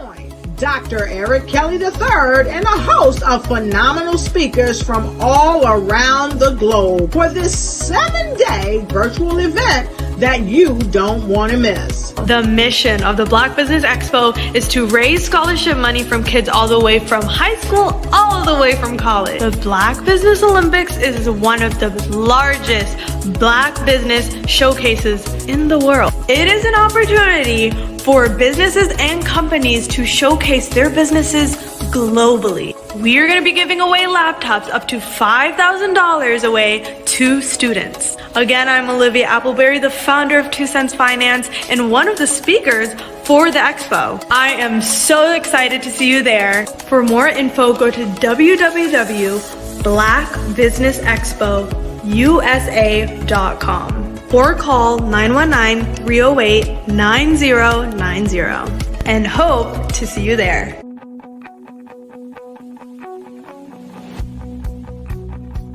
Join Dr. Eric Kelly III and a host of phenomenal speakers from all around the globe for this 7-day virtual event that you don't want to miss. The mission of the Black Business Expo is to raise scholarship money from kids all the way from high school all the way from college. The Black Business Olympics is one of the largest Black business showcases in the world. It is an opportunity for businesses and companies to showcase their businesses globally. We are going to be giving away laptops up to $5,000 away to students. Again, I'm Olivia Appleberry, the founder of 2 Cents Finance and one of the speakers for the expo. I am so excited to see you there. For more info, go to www.blackbusinessexpousa.com or call 919-308-9090 and hope to see you there.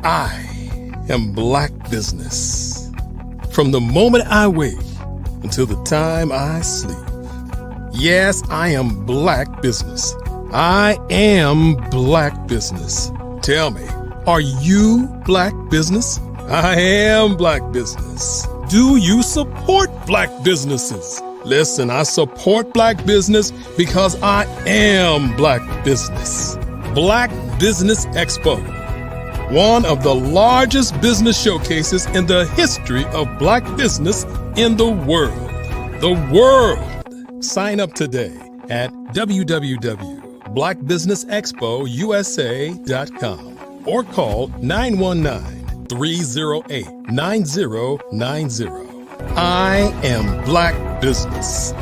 I am Black business. From the moment I wake until the time I sleep. Yes, I am Black business. I am Black business. Tell me, are you Black business? I am Black business. Do you support Black businesses? Listen, I support Black business because I am Black business. Black Business Expo, one of the largest business showcases in the history of Black business in the world. The world. Sign up today at www.blackbusinessexpousa.com or call 919-308-9090. I am Black business.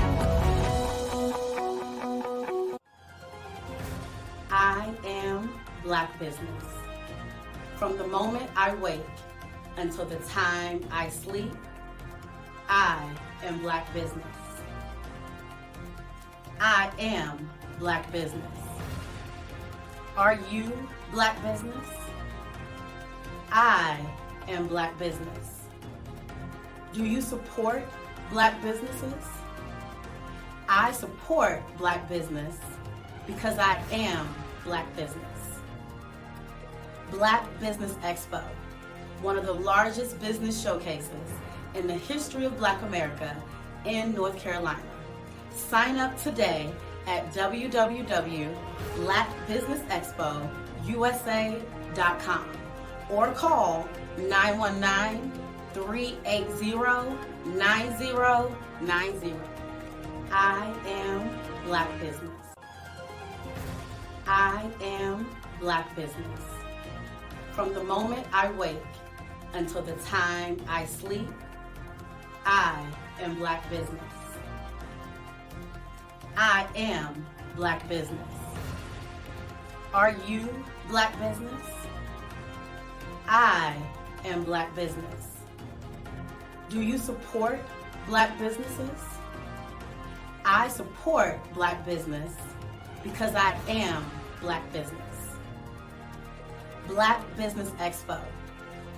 I am Black business. From the moment I wake until the time I sleep, I am Black business. I am Black business. Are you Black business? I am Black business. Do you support Black businesses? I support Black business because I am Black business. Black Business Expo, one of the largest business showcases in the history of Black America in North Carolina. Sign up today at www.blackbusinessexpousa.com or call 919-380-9090. I am Black business. I am Black business. From the moment I wake until the time I sleep, I am Black business. I am Black business. Are you Black business? I am Black business. Do you support Black businesses? I support Black business because I am Black business. Black Business Expo,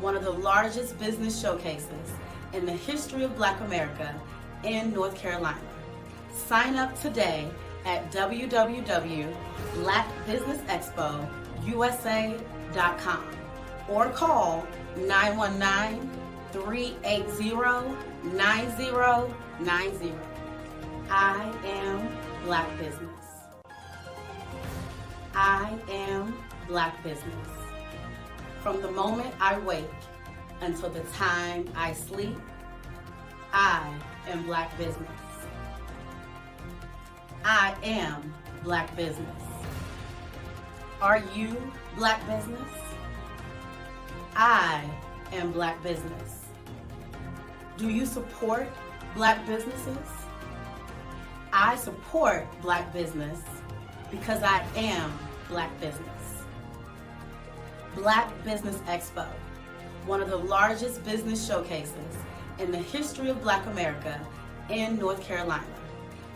one of the largest business showcases in the history of Black America in North Carolina. Sign up today at www.blackbusinessexpousa.com or call 919-380-9090. I am Black business. I am Black business. From the moment I wake until the time I sleep, I am Black business. I am Black business. Are you Black business? I am Black business. Do you support Black businesses? I support Black business because I am Black business. Black Business Expo, one of the largest business showcases in the history of Black America in North Carolina.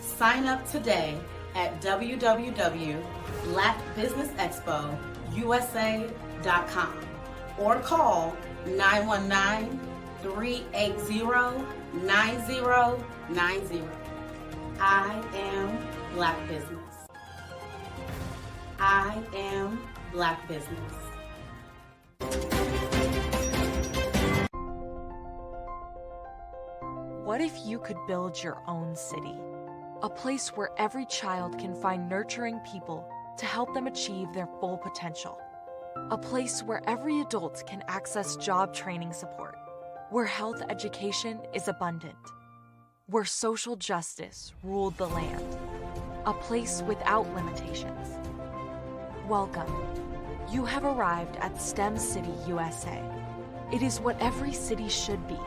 Sign up today at www.blackbusinessexpousa.com or call 919-380-9090. I am Black business. I am Black business. What if you could build your own city? A place where every child can find nurturing people to help them achieve their full potential. A place where every adult can access job training support. Where health education is abundant. Where social justice ruled the land. A place without limitations. Welcome. You have arrived at STEM City, USA. It is what every city should be.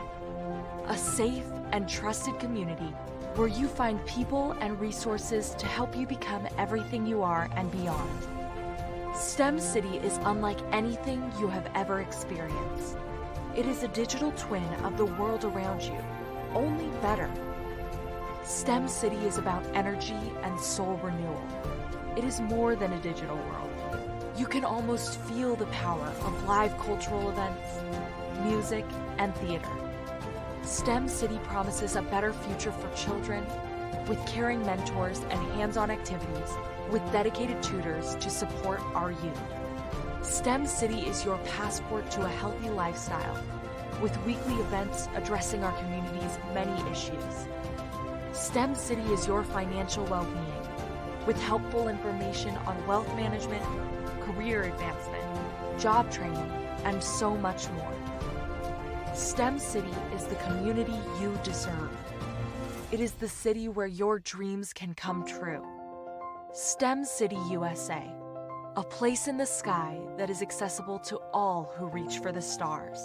A safe and trusted community where you find people and resources to help you become everything you are and beyond. STEM City is unlike anything you have ever experienced. It is a digital twin of the world around you, only better. STEM City is about energy and soul renewal. It is more than a digital world. You can almost feel the power of live cultural events, music, and theater. STEM City promises a better future for children with caring mentors and hands-on activities with dedicated tutors to support our youth. STEM City is your passport to a healthy lifestyle with weekly events addressing our community's many issues. STEM City is your financial well-being with helpful information on wealth management, career advancement, job training, and so much more. STEM City is the community you deserve. It is the city where your dreams can come true. STEM City USA, a place in the sky that is accessible to all who reach for the stars.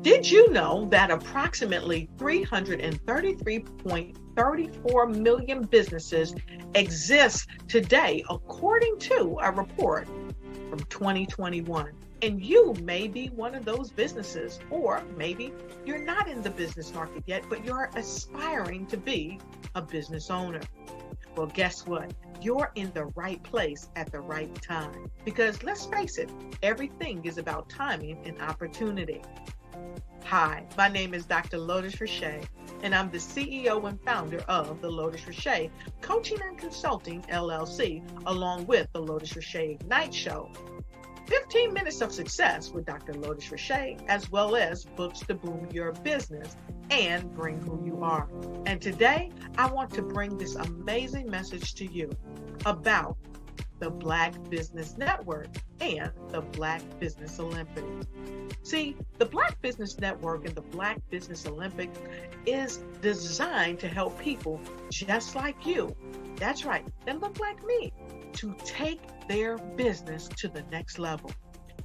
Did you know that approximately 333.34 million businesses exist today, according to a report from 2021? And you may be one of those businesses, or maybe you're not in the business market yet, but you're aspiring to be a business owner. Well, guess what? You're in the right place at the right time. Because let's face it, everything is about timing and opportunity. Hi, my name is Dr. Lotus Richey, and I'm the CEO and founder of the Lotus Richey Coaching and Consulting LLC, along with the Lotus Richey Ignite Show. 15 minutes of success with Dr. Lotus Richey, as well as books to boom your business and bring who you are. And today, I want to bring this amazing message to you about the Black Business Network and the Black Business Olympics. See, the Black Business Network and the Black Business Olympics is designed to help people just like you, that's right, that look like me, to take their business to the next level.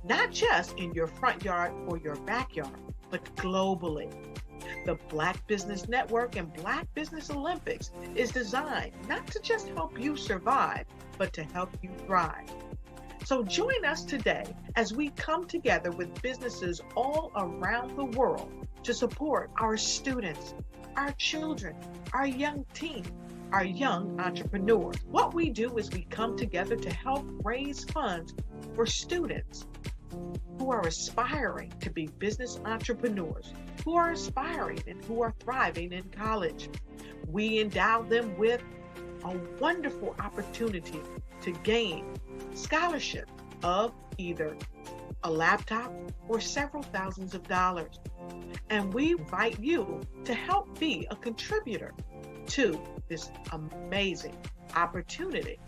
Not just in your front yard or your backyard, but globally. The Black Business Network and Black Business Olympics is designed not to just help you survive, but to help you thrive. So join us today as we come together with businesses all around the world to support our students, our children, our young teens, our young entrepreneurs. What we do is we come together to help raise funds for students who are aspiring to be business entrepreneurs, who are aspiring and who are thriving in college. We endow them with a wonderful opportunity to gain scholarship of either a laptop or several thousands of dollars. And we invite you to help be a contributor to this amazing opportunity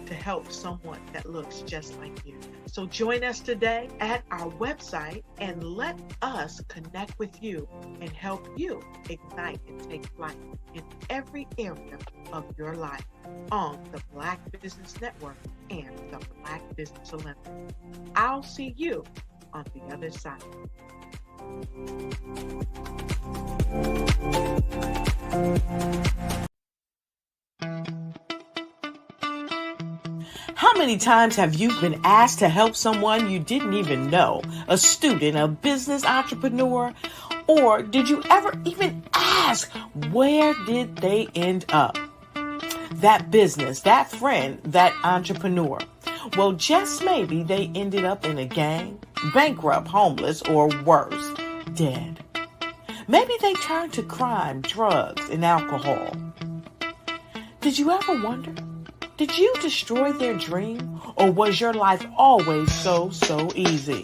to help someone that looks just like you. So join us today at our website and let us connect with you and help you ignite and take flight in every area of your life on the Black Business Network and the Black Business Olympics. I'll see you on the other side. How many times have you been asked to help someone you didn't even know, a student, a business entrepreneur, or did you ever even ask where did they end up? that business, that friend, that entrepreneur. Well, just maybe they ended up in a gang, bankrupt, homeless, or worse, dead. Maybe they turned to crime, drugs, and alcohol. Did you ever wonder? Did you destroy their dream, or was your life always so easy?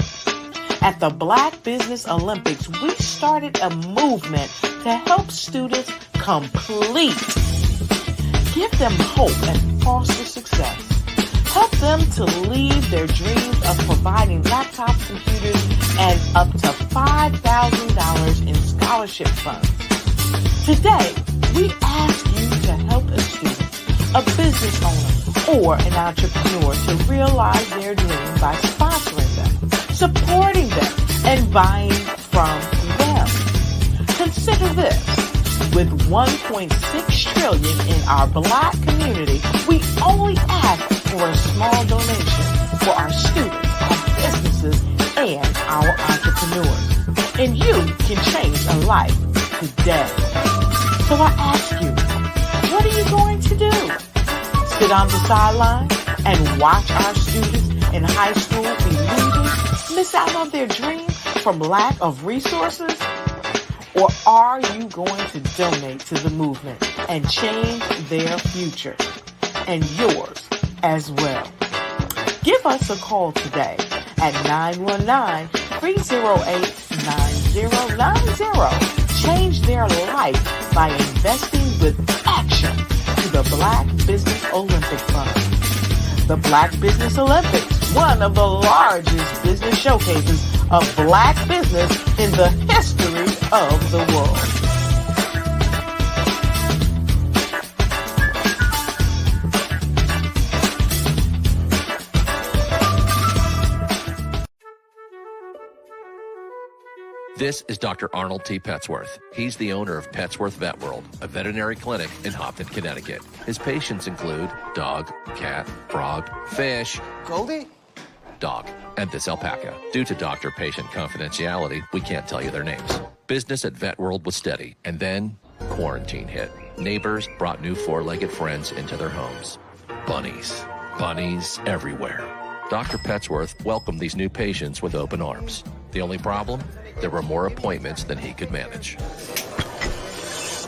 At the Black Business Olympics, we started a movement to help students complete. Give them hope and foster success. Help them to leave their dreams of providing laptops, computers, and up to $5,000 in scholarship funds. Today, we ask you to help a student, a business owner, or an entrepreneur to realize their dream by sponsoring them, supporting them, and buying from them. Consider this. With $1.6 trillion in our Black community, we only ask for a small donation for our students, our businesses, and our entrepreneurs. And you can change a life today. So I ask you, what are you going to do? Sit on the sideline and watch our students in high school be losers, miss out on their dream from lack of resources? Or are you going to donate to the movement and change their future and yours as well? Give us a call today at 919-308-9090. Change their life by investing with action to the Black Business Olympic Fund. The Black Business Olympics, one of the largest business showcases of Black business in the history of the world. This is Dr. Arnold T. Petsworth. He's the owner of Petsworth Vet World, a veterinary clinic in Hopton, Connecticut. His patients include dog, cat, frog, fish, Goldie? dog, and this alpaca. Due to doctor-patient confidentiality, we can't tell you their names. Business at Vet World was steady, and then quarantine hit. Neighbors brought new four-legged friends into their homes. Bunnies. Bunnies everywhere. Dr. Petsworth welcomed these new patients with open arms. The only problem? There were more appointments than he could manage.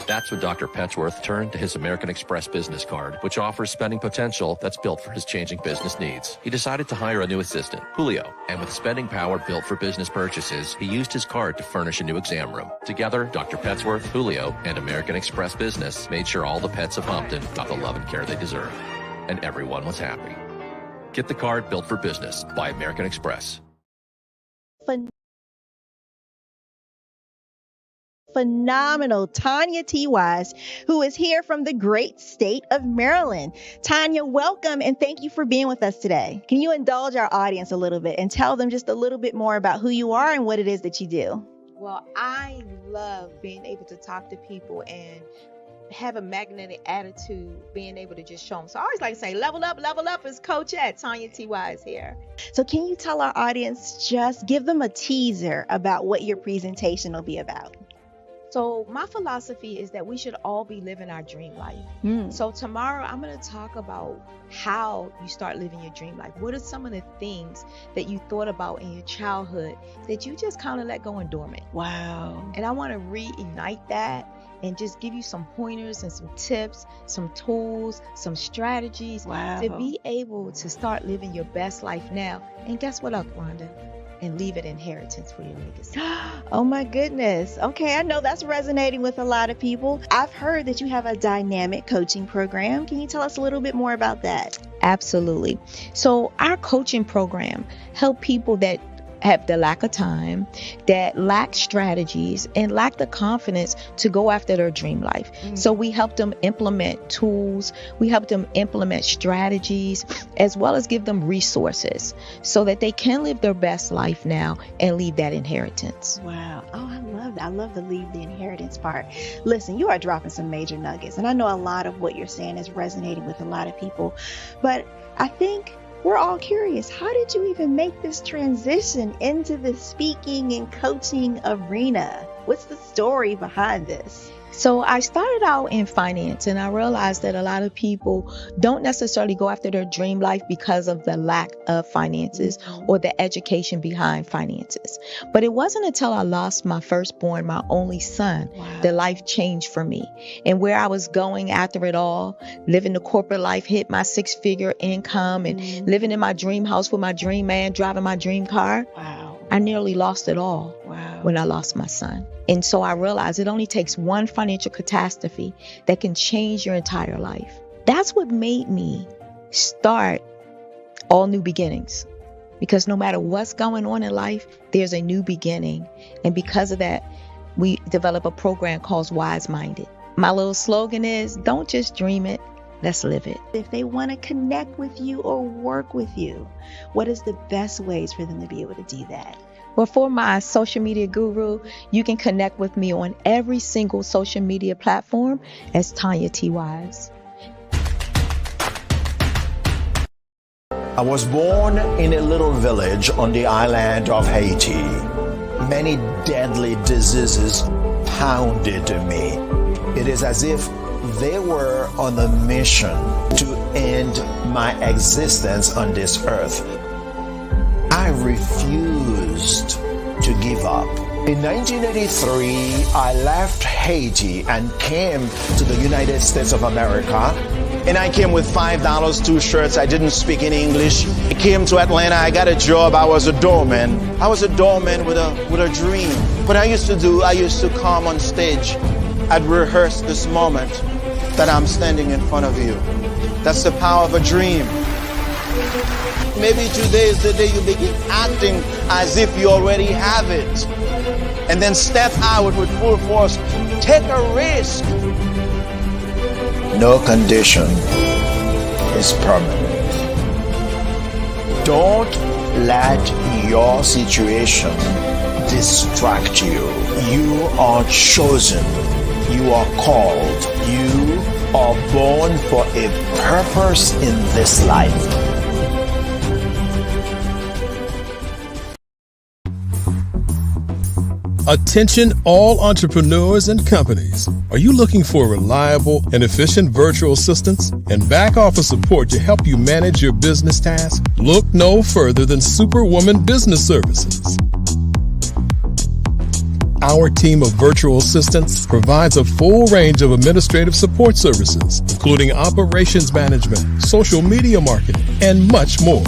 That's when Dr. Petsworth turned to his American Express business card, which offers spending potential that's built for his changing business needs. He decided to hire a new assistant, Julio, and with spending power built for business purchases, he used his card to furnish a new exam room. Together, Dr. Petsworth, Julio, and American Express Business made sure all the pets of Hopton got the love and care they deserved. And everyone was happy. Get the card built for business by American Express. Phenomenal Tanya T. Wise, who is here from the great state of Maryland. Tanya, welcome and thank you for being with us today. Can you indulge our audience a little bit and tell them just a little bit more about who you are and what it is that you do? Well, I love being able to talk to people and have a magnetic attitude, being able to just show them. So I always like to say, level up is Coach at Tanya T. Wise here. So can you tell our audience, just give them a teaser about what your presentation will be about? So my philosophy is that we should all be living our dream life. So tomorrow I'm going to talk about how you start living your dream life. What are some of the things that you thought about in your childhood that you just kind of let go and dormant? Wow. And I want to reignite that and just give you some pointers and some tips, some tools, some strategies to be able to start living your best life now. And guess what, Wanda? And leave an inheritance for your legacy. Oh my goodness. Okay, I know that's resonating with a lot of people. I've heard that you have a dynamic coaching program. Can you tell us a little bit more about that? Absolutely. So our coaching program help people that have the lack of time, that lack strategies, and lack the confidence to go after their dream life. So we help them implement tools, we help them implement strategies, as well as give them resources so that they can live their best life now and leave that inheritance. Wow. Oh, I love that. I love the leave the inheritance part. Listen, you are dropping some major nuggets, and I know a lot of what you're saying is resonating with a lot of people, but I think we're all curious, how did you even make this transition into the speaking and coaching arena? What's the story behind this? So I started out in finance, and I realized that a lot of people don't necessarily go after their dream life because of the lack of finances or the education behind finances. But it wasn't until I lost my firstborn, my only son, that life changed for me. And where I was going after it all, living the corporate life, hit my 6-figure income and living in my dream house with my dream man, driving my dream car. I nearly lost it all when I lost my son. And so I realized it only takes one financial catastrophe that can change your entire life. That's what made me start All New Beginnings. Because no matter what's going on in life, there's a new beginning. And because of that, we develop a program called Wise Minded. My little slogan is, don't just dream it, let's live it. If they want to connect with you or work with you, what is the best ways for them to be able to do that? Well, for my social media guru, you can connect with me on every single social media platform as Tanya T. Wise. I was born in a little village on the island of Haiti. Many deadly diseases pounded me. It is as if they were on a mission to end my existence on this earth. I refused to give up. In 1983, I left Haiti and came to the United States of America. And I came with $5, 2 shirts. I didn't speak any English. I came to Atlanta. I got a job. I was a doorman. I was a doorman with a dream. What I used to come on stage. I'd rehearse this moment that I'm standing in front of you. That's the power of a dream. Maybe today is the day you begin acting as if you already have it. And then step out with full force. Take a risk. No condition is permanent. Don't let your situation distract you. You are chosen. You are called. You are born for a purpose in this life. Attention all entrepreneurs and companies. Are you looking for reliable and efficient virtual assistants and back office support to help you manage your business tasks? Look no further than Superwoman Business Services. Our team of virtual assistants provides a full range of administrative support services, including operations management, social media marketing, and much more.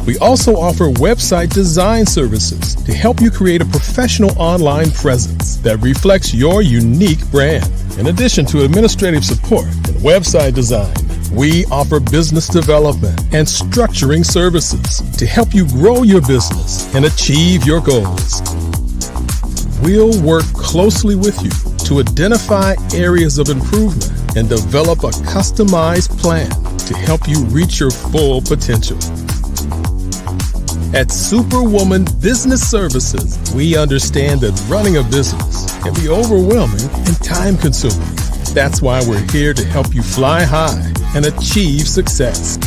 We also offer website design services to help you create a professional online presence that reflects your unique brand. In addition to administrative support and website design, we offer business development and structuring services to help you grow your business and achieve your goals. We'll work closely with you to identify areas of improvement and develop a customized plan to help you reach your full potential. At Superwoman Business Services, we understand that running a business can be overwhelming and time-consuming. That's why we're here to help you fly high and achieve success.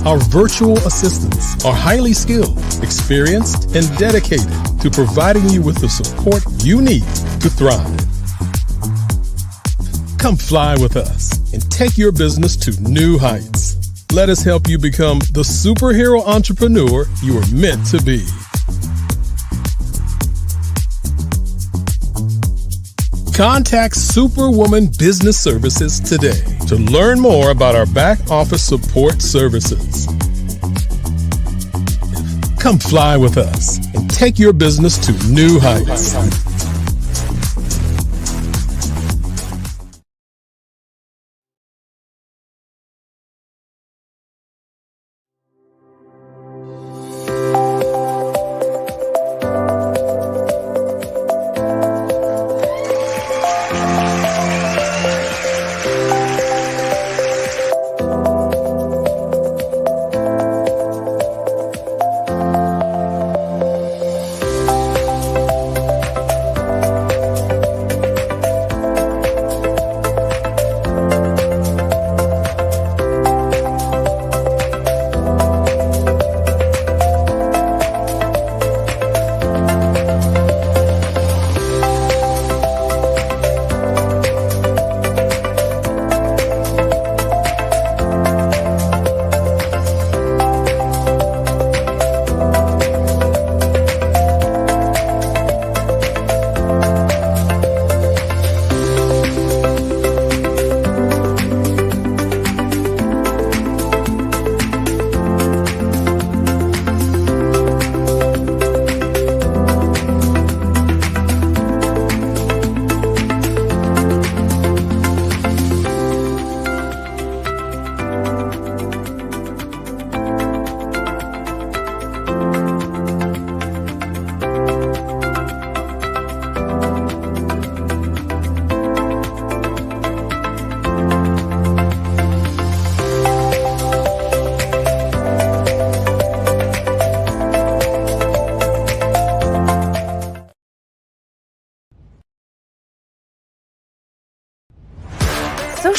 Our virtual assistants are highly skilled, experienced, and dedicated to providing you with the support you need to thrive. Come fly with us and take your business to new heights. Let us help you become the superhero entrepreneur you are meant to be. Contact Superwoman Business Services today to learn more about our back office support services. Come fly with us and take your business to new heights.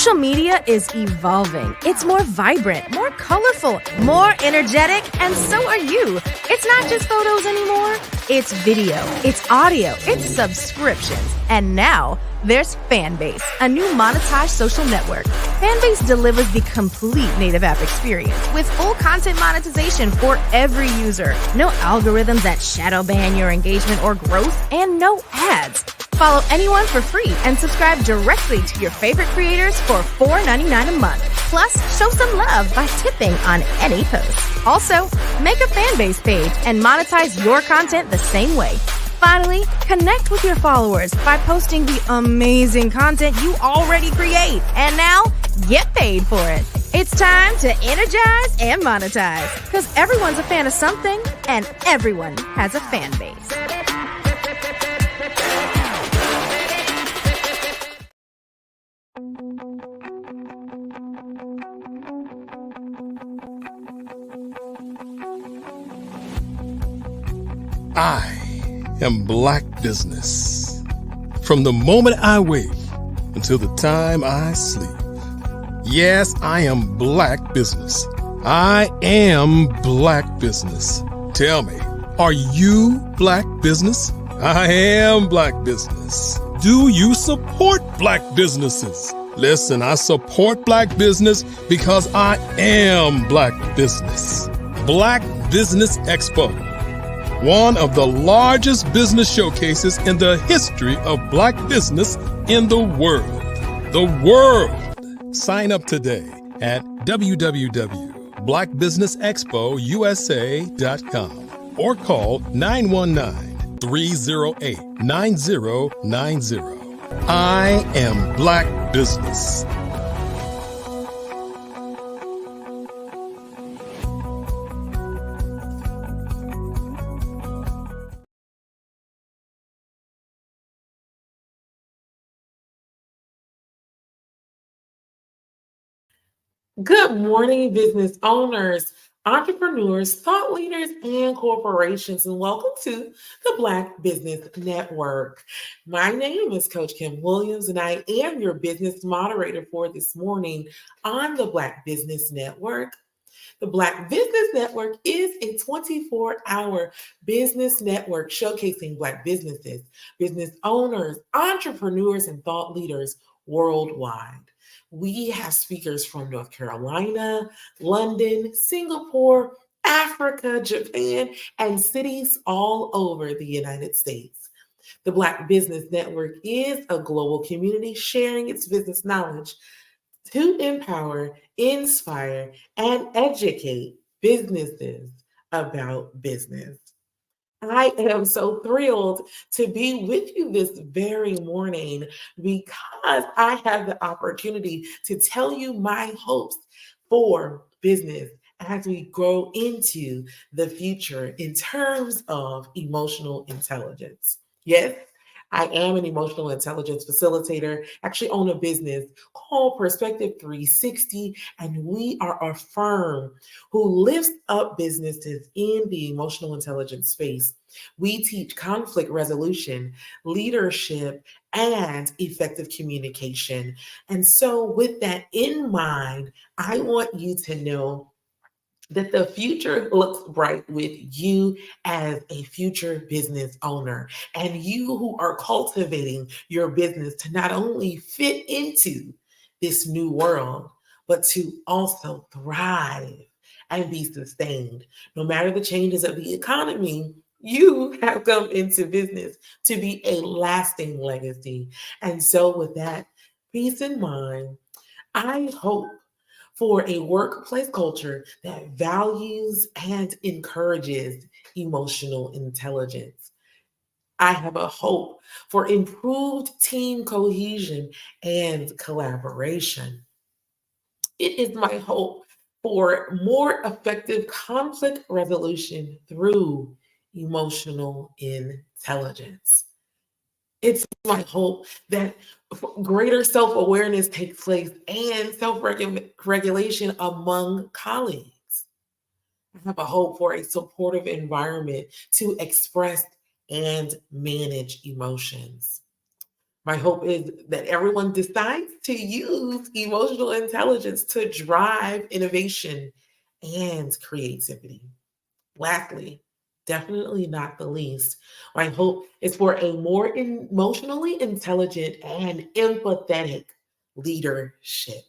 Social media is evolving. It's more vibrant, more colorful, more energetic, and so are you. It's not just photos anymore. It's video, it's audio, it's subscriptions. And now there's Fanbase, a new monetized social network. Fanbase delivers the complete native app experience with full content monetization for every user. No algorithms that shadow ban your engagement or growth, and no ads. Follow anyone for free and subscribe directly to your favorite creators for $4.99 a month. Plus, show some love by tipping on any post. Also, make a Fanbase page and monetize your content the same way. Finally, connect with your followers by posting the amazing content you already create. And now, get paid for it. It's time to energize and monetize. Because everyone's a fan of something, and everyone has a fan base. I am Black business. From the moment I wake until the time I sleep. Yes, I am Black business. I am Black business. Tell me, are you Black business? I am Black business. Do you support Black businesses? Listen, I support Black business because I am Black business. Black Business Expo, one of the largest business showcases in the history of Black business in the world. The world! Sign up today at www.blackbusinessexpousa.com or call 919-308-9090. I am Black business. Good morning, business owners, entrepreneurs, thought leaders, and corporations, and welcome to the Black Business Network. My name is Coach Kim Williams, and I am your business moderator for this morning on the Black Business Network. The Black Business Network is a 24-hour business network showcasing Black businesses, business owners, entrepreneurs, and thought leaders worldwide. We have speakers from North Carolina, London, Singapore, Africa, Japan, and cities all over the United States. The Black Business Network is a global community sharing its business knowledge to empower, inspire, and educate businesses about business. I am so thrilled to be with you this very morning because I have the opportunity to tell you my hopes for business as we grow into the future in terms of emotional intelligence. Yes, I am an emotional intelligence facilitator, actually own a business called Perspective 360, and we are a firm who lifts up businesses in the emotional intelligence space. We teach conflict resolution, leadership, and effective communication. And so with that in mind, I want you to know that the future looks bright with you as a future business owner and you who are cultivating your business to not only fit into this new world, but to also thrive and be sustained. No matter the changes of the economy, you have come into business to be a lasting legacy. And so with that peace in mind, I hope for a workplace culture that values and encourages emotional intelligence. I have a hope for improved team cohesion and collaboration. It is my hope for more effective conflict resolution through emotional intelligence. It's my hope that greater self-awareness takes place and self-regulation among colleagues. I have a hope for a supportive environment to express and manage emotions. My hope is that everyone decides to use emotional intelligence to drive innovation and creativity. Lastly, definitely not the least, my hope is for a more emotionally intelligent and empathetic leadership.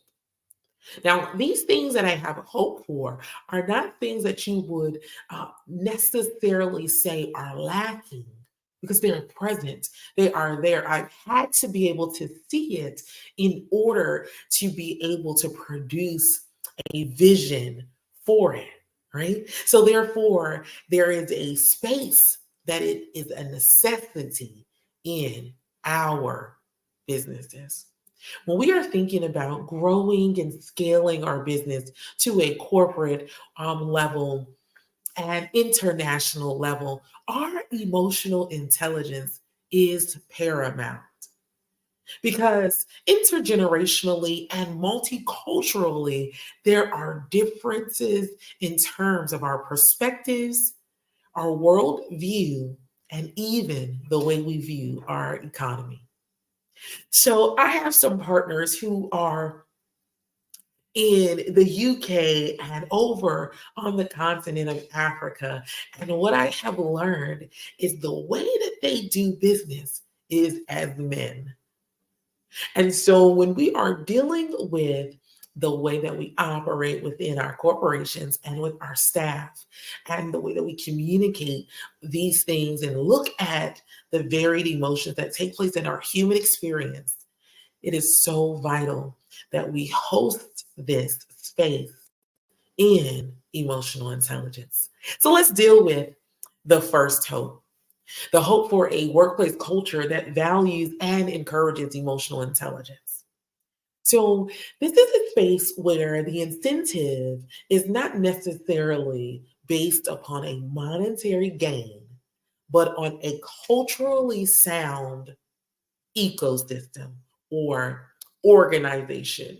Now, these things that I have hope for are not things that you would necessarily say are lacking because they're present. They are there. I've had to be able to see it in order to be able to produce a vision for it, right? So, therefore, there is a space that it is a necessity in our businesses. When we are thinking about growing and scaling our business to a corporate level and international level, our emotional intelligence is paramount because intergenerationally and multiculturally, there are differences in terms of our perspectives, our worldview, and even the way we view our economy. So I have some partners who are in the UK and over on the continent of Africa. And what I have learned is the way that they do business is as men. And so when we are dealing with the way that we operate within our corporations and with our staff and the way that we communicate these things and look at the varied emotions that take place in our human experience, it is so vital that we host this space in emotional intelligence. So let's deal with the first hope. The hope for a workplace culture that values and encourages emotional intelligence. So this is a space where the incentive is not necessarily based upon a monetary gain, but on a culturally sound ecosystem or organization.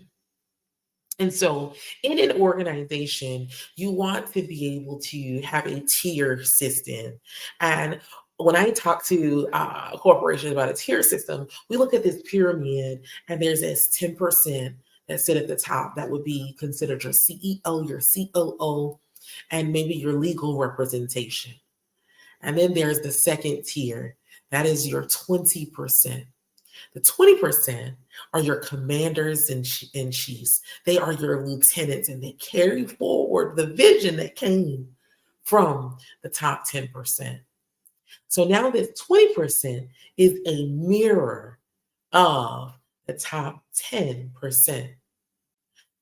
And so in an organization, you want to be able to have a tier system. And when I talk to corporations about a tier system, we look at this pyramid and there's this 10% that sit at the top that would be considered your CEO, your COO, and maybe your legal representation. And then there's the second tier, that is your 20%. The 20% are your commanders and chiefs. They are your lieutenants, and they carry forward the vision that came from the top 10%. So now this 20% is a mirror of the top 10%.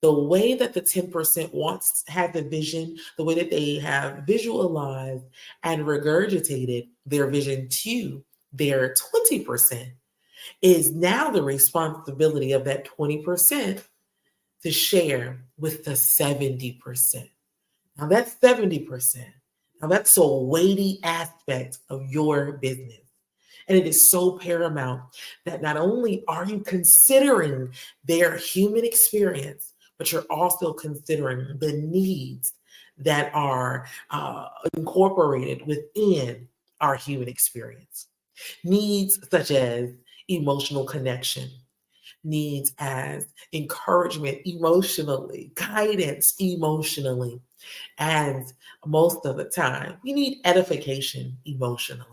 The way that the 10% had the vision, the way that they have visualized and regurgitated their vision to their 20%, is now the responsibility of that 20% to share with the 70%. Now that's 70%. Now that's a weighty aspect of your business. And it is so paramount that not only are you considering their human experience, but you're also considering the needs that are incorporated within our human experience. Needs such as emotional connection, needs as encouragement emotionally, guidance emotionally, and most of the time, we need edification emotionally.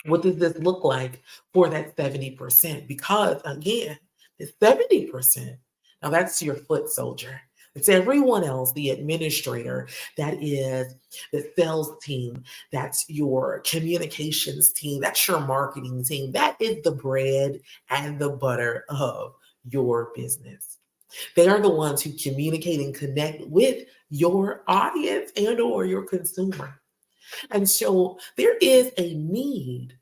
What does this look like for that 70%? Because again, the 70%, now that's your foot soldier. It's everyone else, the administrator, that is the sales team, that's your communications team, that's your marketing team. That is the bread and the butter of your business. They are the ones who communicate and connect with your audience and or your consumer. And so there is a need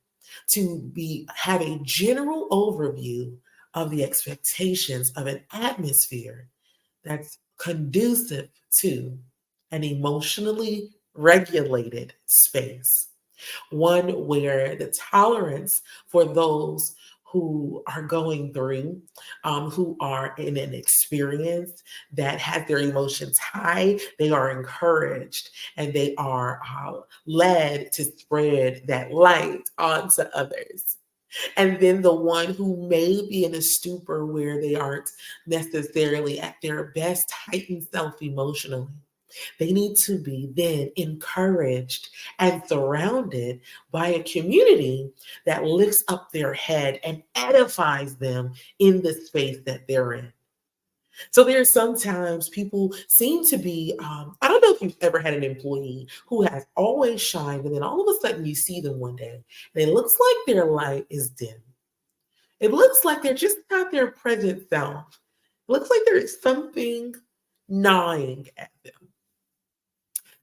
to have a general overview of the expectations of an atmosphere that's conducive to an emotionally regulated space, one where the tolerance for those who are going through, who are in an experience that has their emotions high, they are encouraged and they are led to spread that light onto others. And then the one who may be in a stupor where they aren't necessarily at their best heightened self emotionally. They need to be then encouraged and surrounded by a community that lifts up their head and edifies them in the space that they're in. So there's sometimes people seem to be, I don't know if you've ever had an employee who has always shined, and then all of a sudden you see them one day, and it looks like their light is dim. It looks like they're just not their present self. It looks like there is something gnawing at them.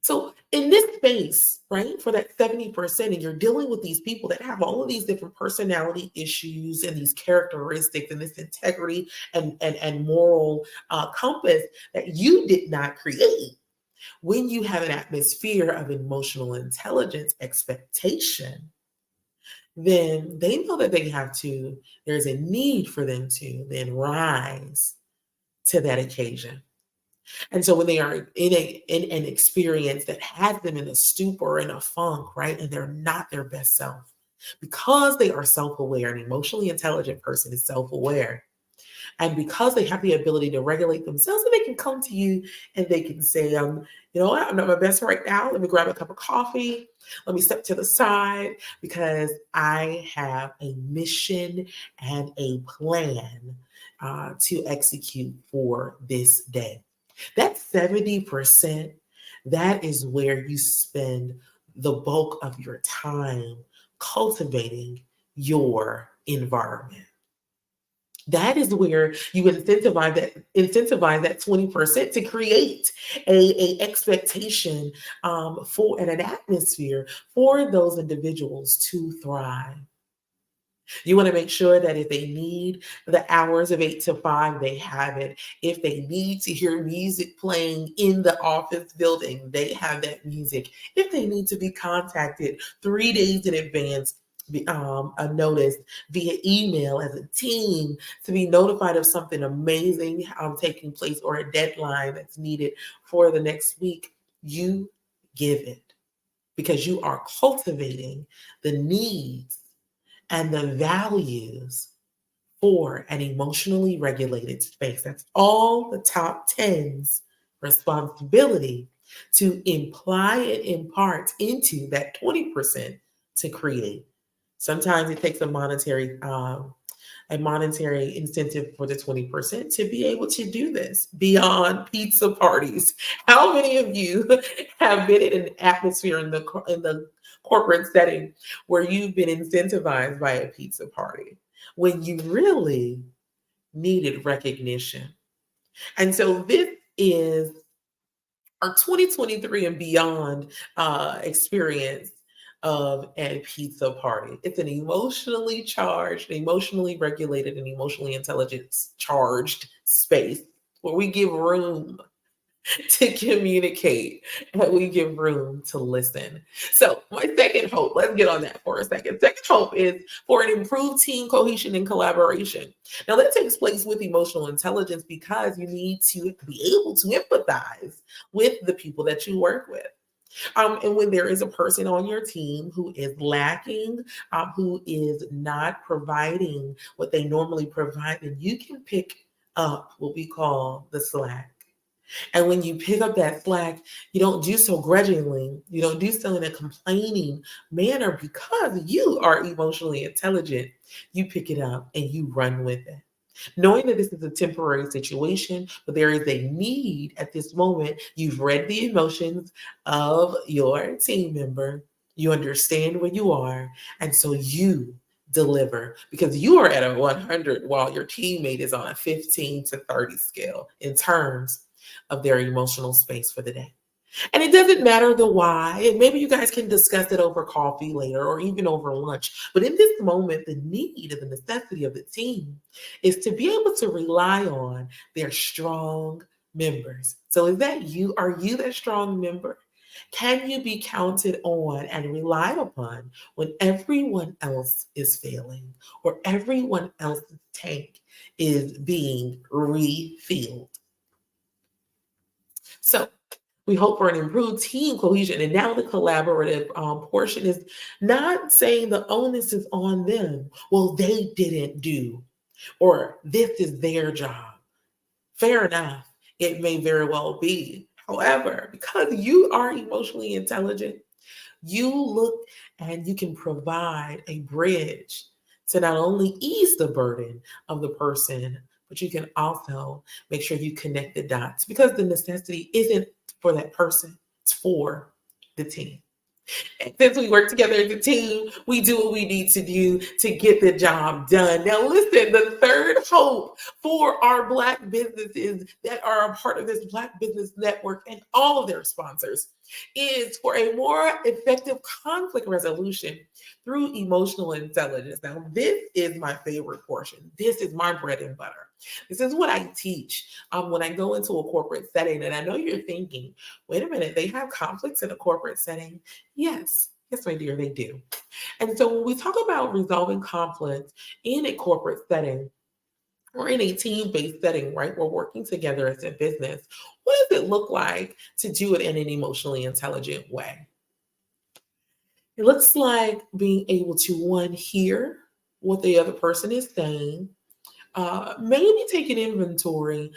So in this space, right, for that 70%, and you're dealing with these people that have all of these different personality issues and these characteristics and this integrity and moral compass that you did not create. When you have an atmosphere of emotional intelligence expectation, then they know that there's a need for them to then rise to that occasion. And so when they are in an experience that has them in a stupor, in a funk, right, and they're not their best self, because they are self-aware, an emotionally intelligent person is self-aware, and because they have the ability to regulate themselves, and they can come to you and they can say, you know what, I'm not my best right now. Let me grab a cup of coffee. Let me step to the side because I have a mission and a plan to execute for this day. That 70%, that is where you spend the bulk of your time cultivating your environment. That is where you incentivize that 20% to create a expectation for and an atmosphere for those individuals to thrive. You want to make sure that if they need the hours of 8 to 5, they have it. If they need to hear music playing in the office building, they have that music. If they need to be contacted 3 days in advance, a notice via email as a team to be notified of something amazing taking place or a deadline that's needed for the next week, you give it because you are cultivating the needs and the values for an emotionally regulated space. That's all the top 10's responsibility to imply and impart into that 20% to create. Sometimes it takes a monetary incentive for the 20% to be able to do this beyond pizza parties. How many of you have been in an atmosphere in the corporate setting where you've been incentivized by a pizza party when you really needed recognition? And so this is our 2023 and beyond experience of a pizza party. It's an emotionally charged, emotionally regulated, and emotionally intelligence charged space where we give room to communicate and we give room to listen. So my second hope, let's get on that for a second. Second hope is for an improved team cohesion and collaboration. Now that takes place with emotional intelligence because you need to be able to empathize with the people that you work with. And when there is a person on your team who is lacking, who is not providing what they normally provide, then you can pick up what we call the slack. And when you pick up that slack, you don't do so grudgingly. You don't do so in a complaining manner because you are emotionally intelligent. You pick it up and you run with it. Knowing that this is a temporary situation, but there is a need at this moment. You've read the emotions of your team member. You understand where you are. And so you deliver because you are at a 100 while your teammate is on a 15 to 30 scale in terms of their emotional space for the day. And it doesn't matter the why, and maybe you guys can discuss it over coffee later or even over lunch. But in this moment, the need and the necessity of the team is to be able to rely on their strong members. So is that you? Are you that strong member? Can you be counted on and relied upon when everyone else is failing or everyone else's tank is being refilled? So We hope for an improved team cohesion. And now the collaborative portion is not saying the onus is on them. Well, they didn't do, or this is their job. Fair enough. It may very well be. However, because you are emotionally intelligent, you look and you can provide a bridge to not only ease the burden of the person, but you can also make sure you connect the dots, because the necessity isn't for that person, it's for the team. And since we work together as a team, we do what we need to do to get the job done. Now, listen, the third hope for our Black businesses that are a part of this Black Business Network and all of their sponsors is for a more effective conflict resolution through emotional intelligence. Now, this is my favorite portion. This is my bread and butter. This is what I teach when I go into a corporate setting. And I know you're thinking, wait a minute, they have conflicts in a corporate setting? Yes, my dear, they do. And so when we talk about resolving conflict in a corporate setting or in a team-based setting, right, we're working together as a business, what does it look like to do it in an emotionally intelligent way? It looks like being able to, one, hear what the other person is saying, maybe take an inventory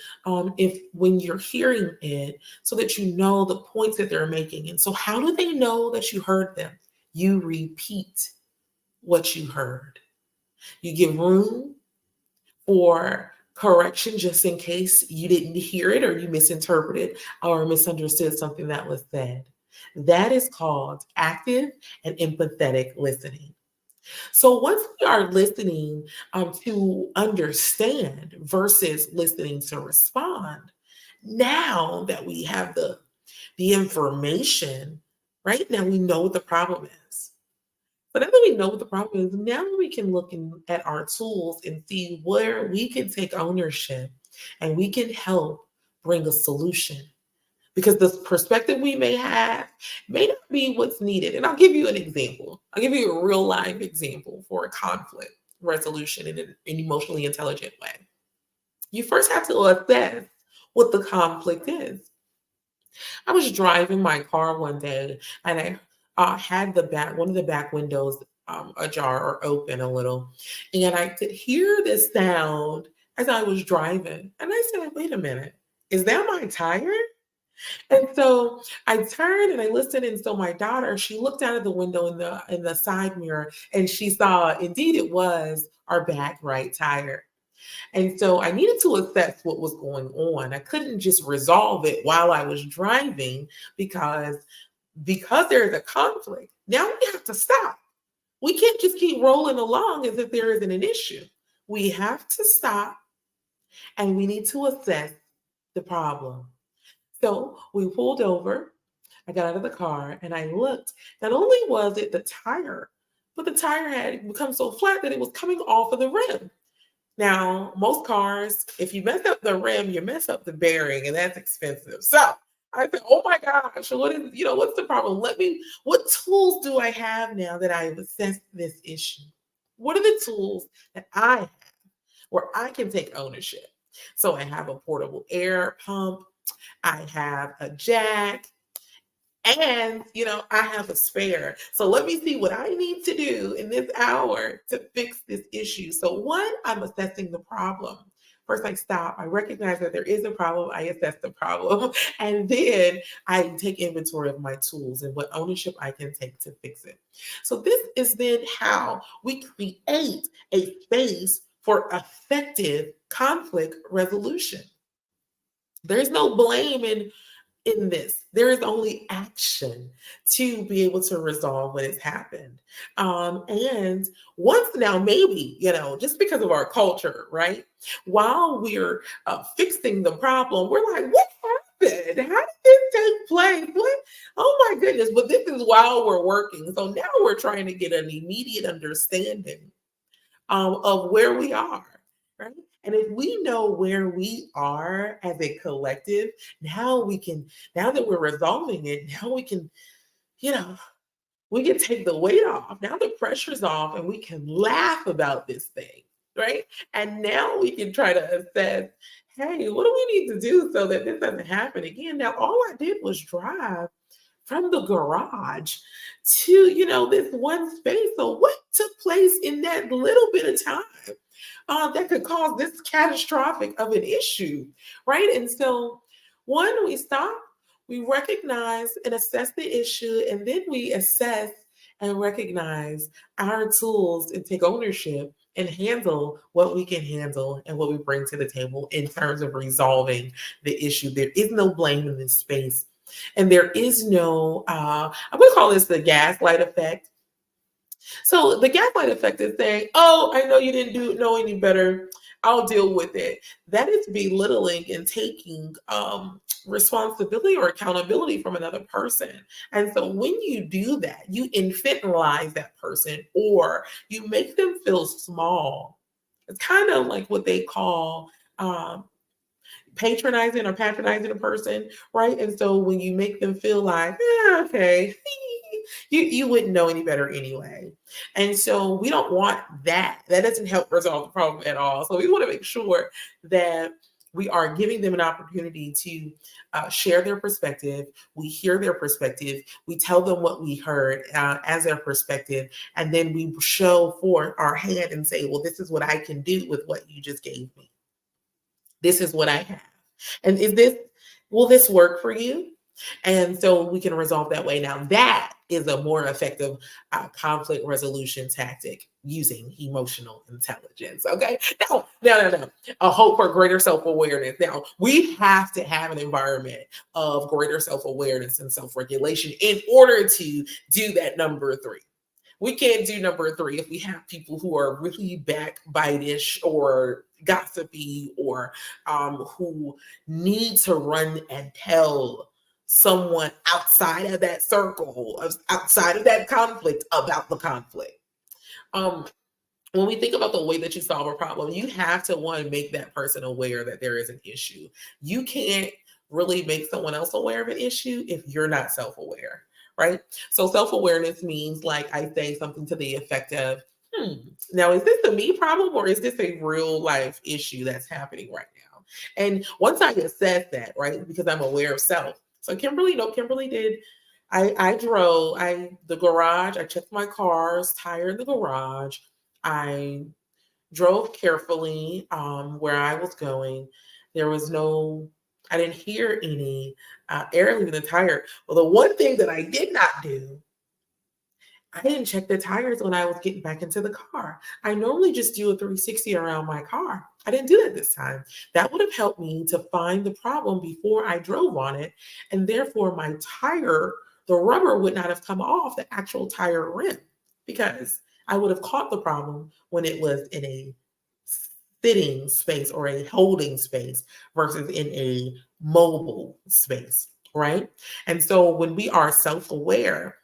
if when you're hearing it, so that you know the points that they're making. And so how do they know that you heard them? You repeat what you heard. You give room for correction just in case you didn't hear it or you misinterpreted or misunderstood something that was said. That is called active and empathetic listening. So once we are listening to understand versus listening to respond, now that we have the information, right, now we know what the problem is. But now that we know what the problem is, now we can look at our tools and see where we can take ownership and we can help bring a solution. Because the perspective we may have may not be what's needed. And I'll give you an example. I'll give you a real life example for a conflict resolution in an emotionally intelligent way. You first have to assess what the conflict is. I was driving my car one day and I had one of the back windows ajar or open a little. And I could hear this sound as I was driving. And I said, wait a minute, is that my tire? And so I turned and I listened. And so my daughter, she looked out of the window in the side mirror and she saw, indeed, it was our back right tire. And so I needed to assess what was going on. I couldn't just resolve it while I was driving because there is a conflict. Now we have to stop. We can't just keep rolling along as if there isn't an issue. We have to stop and we need to assess the problem. So we pulled over, I got out of the car and I looked. Not only was it the tire, but the tire had become so flat that it was coming off of the rim. Now, most cars, if you mess up the rim, you mess up the bearing, and that's expensive. So I said, oh my gosh, what's the problem? What tools do I have now that I've assessed this issue? What are the tools that I have where I can take ownership? So I have a portable air pump. I have a jack, and I have a spare. So let me see what I need to do in this hour to fix this issue. So one, I'm assessing the problem. First, I stop. I recognize that there is a problem. I assess the problem. And then I take inventory of my tools and what ownership I can take to fix it. So this is then how we create a space for effective conflict resolution. There's no blame in this. There is only action to be able to resolve what has happened. And once now, maybe, just because of our culture, right? While we're fixing the problem, we're like, what happened? How did this take place? What? Oh my goodness. But this is while we're working. So now we're trying to get an immediate understanding of where we are, right? And if we know where we are as a collective, now that we're resolving it, now we can take the weight off. Now the pressure's off and we can laugh about this thing, right? And now we can try to assess, hey, what do we need to do so that this doesn't happen again? Now, all I did was drive from the garage to, this one space. So what took place in that little bit of time that could cause this catastrophic of an issue, right? And so one, we stop, we recognize and assess the issue, and then we assess and recognize our tools and take ownership and handle what we can handle and what we bring to the table in terms of resolving the issue. There is no blame in this space. And there is no, I'm going to call this the gaslight effect. So the gaslight effect is saying, oh, I know you didn't know any better. I'll deal with it. That is belittling and taking responsibility or accountability from another person. And so when you do that, you infantilize that person or you make them feel small. It's kind of like what they call patronizing or patronizing a person, right? And so when you make them feel like, okay, you wouldn't know any better anyway. And so we don't want that. That doesn't help resolve the problem at all. So we want to make sure that we are giving them an opportunity to share their perspective. We hear their perspective. We tell them what we heard as their perspective. And then we show forth our hand and say, well, this is what I can do with what you just gave me. This is what I have. And will this work for you? And so we can resolve that way. Now that is a more effective conflict resolution tactic using emotional intelligence. Okay. No. A hope for greater self-awareness. Now we have to have an environment of greater self-awareness and self-regulation in order to do that number 3. We can't do number 3 if we have people who are really backbitish or gossipy or who need to run and tell someone outside of that circle, outside of that conflict about the conflict. When we think about the way that you solve a problem, you have to, one, make that person aware that there is an issue. You can't really make someone else aware of an issue if you're not self-aware. Right? So self-awareness means, like I say, something to the effect of, now is this a me problem or is this a real life issue that's happening right now? And once I assess that, right, because I'm aware of self. So Kimberly did. I drove the garage. I checked my car's tire in the garage. I drove carefully where I was going. There was I didn't hear any air leaving the tire. Well, the one thing that I did not do, I didn't check the tires when I was getting back into the car. I normally just do a 360 around my car. I didn't do that this time. That would have helped me to find the problem before I drove on it. And therefore my tire, the rubber would not have come off the actual tire rim because I would have caught the problem when it was in a sitting space or a holding space versus in a mobile space, right? And so when we are self-aware,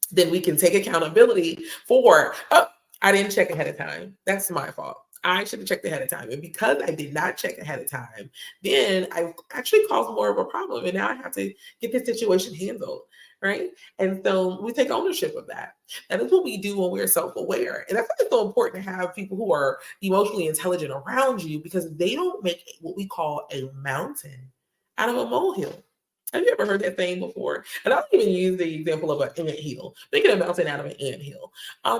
then we can take accountability for, I didn't check ahead of time. That's my fault. I should have checked ahead of time. And because I did not check ahead of time, then I actually caused more of a problem. And now I have to get this situation handled, right? And so we take ownership of that. That is what we do when we're self-aware. And that's why it's so important to have people who are emotionally intelligent around you because they don't make what we call a mountain out of a molehill. Have you ever heard that saying before? And I'll even use the example of an anthill. Making a mountain out of an anthill.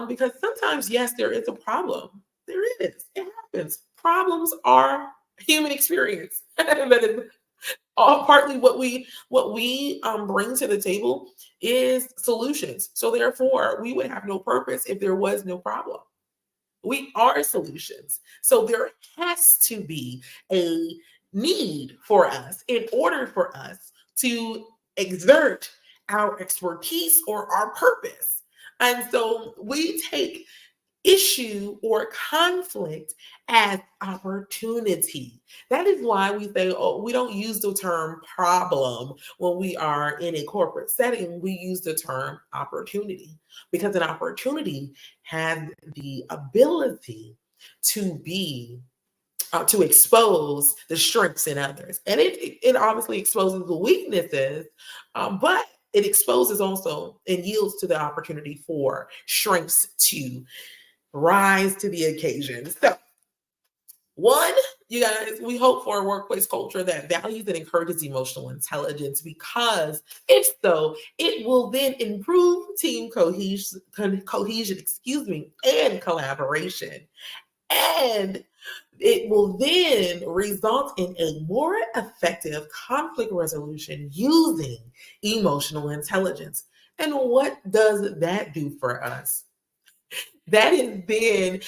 Because sometimes, yes, there is a problem. There is. It happens. Problems are human experience. That is partly what we bring to the table is solutions. So therefore, we would have no purpose if there was no problem. We are solutions. So there has to be a need for us in order for us to exert our expertise or our purpose. And so we take issue or conflict as opportunity. That is why we say, we don't use the term problem when we are in a corporate setting. We use the term opportunity because an opportunity has the ability to be to expose the strengths in others. And it obviously exposes the weaknesses, but it exposes also and yields to the opportunity for strengths to rise to the occasion. So one, You guys, we hope for a workplace culture that values and encourages emotional intelligence, because if so, it will then improve team cohesion, and collaboration. And it will then result in a more effective conflict resolution using emotional intelligence. And what does that do for us? That is then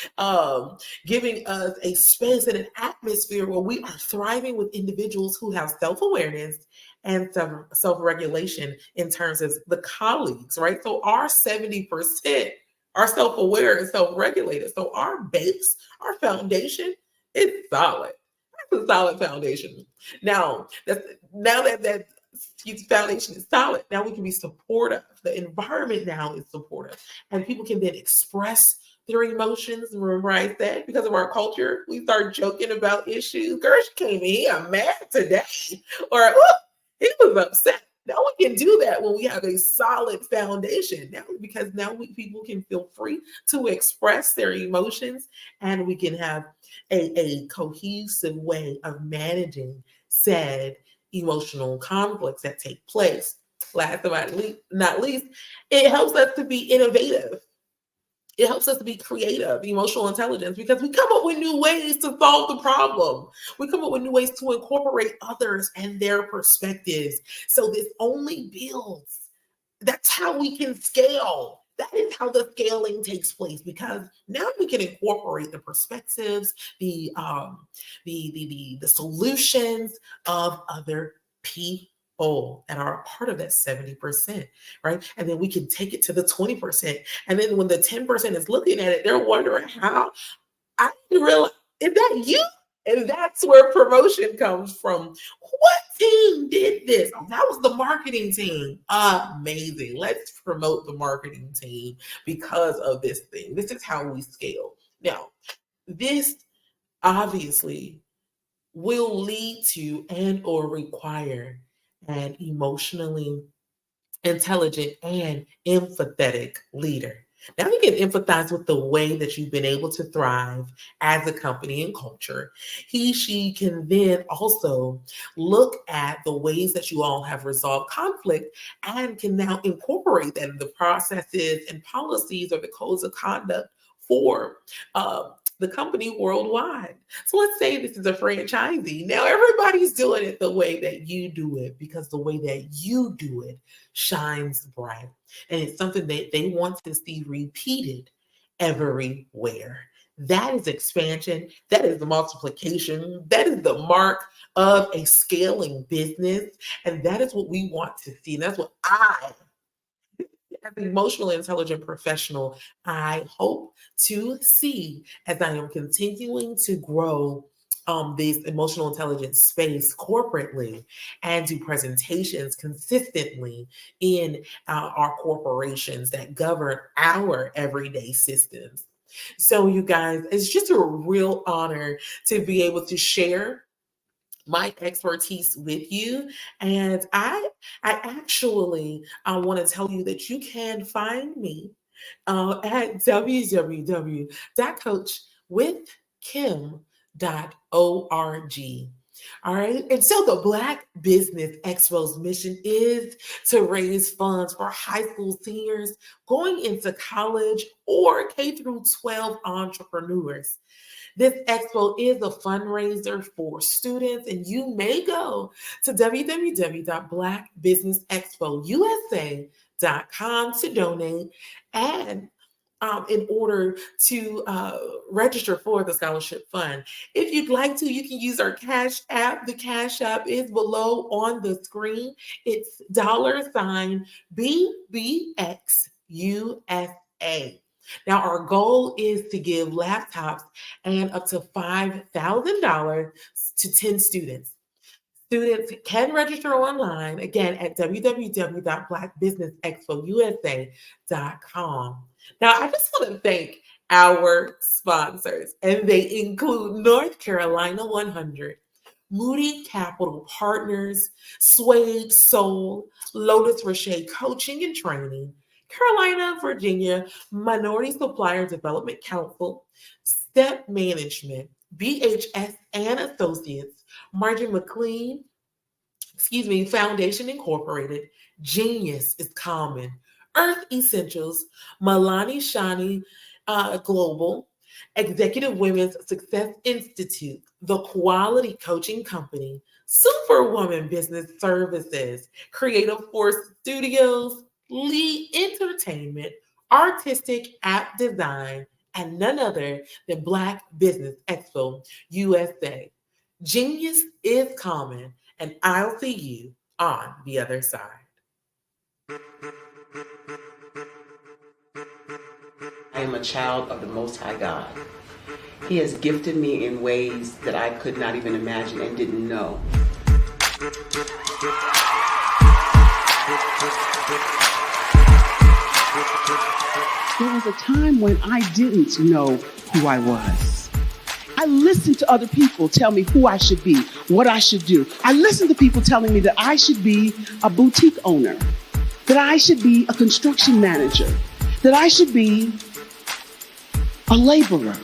giving us a space and an atmosphere where we are thriving with individuals who have self-awareness and self-regulation in terms of the colleagues, right? So our 70% are self-aware and self-regulated. So our base, our foundation is solid. That's a solid foundation. Now, that foundation is solid, now we can be supportive. The environment now is supportive, and people can then express their emotions. Remember I said, because of our culture, we start joking about issues. Girl, she came in here mad today, or oh, he was upset. Now we can do that when we have a solid foundation. Now, because now people can feel free to express their emotions, and we can have a cohesive way of managing said emotional conflicts that take place. Last but not least, it helps us to be innovative. It helps us to be creative, emotional intelligence, because we come up with new ways to solve the problem. We come up with new ways to incorporate others and their perspectives. So this only builds. That's how we can scale. That is how the scaling takes place, because now we can incorporate the perspectives, the solutions of other people that are a part of that 70%, right? And then we can take it to the 20%. And then when the 10% is looking at it, they're wondering how I didn't realize, is that you? And that's where promotion comes from. What team did this? Oh, that was the marketing team. Amazing. Let's promote the marketing team because of this thing. This is how we scale. Now, this obviously will lead to and or require an emotionally intelligent and empathetic leader. Now you can empathize with the way that you've been able to thrive as a company and culture. She can then also look at the ways that you all have resolved conflict and can now incorporate that in the processes and policies or the codes of conduct for the company worldwide. So let's say this is a franchisee. Now everybody's doing it the way that you do it, because the way that you do it shines bright. And it's something that they want to see repeated everywhere. That is expansion. That is the multiplication. That is the mark of a scaling business. And that is what we want to see. And that's what I, as an emotionally intelligent professional, I hope to see as I am continuing to grow this emotional intelligence space corporately and do presentations consistently in our corporations that govern our everyday systems. So you guys, it's just a real honor to be able to share my expertise with you. And I actually want to tell you that you can find me at www.coachwithkim.org. All right. And so the Black Business Expo's mission is to raise funds for high school seniors going into college or K through 12 entrepreneurs. This expo is a fundraiser for students, and you may go to www.blackbusinessexpousa.com to donate and in order to register for the scholarship fund. If you'd like to, you can use our Cash App. The Cash App is below on the screen. It's $BBXUSA. Now, our goal is to give laptops and up to $5,000 to 10 students. Students can register online, again, at www.blackbusinessexpousa.com. Now, I just want to thank our sponsors, and they include North Carolina 100, Moody Capital Partners, Suede Soul, Lotus Roche Coaching and Training, Carolina, Virginia Minority Supplier Development Council, Step Management, BHS and Associates, Marjorie McLean, Foundation Incorporated, Genius is Common, Earth Essentials, Milani Shani Global, Executive Women's Success Institute, The Quality Coaching Company, Superwoman Business Services, Creative Force Studios, Lee Entertainment, Artistic App Design, and none other than Black Business Expo USA. Genius is common, and I'll see you on the other side. I am a child of the Most High God. He has gifted me in ways that I could not even imagine and didn't know. There was a time when I didn't know who I was. I listened to other people tell me who I should be, what I should do. I listened to people telling me that I should be a boutique owner, that I should be a construction manager, that I should be a laborer.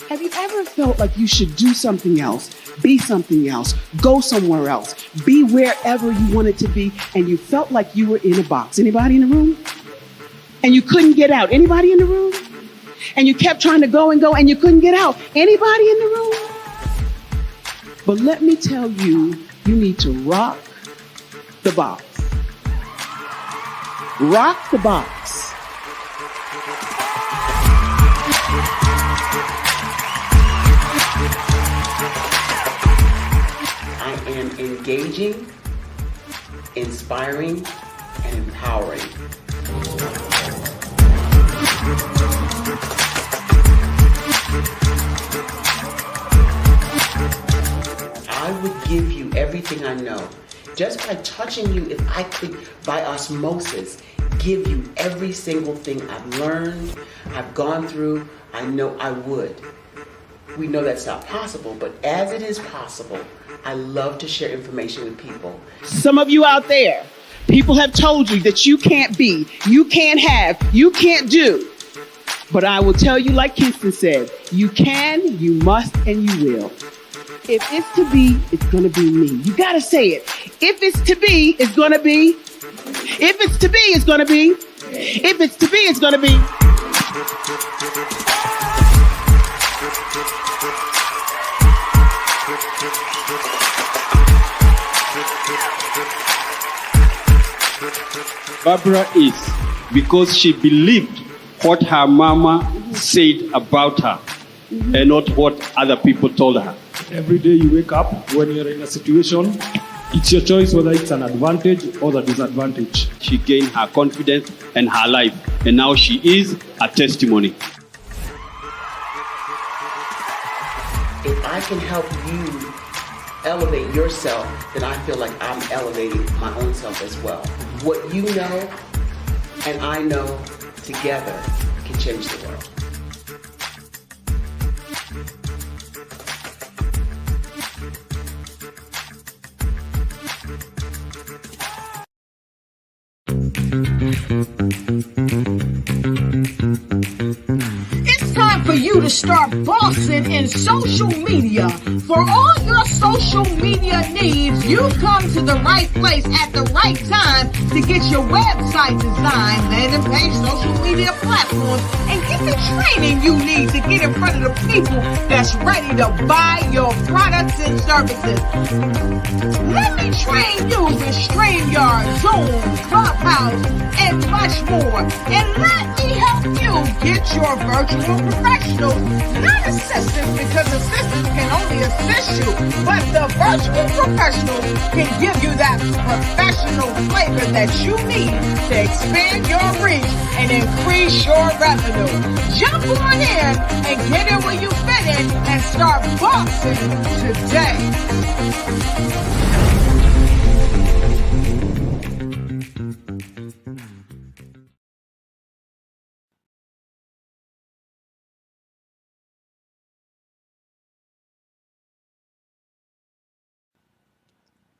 Have you ever felt like you should do something else, be something else, go somewhere else, be wherever you wanted to be, and you felt like you were in a box? Anybody in the room? And you couldn't get out. Anybody in the room? And you kept trying to go and you couldn't get out. Anybody in the room? But let me tell you, you need to rock the box. Rock the box. I am engaging, inspiring, and empowering. I would give you everything I know. Just by touching you, if I could, by osmosis, give you every single thing I've learned, I've gone through, I know I would. We know that's not possible, but as it is possible, I love to share information with people. Some of you out there, people have told you that you can't be, you can't have, you can't do. But I will tell you, like Kingston said, you can, you must, and you will. If it's to be, it's going to be me. You got to say it. If it's to be, it's going to be. If it's to be, it's going to be. If it's to be, it's going to be. Barbara is because she believed what her mama said about her and not what other people told her. Every day you wake up, when you're in a situation, it's your choice whether it's an advantage or the disadvantage. She gained her confidence and her life, and now she is a testimony. If I can help you elevate yourself, then I feel like I'm elevating my own self as well. What you know and I know together can change the world. It's time for you to start bossing in social media. For all your social media needs, you've come to the right place at the right time to get your website designed, landing page, social media platforms, and get the training you need to get in front of the people that's ready to buy your products and services. Let me train you with StreamYard, Zoom, Clubhouse, and much more. And let me help you get your virtual professionals, not assistants, because assistants can only assist you, but the virtual professionals can give you that professional flavor that you need to expand your reach and increase your revenue. Jump on in and get in where you fit in and start boxing today.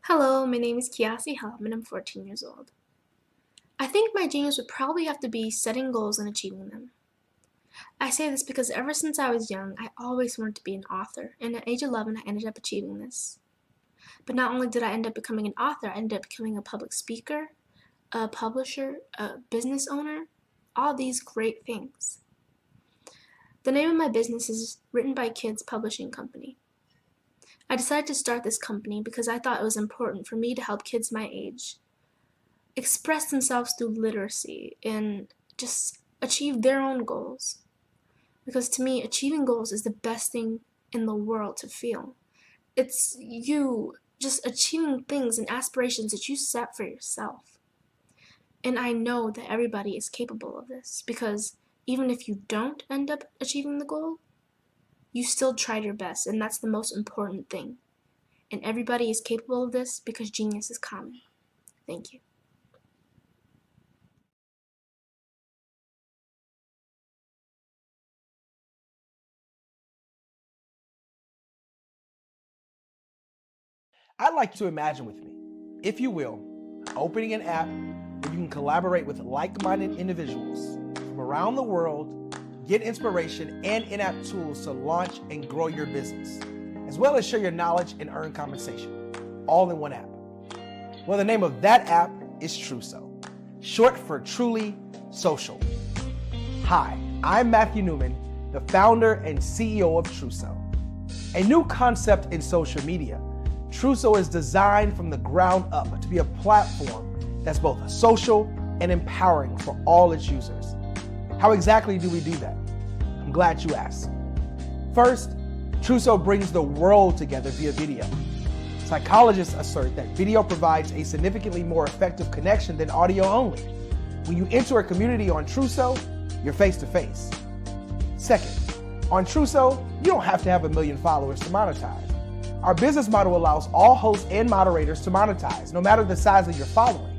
Hello, my name is Kiasi Helm and I'm 14 years old. I think my genius would probably have to be setting goals and achieving them. I say this because ever since I was young, I always wanted to be an author, and at age 11, I ended up achieving this. But not only did I end up becoming an author, I ended up becoming a public speaker, a publisher, a business owner, all these great things. The name of my business is Written by Kids Publishing Company. I decided to start this company because I thought it was important for me to help kids my age express themselves through literacy and just achieve their own goals. Because to me, achieving goals is the best thing in the world to feel. It's you just achieving things and aspirations that you set for yourself. And I know that everybody is capable of this because even if you don't end up achieving the goal, you still tried your best, and that's the most important thing. And everybody is capable of this because genius is common. Thank you. I'd like you to imagine with me, if you will, opening an app where you can collaborate with like-minded individuals from around the world, get inspiration and in-app tools to launch and grow your business, as well as share your knowledge and earn compensation, all in one app. Well, the name of that app is Truso, short for Truly Social. Hi, I'm Matthew Newman, the founder and CEO of Truso, a new concept in social media. Truso is designed from the ground up to be a platform that's both social and empowering for all its users. How exactly do we do that? I'm glad you asked. First, Truso brings the world together via video. Psychologists assert that video provides a significantly more effective connection than audio only. When you enter a community on Truso, you're face to face. Second, on Truso, you don't have to have 1 million followers to monetize. Our business model allows all hosts and moderators to monetize, no matter the size of your following,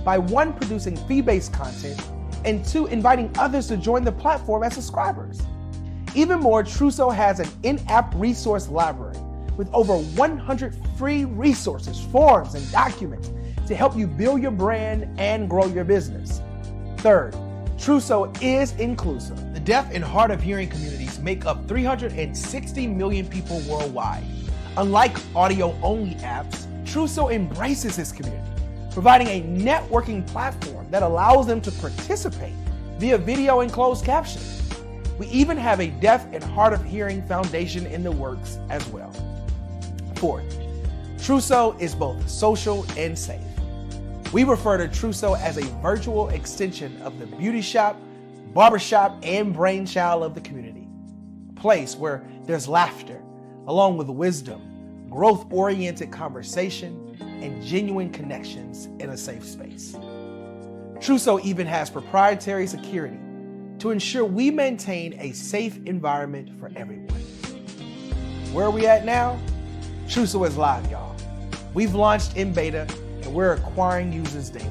by 1, producing fee-based content, and 2, inviting others to join the platform as subscribers. Even more, Truso has an in-app resource library with over 100 free resources, forms, and documents to help you build your brand and grow your business. Third, Truso is inclusive. The deaf and hard of hearing communities make up 360 million people worldwide. Unlike audio-only apps, Truso embraces this community, providing a networking platform that allows them to participate via video and closed captions. We even have a deaf and hard of hearing foundation in the works as well. Fourth, Truso is both social and safe. We refer to Truso as a virtual extension of the beauty shop, barbershop, and brainchild of the community. A place where there's laughter, along with wisdom, growth-oriented conversation, and genuine connections in a safe space. Truso even has proprietary security to ensure we maintain a safe environment for everyone. Where are we at now? Truso is live, y'all. We've launched in beta, and we're acquiring users daily.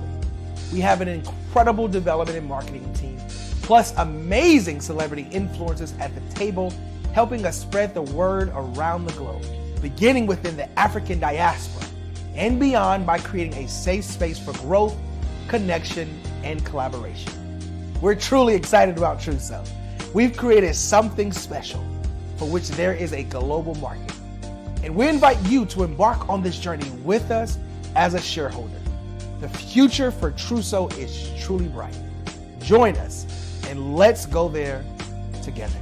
We have an incredible development and marketing team, plus amazing celebrity influencers at the table, helping us spread the word around the globe, beginning within the African diaspora and beyond by creating a safe space for growth, connection, and collaboration. We're truly excited about Truso. We've created something special for which there is a global market. And we invite you to embark on this journey with us as a shareholder. The future for Truso is truly bright. Join us and let's go there together.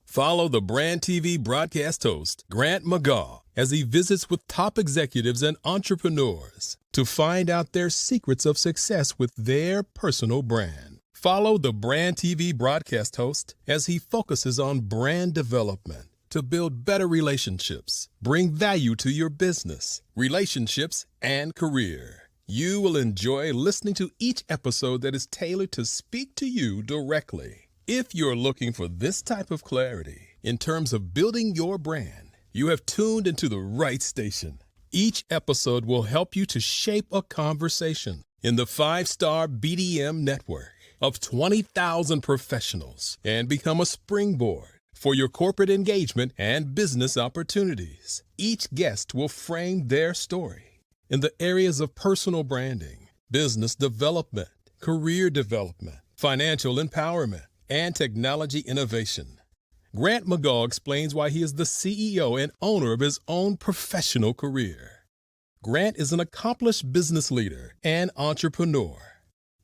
Follow the Brand TV broadcast host, Grant McGaw, as he visits with top executives and entrepreneurs to find out their secrets of success with their personal brand. Follow the Brand TV broadcast host as he focuses on brand development to build better relationships, bring value to your business, relationships, and career. You will enjoy listening to each episode that is tailored to speak to you directly. If you're looking for this type of clarity in terms of building your brand, you have tuned into the right station. Each episode will help you to shape a conversation in the 5-star BDM network of 20,000 professionals and become a springboard for your corporate engagement and business opportunities. Each guest will frame their story in the areas of personal branding, business development, career development, financial empowerment, and technology innovation. Grant McGaugh explains why he is the CEO and owner of his own professional career. Grant is an accomplished business leader and entrepreneur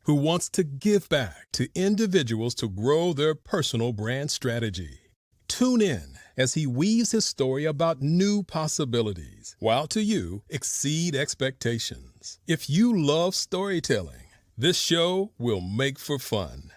who wants to give back to individuals to grow their personal brand strategy. Tune in as he weaves his story about new possibilities, while to you exceed expectations. If you love storytelling, this show will make for fun.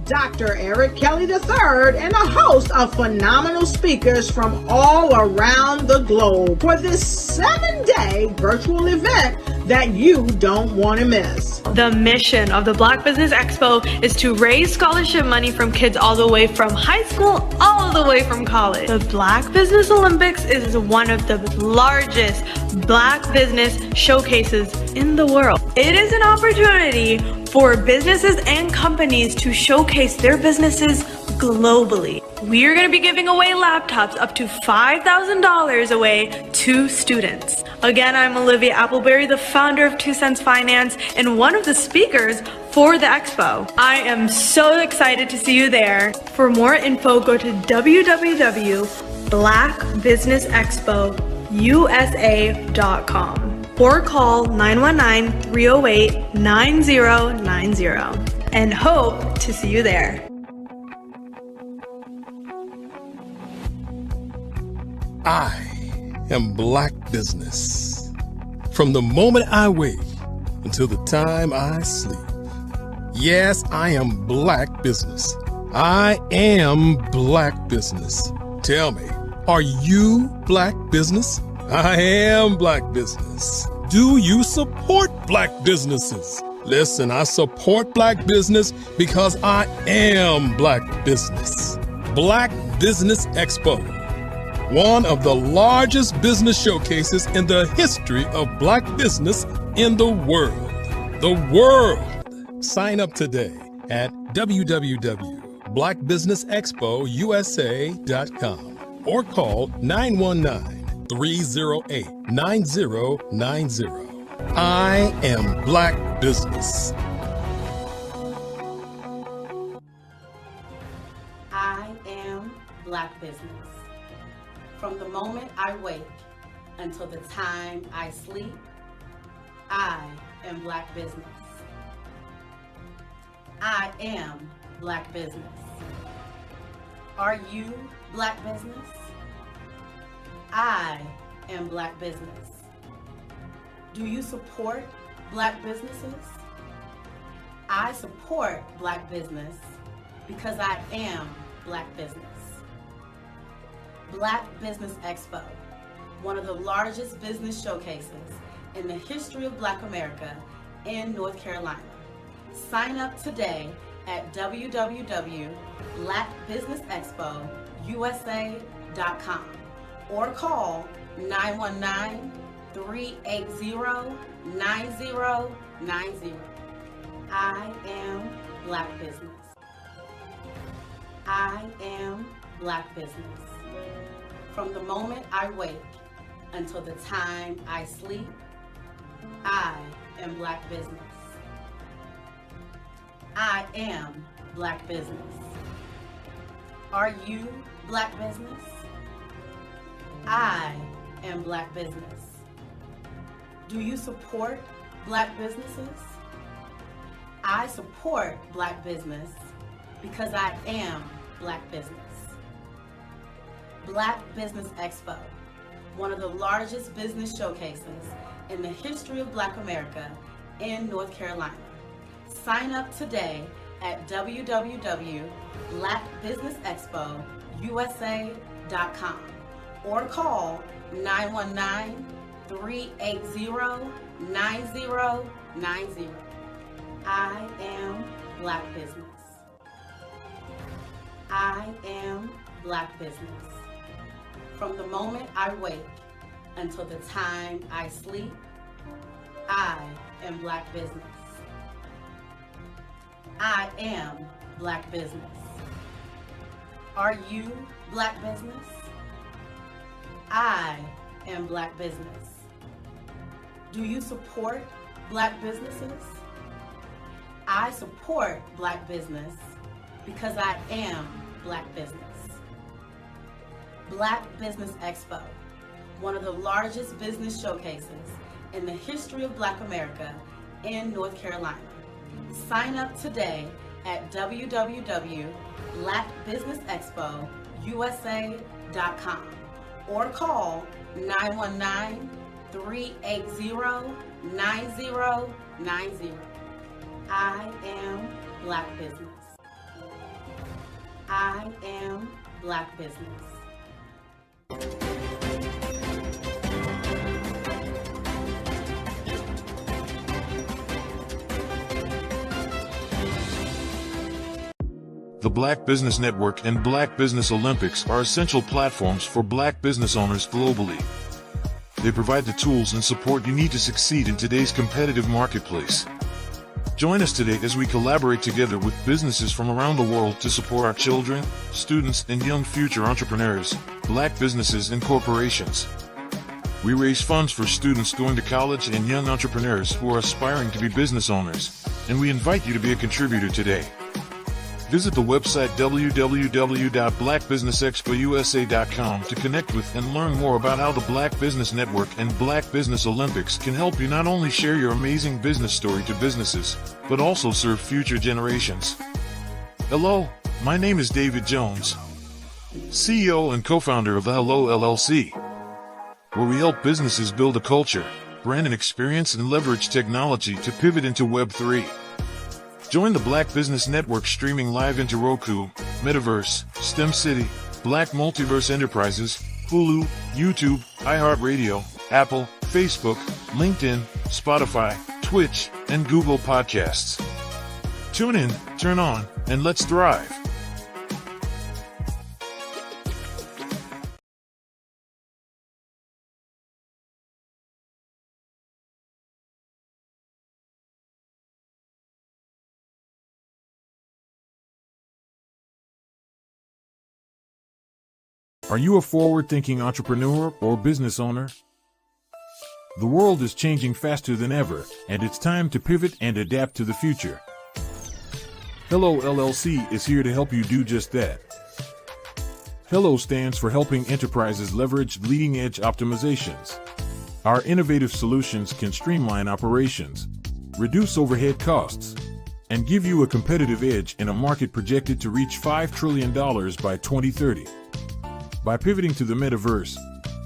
Dr. Eric Kelly III and a host of phenomenal speakers from all around the globe for this 7-day virtual event that you don't want to miss. The mission of the Black Business Expo is to raise scholarship money from kids all the way from high school, all the way from college. The Black Business Olympics is one of the largest Black business showcases in the world. It is an opportunity for businesses and companies to showcase their businesses globally. We are going to be giving away laptops up to $5,000 away to students. Again, I'm Olivia Appleberry, the founder of 2 Cents Finance and one of the speakers for the expo. I am so excited to see you there. For more info, go to www.blackbusinessexpousa.com or call 919-308-9090 and hope to see you there. I am Black business. From the moment I wake until the time I sleep. Yes, I am Black business. I am Black business. Tell me, are you Black business? I am Black business. Do you support Black businesses? Listen, I support Black business because I am Black business. Black Business Expo, one of the largest business showcases in the history of Black business in the world. The world! Sign up today at www.blackbusinessexpousa.com or call 919-308-9090. I am Black business. I am Black business. From the moment I wake until the time I sleep, I am Black business. I am Black business. Are you Black business? I am Black business. Do you support Black businesses? I support Black business because I am Black business. Black Business Expo, one of the largest business showcases in the history of Black America in North Carolina. Sign up today at www.blackbusinessexpousa.com or call 919-380-9090. I am Black business. I am Black business. From the moment I wake until the time I sleep, I am Black business. I am Black business. Are you Black business? I am Black business. Do you support Black businesses? I support Black business because I am Black business. Black Business Expo, one of the largest business showcases in the history of Black America in North Carolina. Sign up today at www.blackbusinessexpousa.com or call 919-380-9090. I am Black business. I am Black business. From the moment I wake until the time I sleep, I am Black business. I am Black business. Are you Black business? I am Black business. Do you support Black businesses? I support Black business because I am Black business. Black Business Expo, one of the largest business showcases in the history of Black America in North Carolina. Sign up today at www.blackbusinessexpousa.com or call 919-380-9090. I am Black business. I am Black business. The Black Business Network and Black Business Olympics are essential platforms for Black business owners globally. They provide the tools and support you need to succeed in today's competitive marketplace. Join us today as we collaborate together with businesses from around the world to support our children, students, and young future entrepreneurs, Black businesses and corporations. We raise funds for students going to college and young entrepreneurs who are aspiring to be business owners, and we invite you to be a contributor today. Visit the website www.blackbusinessexpousa.com to connect with and learn more about how the Black Business Network and Black Business Olympics can help you not only share your amazing business story to businesses, but also serve future generations. Hello, my name is David Jones, CEO and co-founder of the Hello LLC, where we help businesses build a culture, brand and experience, and leverage technology to pivot into Web3. Join the Black Business Network streaming live into Roku, Metaverse, STEM City, Black Multiverse Enterprises, Hulu, YouTube, iHeartRadio, Apple, Facebook, LinkedIn, Spotify, Twitch, and Google Podcasts. Tune in, turn on, and let's thrive. Are you a forward-thinking entrepreneur or business owner? The world is changing faster than ever, and it's time to pivot and adapt to the future. Hello LLC is here to help you do just that. Hello stands for helping enterprises leverage leading-edge optimizations. Our innovative solutions can streamline operations, reduce overhead costs, and give you a competitive edge in a market projected to reach $5 trillion by 2030. By pivoting to the metaverse,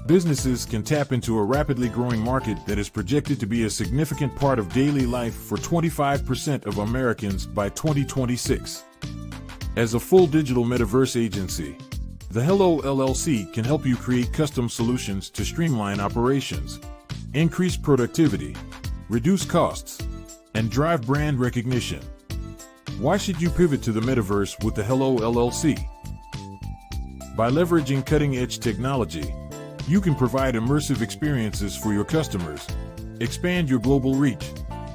businesses can tap into a rapidly growing market that is projected to be a significant part of daily life for 25% of Americans by 2026. As a full digital metaverse agency, the Hello LLC can help you create custom solutions to streamline operations, increase productivity, reduce costs, and drive brand recognition. Why should you pivot to the metaverse with the Hello LLC? By leveraging cutting-edge technology, you can provide immersive experiences for your customers, expand your global reach,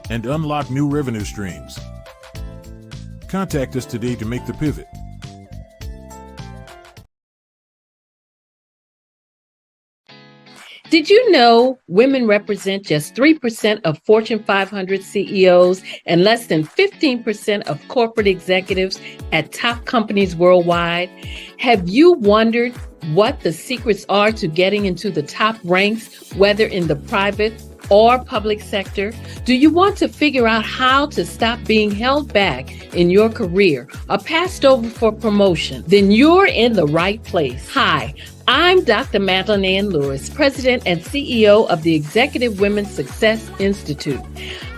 and unlock new revenue streams. Contact us today to make the pivot. Did you know women represent just 3% of Fortune 500 CEOs and less than 15% of corporate executives at top companies worldwide? Have you wondered what the secrets are to getting into the top ranks, whether in the private or public sector? Do you want to figure out how to stop being held back in your career or passed over for promotion? Then you're in the right place. Hi, I'm Dr. Madeline Ann Lewis, President and CEO of the Executive Women's Success Institute.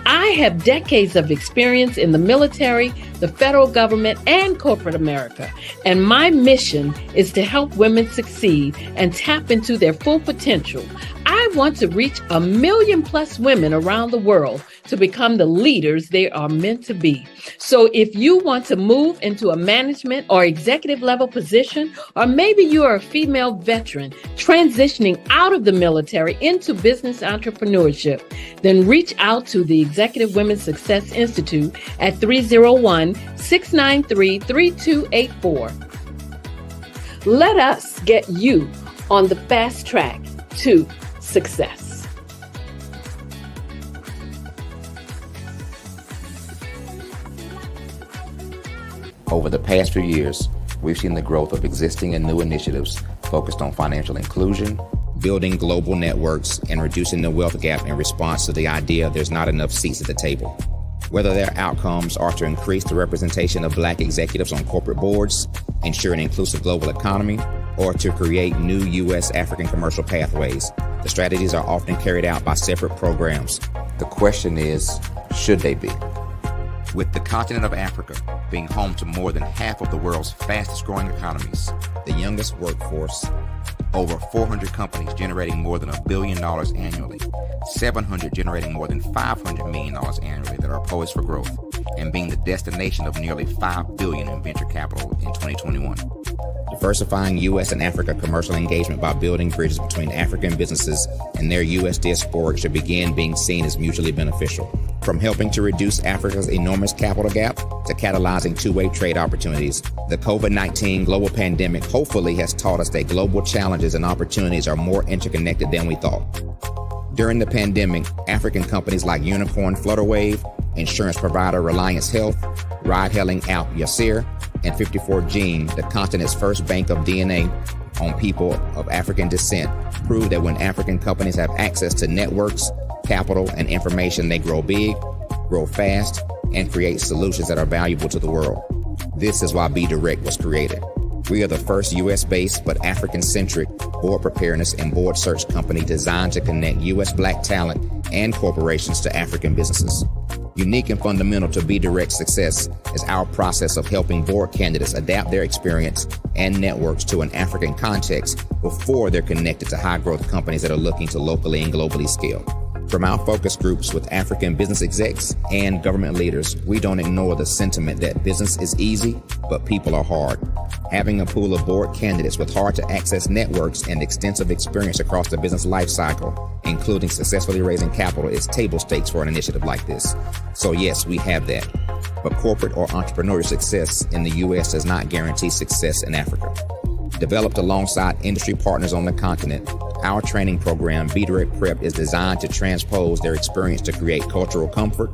I have decades of experience in the military, the federal government, and corporate America, and my mission is to help women succeed and tap into their full potential. I want to reach 1 million plus women around the world to become the leaders they are meant to be. So if you want to move into a management or executive level position, or maybe you are a female veteran transitioning out of the military into business entrepreneurship, then reach out to the Executive Women's Success Institute at 301-693-3284. Let us get you on the fast track to success. Over the past few years, we've seen the growth of existing and new initiatives focused on financial inclusion, building global networks, and reducing the wealth gap in response to the idea there's not enough seats at the table. Whether their outcomes are to increase the representation of Black executives on corporate boards, ensure an inclusive global economy, or to create new U.S. African commercial pathways, the strategies are often carried out by separate programs. The question is, should they be? With the continent of Africa being home to more than half of the world's fastest growing economies, the youngest workforce, over 400 companies generating more than $1 billion annually, 700 generating more than $500 million annually that are poised for growth, and being the destination of nearly $5 billion in venture capital in 2021. Diversifying U.S. and Africa commercial engagement by building bridges between African businesses and their U.S. diaspora should begin being seen as mutually beneficial. From helping to reduce Africa's enormous capital gap to catalyzing two-way trade opportunities, the COVID-19 global pandemic hopefully has taught us that global challenges and opportunities are more interconnected than we thought. During the pandemic, African companies like Unicorn Flutterwave, insurance provider Reliance Health, ride-hailing app Yasir, and 54Gene, the continent's first bank of DNA on people of African descent, proved that when African companies have access to networks, capital, and information, they grow big, grow fast, and create solutions that are valuable to the world. This is why Be Direct was created. We are the first U.S.-based but African-centric board preparedness and board search company designed to connect U.S. Black talent and corporations to African businesses. Unique and fundamental to Be Direct's success is our process of helping board candidates adapt their experience and networks to an African context before they're connected to high-growth companies that are looking to locally and globally scale. From our focus groups with African business execs and government leaders, we don't ignore the sentiment that business is easy, but people are hard. Having a pool of board candidates with hard-to-access networks and extensive experience across the business life cycle, including successfully raising capital, is table stakes for an initiative like this. So yes, we have that. But corporate or entrepreneurial success in the U.S. does not guarantee success in Africa. Developed alongside industry partners on the continent, our training program, Be Direct Prep, is designed to transpose their experience to create cultural comfort,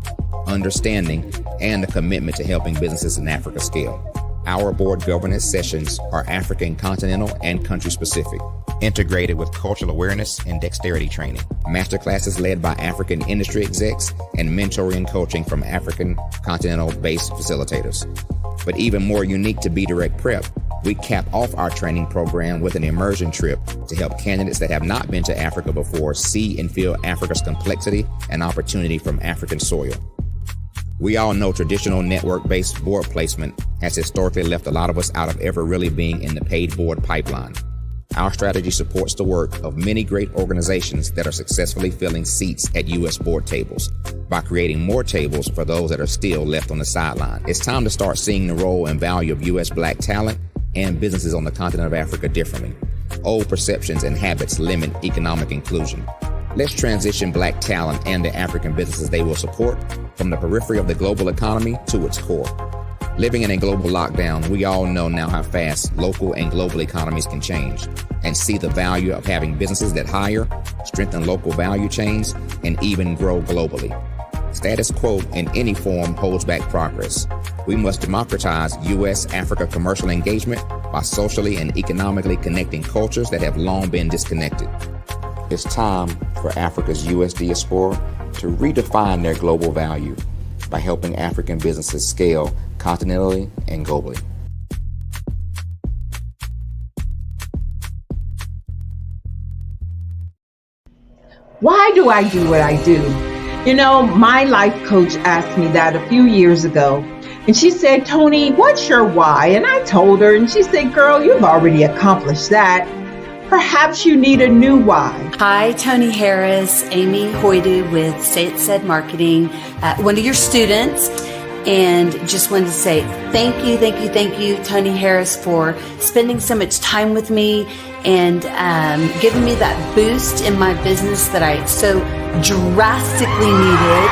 understanding, and a commitment to helping businesses in Africa scale. Our board governance sessions are African, continental, and country-specific, integrated with cultural awareness and dexterity training, masterclasses led by African industry execs, and mentoring coaching from African continental-based facilitators. But even more unique to Be Direct Prep, we cap off our training program with an immersion trip to help candidates that have not been to Africa before see and feel Africa's complexity and opportunity from African soil. We all know traditional network-based board placement has historically left a lot of us out of ever really being in the paid board pipeline. Our strategy supports the work of many great organizations that are successfully filling seats at U.S. board tables by creating more tables for those that are still left on the sideline. It's time to start seeing the role and value of U.S. Black talent and businesses on the continent of Africa differently. Old perceptions and habits limit economic inclusion. Let's transition Black talent and the African businesses they will support from the periphery of the global economy to its core. Living in a global lockdown, we all know now how fast local and global economies can change, and see the value of having businesses that hire, strengthen local value chains, and even grow globally. Status quo in any form holds back progress. We must democratize U.S.-Africa commercial engagement by socially and economically connecting cultures that have long been disconnected. It's time for Africa's U.S. diaspora to redefine their global value by helping African businesses scale continentally and globally. Why do I do what I do? You know, my life coach asked me that a few years ago. And she said, Tony, what's your why? And I told her, and she said, girl, you've already accomplished that. Perhaps you need a new why. Hi, Tony Harris, Amy Hoydu with Say It Said Marketing, one of your students. And just wanted to say thank you, Tony Harris, for spending so much time with me and giving me that boost in my business that I so drastically needed.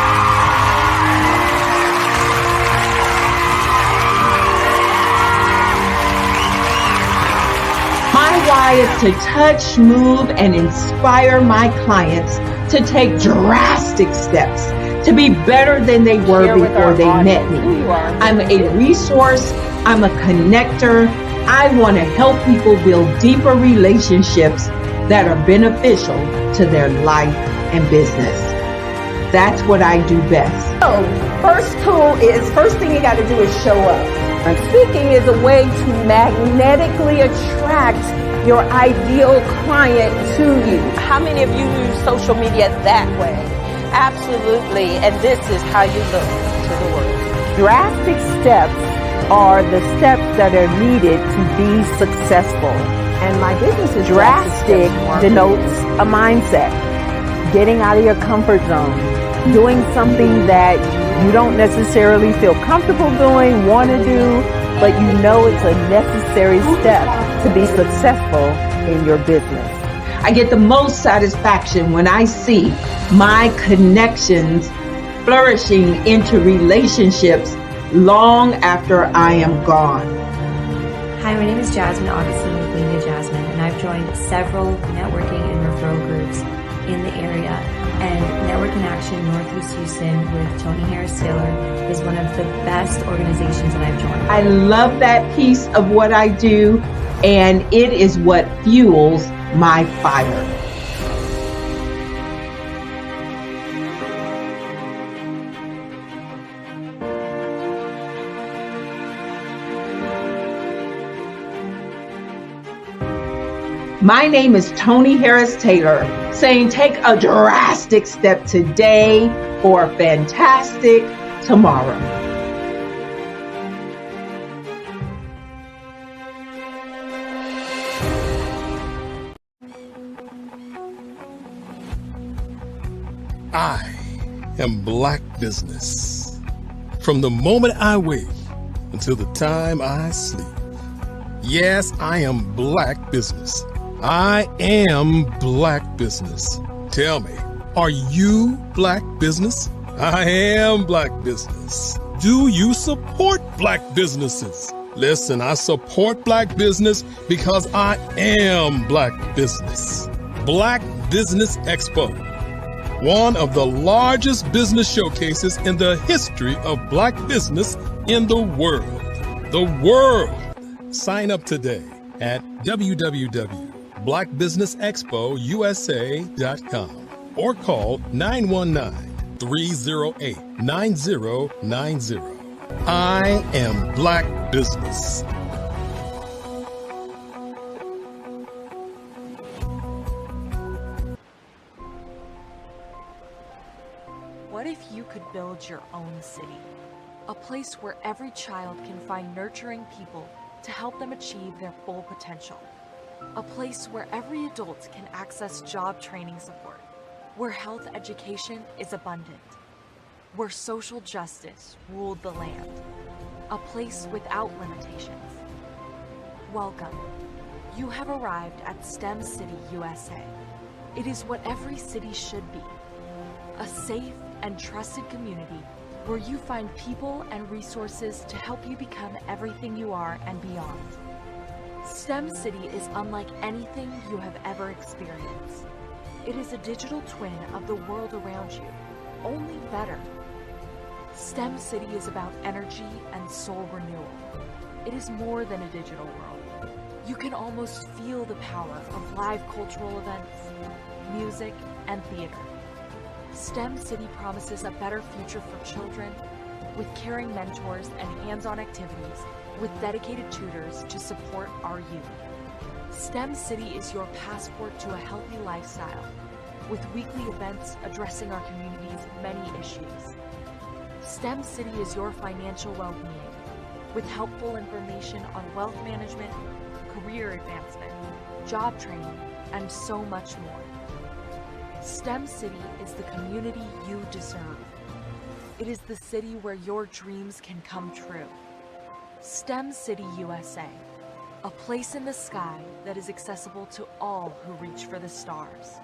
My why is to touch, move, and inspire my clients to take drastic steps to be better than they were before they met me. I'm a resource. I'm a connector. I want to help people build deeper relationships that are beneficial to their life and business. That's what I do best. So, first thing you got to do is show up. And speaking is a way to magnetically attract your ideal client to you. How many of you use social media that way? Absolutely, and this is how you look to the world. Drastic steps are the steps that are needed to be successful. And my business is drastic denotes a mindset. Getting out of your comfort zone. Doing something that you don't necessarily feel comfortable doing, want to do, but you know it's a necessary step to be successful in your business. I get the most satisfaction when I see my connections flourishing into relationships long after I am gone. Hi, my name is Jasmine Augustine with Media Jasmine, and I've joined several networking and referral groups in the area. And Network in Action Northeast Houston with Tony Harris Taylor is one of the best organizations that I've joined. I love that piece of what I do, and it is what fuels my fire. My name is Tony Harris Taylor, saying take a drastic step today for a fantastic tomorrow. I am Black business. From the moment I wake until the time I sleep. Yes, I am Black business. I am Black business. Tell me, are you Black business? I am Black business. Do you support Black businesses? Listen, I support Black business because I am Black business. Black Business Expo, one of the largest business showcases in the history of Black business in the world. The world. Sign up today at www.blackbusinessexpousa.com or call 919-308-9090. I am Black business. What if you could build your own city? A place where every child can find nurturing people to help them achieve their full potential. A place where every adult can access job training support, where health education is abundant, where social justice ruled the land. A place without limitations. Welcome. You have arrived at STEM City, USA. It is what every city should be. A safe and trusted community where you find people and resources to help you become everything you are and beyond. STEM City is unlike anything you have ever experienced. It is a digital twin of the world around you, only better. STEM City is about energy and soul renewal. It is more than a digital world. You can almost feel the power of live cultural events, music, and theater. STEM City promises a better future for children with caring mentors and hands-on activities with dedicated tutors to support our youth. STEM City is your passport to a healthy lifestyle with weekly events addressing our community's many issues. STEM City is your financial well-being with helpful information on wealth management, career advancement, job training, and so much more. STEM City is the community you deserve. It is the city where your dreams can come true. STEM City USA, a place in the sky that is accessible to all who reach for the stars.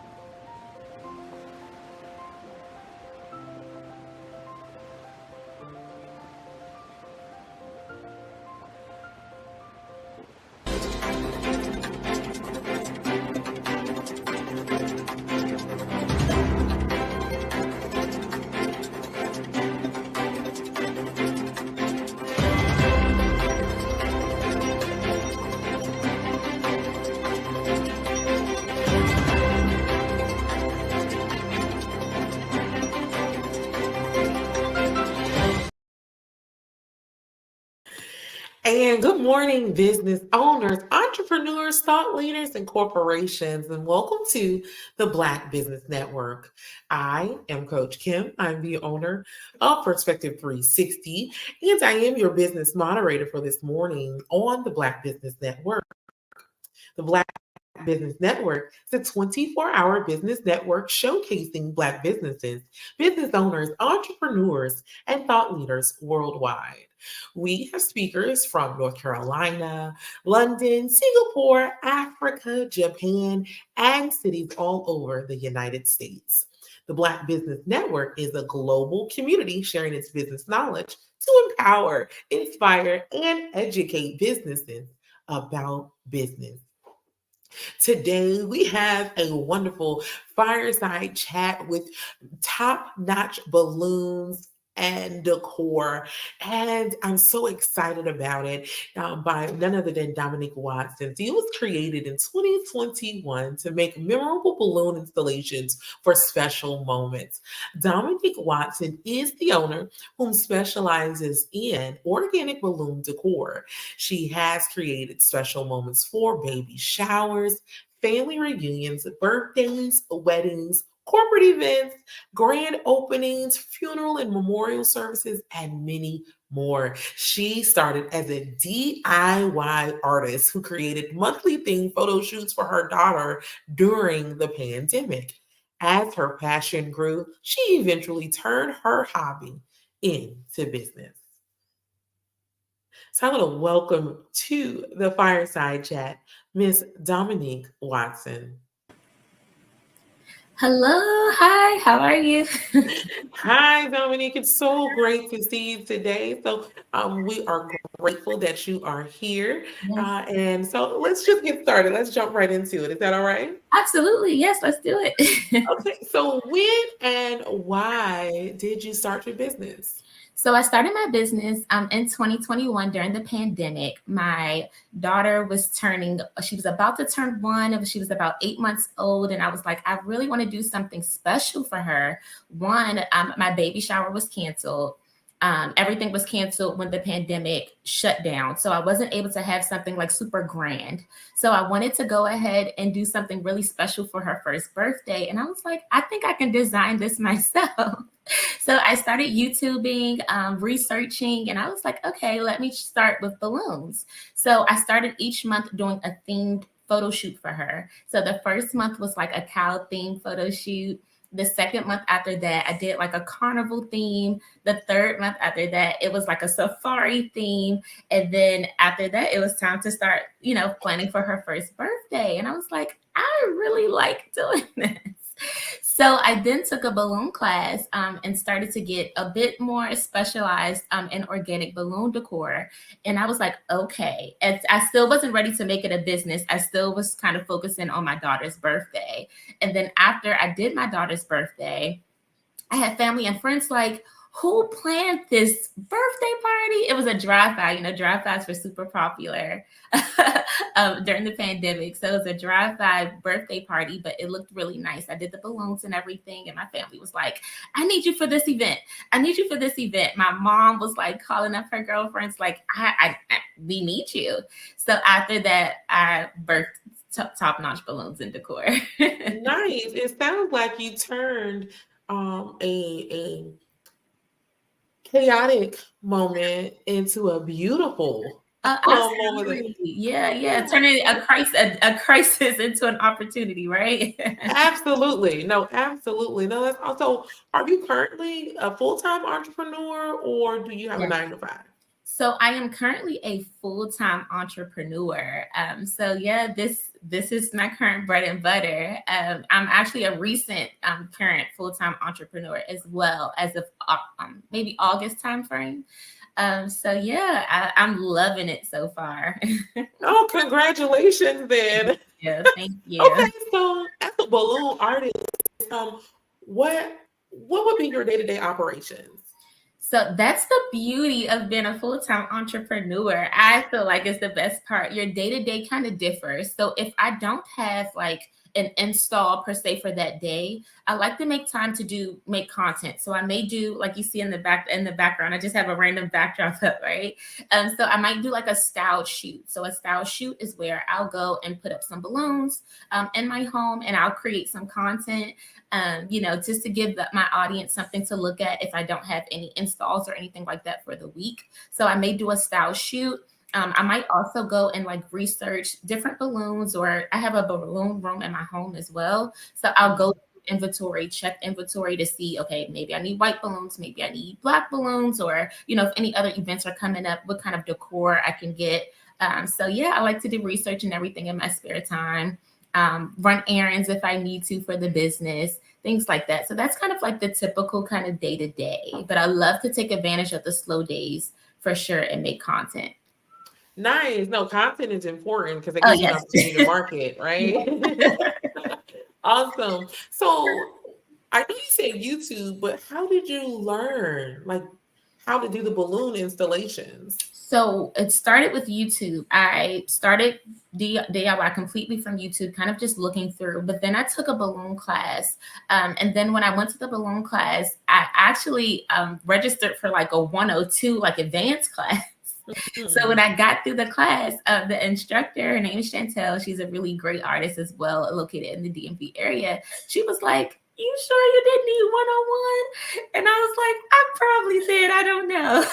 And good morning, business owners, entrepreneurs, thought leaders, and corporations, and welcome to the Black Business Network. I am Coach Kim. I'm the owner of Perspective 360, and I am your business moderator for this morning on the Black Business Network. The Black Business Network is a 24-hour business network showcasing Black businesses, business owners, entrepreneurs, and thought leaders worldwide. We have speakers from North Carolina, London, Singapore, Africa, Japan, and cities all over the United States. The Black Business Network is a global community sharing its business knowledge to empower, inspire, and educate businesses about business. Today, we have a wonderful fireside chat with top-notch balloons and decor. And I'm so excited about it by none other than Dominique Watson. It was created in 2021 to make memorable balloon installations for special moments. Dominique Watson is the owner whom specializes in organic balloon decor. She has created special moments for baby showers, family reunions, birthdays, weddings, corporate events, grand openings, funeral and memorial services, and many more. She started as a DIY artist who created monthly themed photo shoots for her daughter during the pandemic. As her passion grew, she eventually turned her hobby into business. So I want to welcome to the fireside chat, Miss Dominique Watson. Hello, hi, how are you? Hi, Dominique. It's so great to see you today. So we are grateful that you are here. Yes. And so let's just get started. Let's jump right into it. Is that all right? Absolutely. Yes, let's do it. Okay. So when and why did you start your business? So I started my business in 2021 during the pandemic. My daughter she was about to turn 1. She was about 8 months old. And I was like, I really want to do something special for her. One, my baby shower was canceled. Everything was canceled when the pandemic shut down. So I wasn't able to have something like super grand. So I wanted to go ahead and do something really special for her first birthday. And I was like, I think I can design this myself. So I started YouTubing, researching, and I was like, okay, let me start with balloons. So I started each month doing a themed photo shoot for her. So the first month was like a cow themed photo shoot. The second month after that, I did like a carnival theme. The third month after that, it was like a safari theme. And then after that, it was time to start, planning for her first birthday. And I was like, I really like doing this. So I then took a balloon class and started to get a bit more specialized in organic balloon decor. And I was like, okay, I still wasn't ready to make it a business. I still was kind of focusing on my daughter's birthday. And then after I did my daughter's birthday, I had family and friends like, who planned this birthday party? It was a drive-by. You know, drive-bys were super popular during the pandemic. So it was a drive-by birthday party, but it looked really nice. I did the balloons and everything, and my family was like, I need you for this event. I need you for this event. My mom was like calling up her girlfriends like, we need you. So after that, I birthed top-notch balloons and decor. Nice. It sounds like you turned a chaotic moment into a beautiful moment. Yeah. Turning a crisis into an opportunity, right? Absolutely. No, absolutely. No, that's also, are you currently a full-time entrepreneur or do you have a 9-to-5? So I am currently a full-time entrepreneur. So yeah, this is my current bread and butter. I'm actually a recent current full-time entrepreneur as well, as of maybe August timeframe. So yeah, I'm loving it so far. Oh, congratulations then. Yeah, thank you. Okay, so as a balloon artist, what would be your day-to-day operations? So that's the beauty of being a full-time entrepreneur. I feel like it's the best part. Your day-to-day kind of differs. So if I don't have like an install per se for that day, I like to make time to make content. So I may do, like you see in the background, I just have a random backdrop up, right? So I might do like a style shoot. So a style shoot is where I'll go and put up some balloons in my home, and I'll create some content, just to give my audience something to look at if I don't have any installs or anything like that for the week. So I may do a style shoot. I might also go and like research different balloons, or I have a balloon room in my home as well. So I'll go check inventory to see, okay, maybe I need white balloons, maybe I need black balloons, or, if any other events are coming up, what kind of decor I can get. So yeah, I like to do research and everything in my spare time, run errands if I need to for the business, things like that. So that's kind of like the typical kind of day to day, but I love to take advantage of the slow days for sure and make content. Nice. No, content is important because it gives you an opportunity to market, right? Awesome. So I know you said YouTube, but how did you learn like how to do the balloon installations? So it started with YouTube. I started DIY completely from YouTube, kind of just looking through, but then I took a balloon class. And then when I went to the balloon class, I actually registered for like a 102, like advanced class. So when I got through the class, the instructor, her name is Chantel. She's a really great artist as well, located in the DMV area. She was like, you sure you didn't need 101? And I was like, I probably did. I don't know.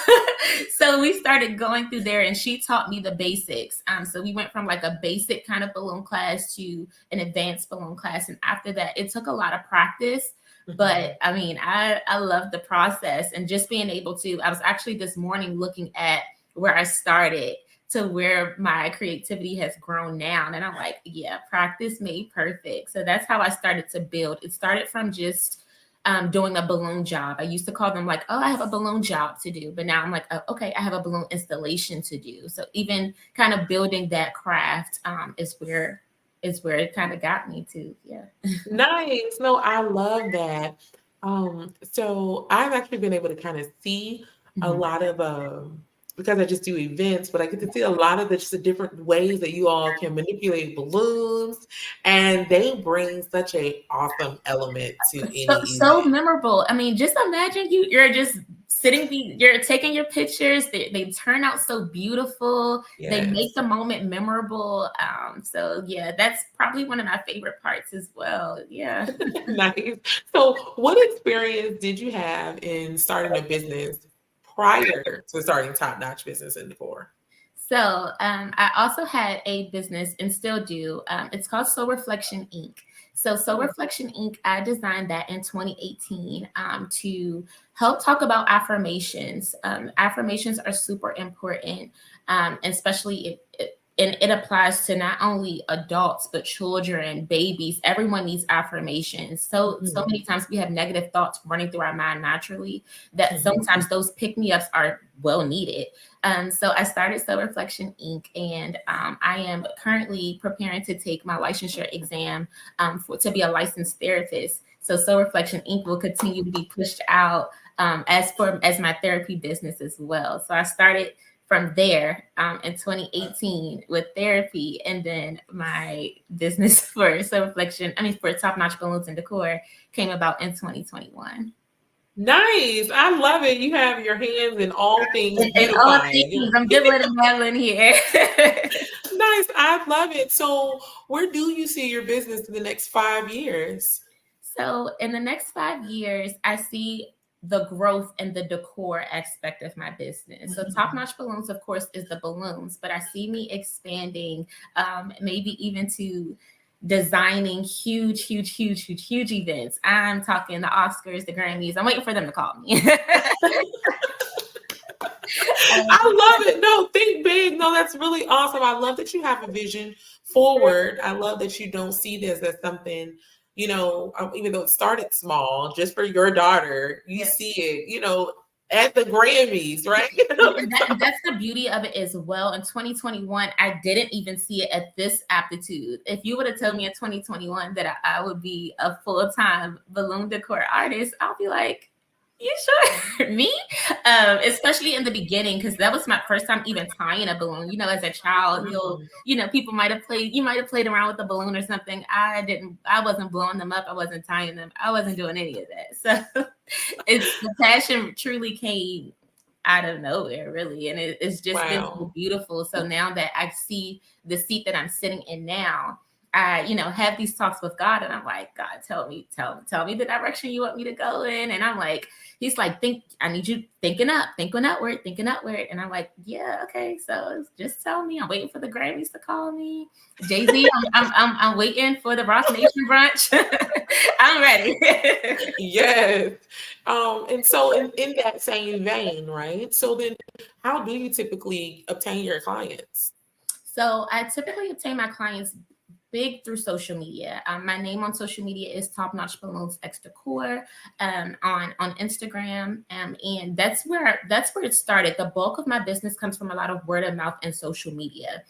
So we started going through there and she taught me the basics. So we went from like a basic kind of balloon class to an advanced balloon class. And after that, it took a lot of practice. But I mean, I love the process and just being able to, I was actually this morning looking at where I started to where my creativity has grown now. And I'm like, yeah, practice made perfect. So that's how I started to build. It started from just doing a balloon job. I used to call them like, oh, I have a balloon job to do. But now I'm like, oh, okay, I have a balloon installation to do. So even kind of building that craft is where it kind of got me to. Yeah. Nice. No, I love that. So I've actually been able to kind of see a lot of because I just do events, but I get to see a lot of the different ways that you all can manipulate balloons, and they bring such a awesome element to any event. So memorable. I mean, just imagine you're just you're taking your pictures. They turn out so beautiful. Yes. They make the moment memorable. So yeah, that's probably one of my favorite parts as well. Yeah. Nice. So what experience did you have in starting a business prior to starting Top Notch Business in Decor? So I also had a business and still do. It's called Soul Reflection Inc. So Soul Reflection Inc., I designed that in 2018 to help talk about affirmations. Affirmations are super important, especially and it applies to not only adults but children, babies. Everyone needs affirmations. So many times we have negative thoughts running through our mind naturally that sometimes those pick-me-ups are well needed. So I started Soul Reflection Inc. and I am currently preparing to take my licensure exam to be a licensed therapist. So Soul Reflection Inc. will continue to be pushed out as my therapy business as well. So I started from there in 2018 with therapy, and then my business for for Top Notch Balloons and Decor came about in 2021. Nice. I love it. You have your hands in all things In all things. I'm dibbling and dabbling here. Nice. I love it. So where do you see your business in the next 5 years? So in the next 5 years, I see the growth and the decor aspect of my business. So Top Notch Balloons, of course, is the balloons, but I see me expanding, maybe even to designing huge events. I'm talking the Oscars, the Grammys. I'm waiting for them to call me. I love it. No, think big. No, that's really awesome. I love that you have a vision forward. I love that you don't see this as something, even though it started small, just for your daughter, you see it, at the Grammys, right? That's the beauty of it as well. In 2021, I didn't even see it at this aptitude. If you would have told me in 2021 that I would be a full-time balloon decor artist, I'll be like, you sure? Me? Especially in the beginning, because that was my first time even tying a balloon. As a child, people might have played around with the balloon or something. I wasn't blowing them up. I wasn't tying them. I wasn't doing any of that. So the passion truly came out of nowhere, really. And it's just been so beautiful. So now that I see the seat that I'm sitting in now, I, have these talks with God, and I'm like, God, tell me the direction you want me to go in. And I'm like, he's like, I need you thinking upward. And I'm like, yeah, okay. So just tell me. I'm waiting for the Grammys to call me. Jay-Z, I'm waiting for the Rock Nation brunch. I'm ready. Yes. And so in that same vein, right? So then how do you typically obtain your clients? So I typically obtain my clients big through social media. My name on social media is Top Notch Balloons X Decor on Instagram, and that's where it started. The bulk of my business comes from a lot of word of mouth and social media.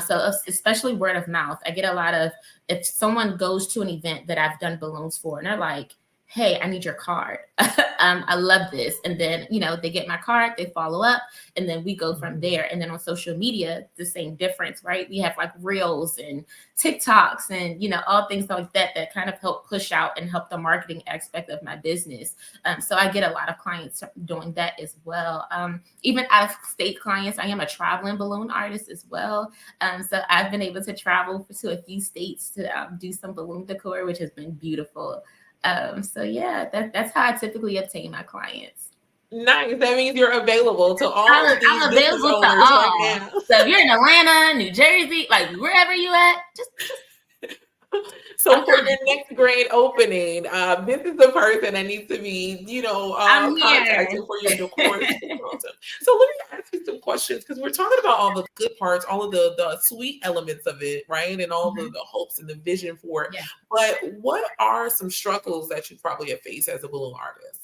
So especially word of mouth. I get a lot of, if someone goes to an event that I've done balloons for, and they're like, hey, I need your card. I love this. And then, they get my card, they follow up, and then we go from there. And then on social media, the same difference, right? We have like Reels and TikToks and, all things like that kind of help push out and help the marketing aspect of my business. So I get a lot of clients doing that as well. Even out of state clients, I am a traveling balloon artist as well. So I've been able to travel to a few states to do some balloon decor, which has been beautiful. So yeah, that's how I typically obtain my clients. Nice. That means you're available to all of these I'm business available owners to all. right now. So if you're in Atlanta, New Jersey, like wherever you at, just so for your next grand opening, this is the person that needs to be, contacted for your decor. So let me ask you some questions, because we're talking about all the good parts, all of the sweet elements of it, right? And all the hopes and the vision for it. Yeah. But what are some struggles that you probably have faced as a balloon artist?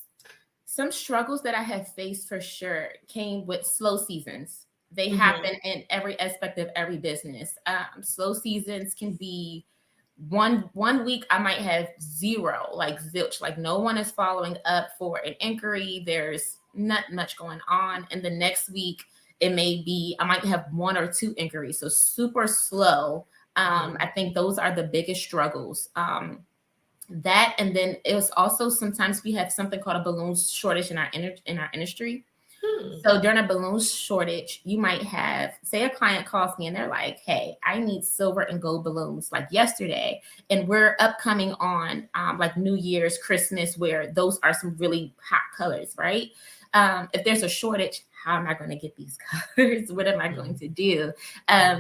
Some struggles that I have faced for sure came with slow seasons. They happen in every aspect of every business. Slow seasons can be one week I might have zero, like zilch, like no one is following up for an inquiry. There's not much going on. And the next week it may be, I might have 1 or 2 inquiries. So super slow. I think those are the biggest struggles. That, and then it was also sometimes we have something called a balloon shortage in our industry. So during a balloon shortage, you might have, say a client calls me and they're like, hey, I need silver and gold balloons like yesterday. And we're upcoming on like New Year's, Christmas, where those are some really hot colors, right? If there's a shortage, how am I going to get these colors? What am I going to do?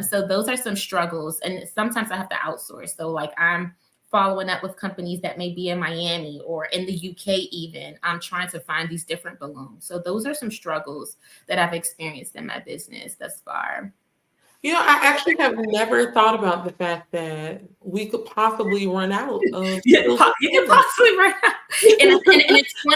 So those are some struggles. And sometimes I have to outsource. So like I'm following up with companies that may be in Miami or in the UK even. I'm trying to find these different balloons. So those are some struggles that I've experienced in my business thus far. I actually have never thought about the fact that we could possibly run out of Yeah, silver you can bullets. possibly run out. And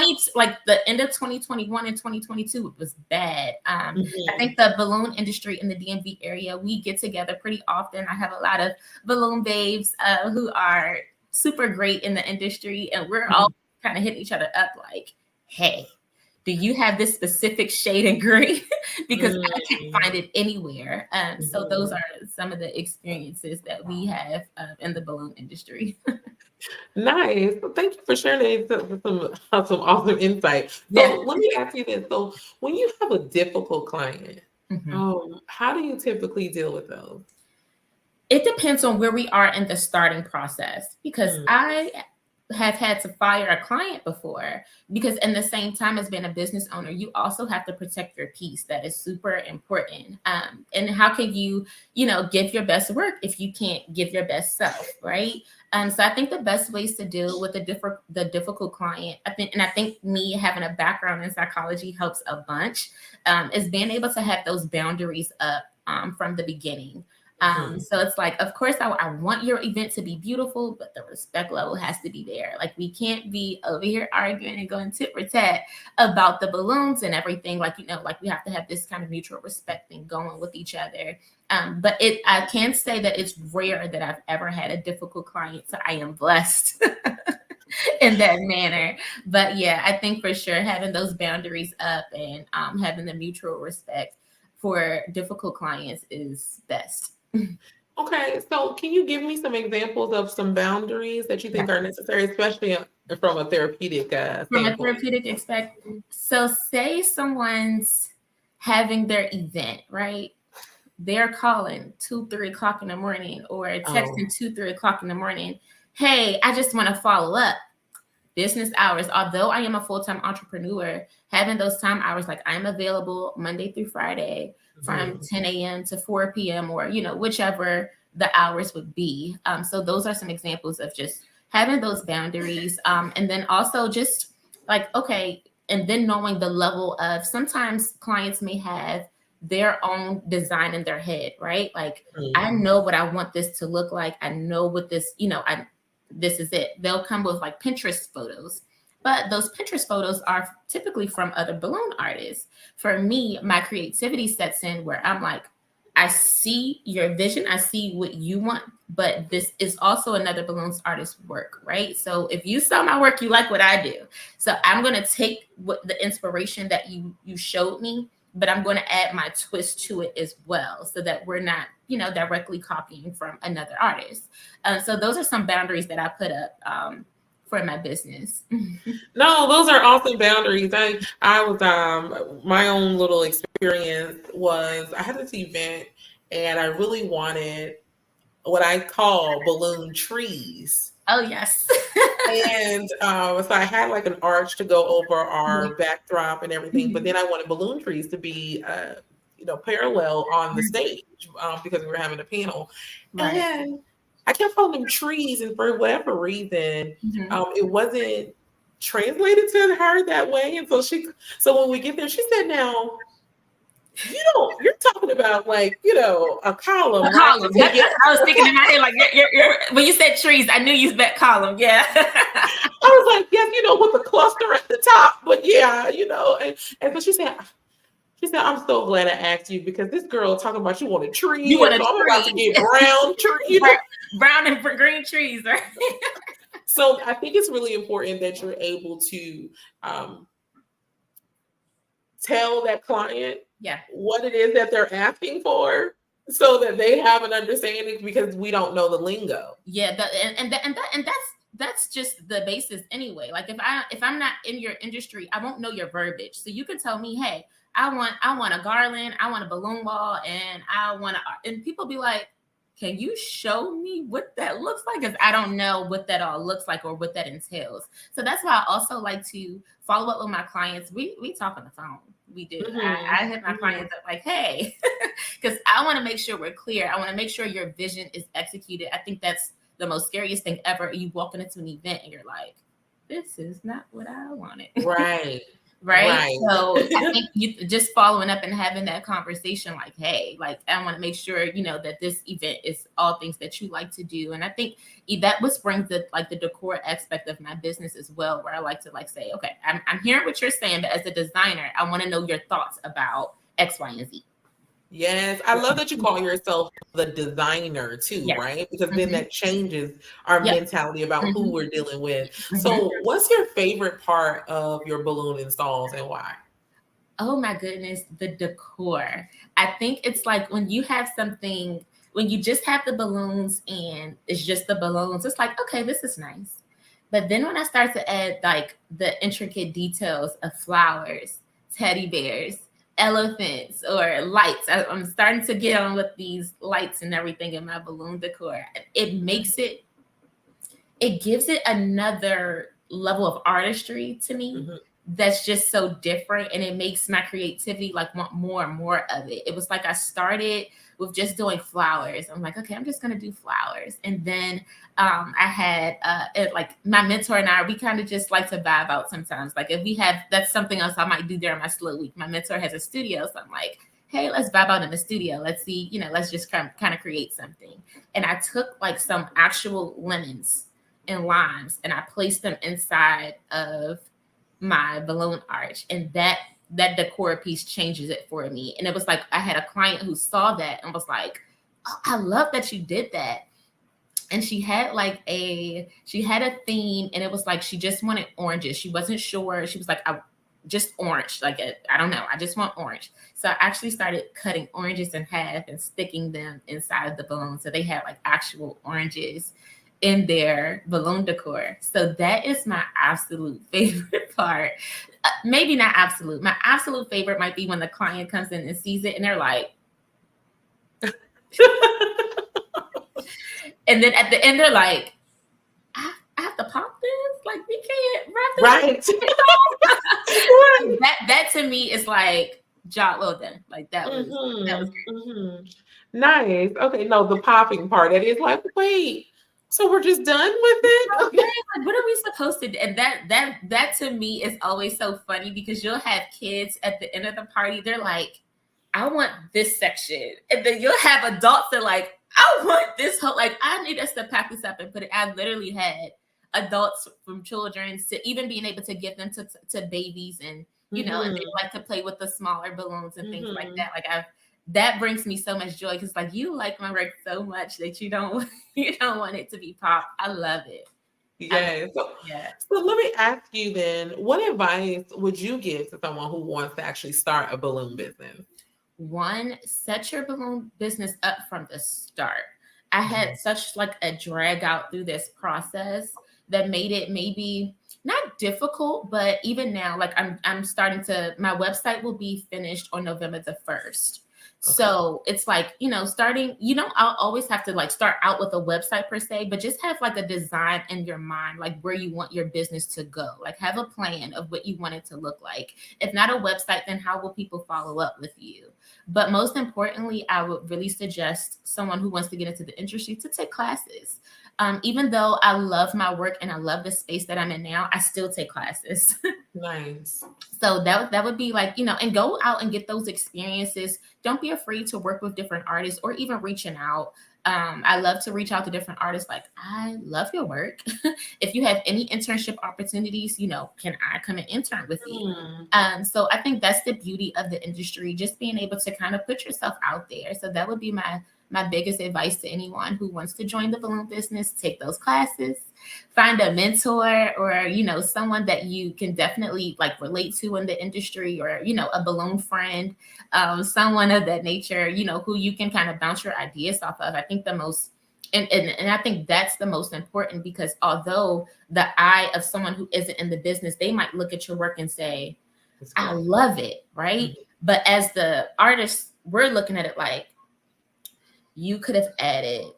it's like the end of 2021 and 2022, it was bad. I think the balloon industry in the DMV area, we get together pretty often. I have a lot of balloon babes who are super great in the industry, and we're all kind of hitting each other up like, hey, do you have this specific shade of green? Because I can't find it anywhere. So those are some of the experiences that we have in the balloon industry. Nice. Well, thank you for sharing some awesome insight. So Yeah. let me ask you this. So when you have a difficult client, Mhm. how do you typically deal with those? It depends on where we are in the starting process, because I have had to fire a client before, because in the same time as being a business owner, you also have to protect your peace. That is super important. And how can you, give your best work if you can't give your best self, right? So I think the best ways to deal with the difficult client, I think me having a background in psychology helps a bunch, is being able to have those boundaries up from the beginting. So it's like, of course, I want your event to be beautiful, but the respect level has to be there. Like, we can't be over here arguing and going tit for tat about the balloons and everything. Like, we have to have this kind of mutual respect thing going with each other. But I can say that it's rare that I've ever had a difficult client. So I am blessed in that manner. But yeah, I think for sure having those boundaries up and having the mutual respect for difficult clients is best. Okay, so can you give me some examples of some boundaries that you think are necessary, especially from a therapeutic From a standpoint? therapeutic aspect, so say someone's having their event, right? They're calling 2-3 o'clock in the morning, or texting 2-3 o'clock in the morning. Hey, I just want to follow up. Business hours, although I am a full-time entrepreneur, having those time hours, like I'm available Monday through Friday from 10 a.m. to 4 p.m. or, whichever the hours would be. So those are some examples of just having those boundaries. And then also just like, okay, and then knowing the level of, sometimes clients may have their own design in their head, right? Like, I know what I want this to look like. I know what this, this is it. They'll come with like Pinterest photos, but those Pinterest photos are typically from other balloon artists. For me, my creativity sets in where I'm like, I see your vision, I see what you want, but this is also another balloons artist's work, right? So if you saw my work, you like what I do. So I'm going to take what the inspiration that you showed me, but I'm going to add my twist to it as well, so that we're not, directly copying from another artist. So those are some boundaries that I put up for my business. No, those are awesome boundaries. I was my own little experience was I had this event and I really wanted what I call balloon trees. Oh yes. And so I had like an arch to go over our backdrop and everything, but then I wanted balloon trees to be parallel on the stage because we were having a panel. Right. And I kept calling them trees, and for whatever reason, it wasn't translated to her that way. And so when we get there, she said, "Now, you're talking about like, a column, A right?" column. I was thinking in my head, like, you're when you said trees, I knew you meant column. Yeah. I was like, yes, with the cluster at the top, but yeah, and so she said, "I'm so glad I asked you, because this girl talking about you want a tree, You want a so I'm about to tree. get brown tree." Brown and green trees, right? So I think it's really important that you're able to tell that client what it is that they're asking for, so that they have an understanding, because we don't know the lingo. Yeah, that's just the basis anyway. Like, if I'm not in your industry, I won't know your verbiage. So you can tell me, hey, I want a garland, I want a balloon wall, and and people be like, can you show me what that looks like? Because I don't know what that all looks like or what that entails. So that's why I also like to follow up with my clients. We talk on the phone. We do. I hit my clients up like, hey, because I want to make sure we're clear. I want to make sure your vision is executed. I think that's the most scariest thing ever. You walking into an event and you're like, this is not what I wanted. Right. Right. So I think you just following up and having that conversation, like, hey, like, I want to make sure, you know, that this event is all things that you like to do. And I think that was brings the decor aspect of my business as well, where I like to like say, okay, I'm hearing what you're saying, but as a designer, I want to know your thoughts about X, Y, and Z. Yes, I love that you call yourself the designer too, right? Because then that changes our mentality about who we're dealing with. So, what's your favorite part of your balloon installs and why? Oh my goodness, the decor. I think it's like when you have something, when you just have the balloons and it's just the balloons, it's like, okay, this is nice. But then when I start to add like the intricate details of flowers, teddy bears, elephants, or lights, I'm starting to get on with these lights and everything in my balloon decor. It makes it, it gives it another level of artistry to me. That's just so different, and it makes my creativity like want more and more of it. It was like I started with just doing flowers. I'm like, okay, I'm just gonna do flowers, and then I had like my mentor and I, we kind of just like to vibe out sometimes. Like if we have, that's something else I might do during my slow week. My mentor has a studio, so I'm like, hey, let's vibe out in the studio. Let's see, you know, let's just kind of create something. And I took like some actual lemons and limes, and I placed them inside of my balloon arch, and that decor piece changes it for me. And it was like I had a client who saw that and was like, oh, I love that you did that. And she had a theme, and it was like she just wanted oranges. She wasn't sure. She was like, I just orange, like I don't know, I just want orange. So I actually started cutting oranges in half and sticking them inside of the balloon, so they had like actual oranges in their balloon decor. So that is my absolute favorite part. Maybe not absolute. My absolute favorite might be when the client comes in and sees it and they're like, and then at the end they're like, I have to pop this? Like we can't wrap this. Right. that to me is like, job well done. Like that was great. Nice. Okay, no, the popping part, it is like, wait, so we're just done with it? Okay. Like, what are we supposed to do? And that to me is always so funny, because you'll have kids at the end of the party, they're like, I want this section. And then you'll have adults that are like, I want this whole, like, I need us to pack this up and put it. I literally had adults from children to even being able to give them to babies, and you know, and they like to play with the smaller balloons and things like that. Like that brings me so much joy, because like you like my work so much that you don't want it to be popped. I love it. Yeah. So let me ask you then, what advice would you give to someone who wants to actually start a balloon business? One, set your balloon business up from the start. I had such like a drag out through this process that made it maybe not difficult, but even now, like I'm starting to, my website will be finished on November the 1st. Okay. So it's like, you know, starting, you know, I'll always have to like start out with a website per se, but just have like a design in your mind, like where you want your business to go. Like have a plan of what you want it to look like. If not a website, then how will people follow up with you? But most importantly, I would really suggest someone who wants to get into the industry to take classes. Even though I love my work and I love the space that I'm in now, I still take classes. Nice. So that would be like, you know, and go out and get those experiences. Don't be afraid to work with different artists or even reaching out. I love to reach out to different artists. Like, I love your work. If you have any internship opportunities, you know, can I come and intern with you? So I think that's the beauty of the industry, just being able to kind of put yourself out there. So that would be my biggest advice to anyone who wants to join the balloon business. Take those classes, find a mentor, or, you know, someone that you can definitely like relate to in the industry, or, you know, a balloon friend, someone of that nature, you know, who you can kind of bounce your ideas off of. I think the most, and I think that's the most important, because although the eye of someone who isn't in the business, they might look at your work and say, I love it, right? But as the artist, we're looking at it like, you could have added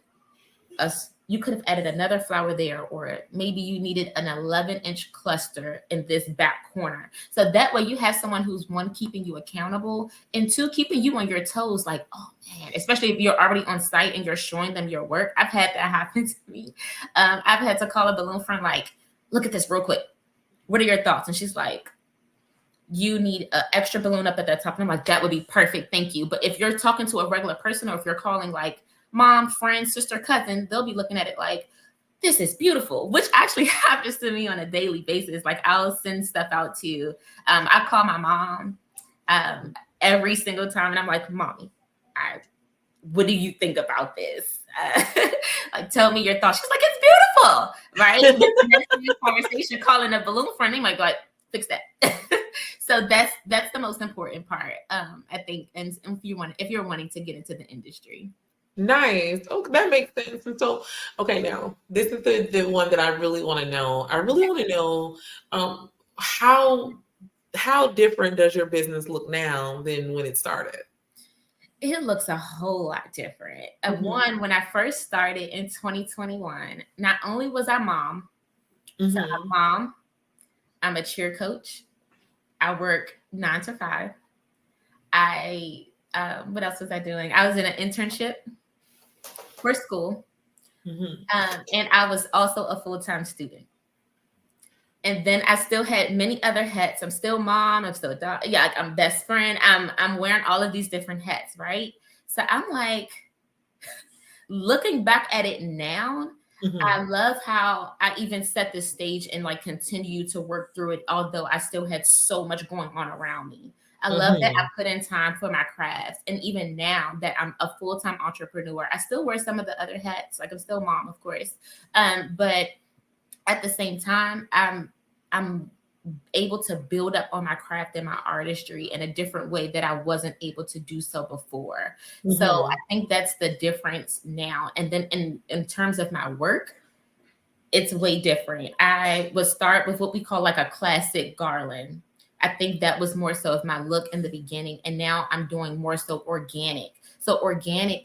another flower there, or maybe you needed an 11-inch cluster in this back corner. So that way you have someone who's, one, keeping you accountable, and two, keeping you on your toes. Like, oh man, especially if you're already on site and you're showing them your work. I've had that happen to me. I've had to call a balloon friend, like, look at this real quick. What are your thoughts? And she's like, you need an extra balloon up at the top. And I'm like, that would be perfect. Thank you. But if you're talking to a regular person, or if you're calling like mom, friend, sister, cousin, they'll be looking at it like, this is beautiful, which actually happens to me on a daily basis. Like I'll send stuff out to, I call my mom every single time. And I'm like, mommy, what do you think about this? Like, tell me your thoughts. She's like, it's beautiful, right? And then the conversation, calling a balloon friend, I'm like, fix that. So that's the most important part, I think. And if you're wanting to get into the industry. Nice. Okay, that makes sense. And so, okay, now this is the one that I really want to know. I really want to know how different does your business look now than when it started? It looks a whole lot different. One, when I first started in 2021, not only was I mom, so I'm a mom, I'm a cheer coach, I work 9 to 5. What else was I doing? I was in an internship for school, and I was also a full-time student. And then I still had many other hats. I'm still mom. I'm still I'm best friend. I'm wearing all of these different hats, right? So I'm like, looking back at it now, I love how I even set the stage and like continue to work through it, although I still had so much going on around me. I love that I put in time for my crafts. And even now that I'm a full-time entrepreneur, I still wear some of the other hats. Like I'm still mom, of course. But at the same time, I'm able to build up on my craft and my artistry in a different way that I wasn't able to do so before. So I think that's the difference now. And then in terms of my work, it's way different. I would start with what we call like a classic garland. I think that was more so of my look in the beginning. And now I'm doing more so organic. So organic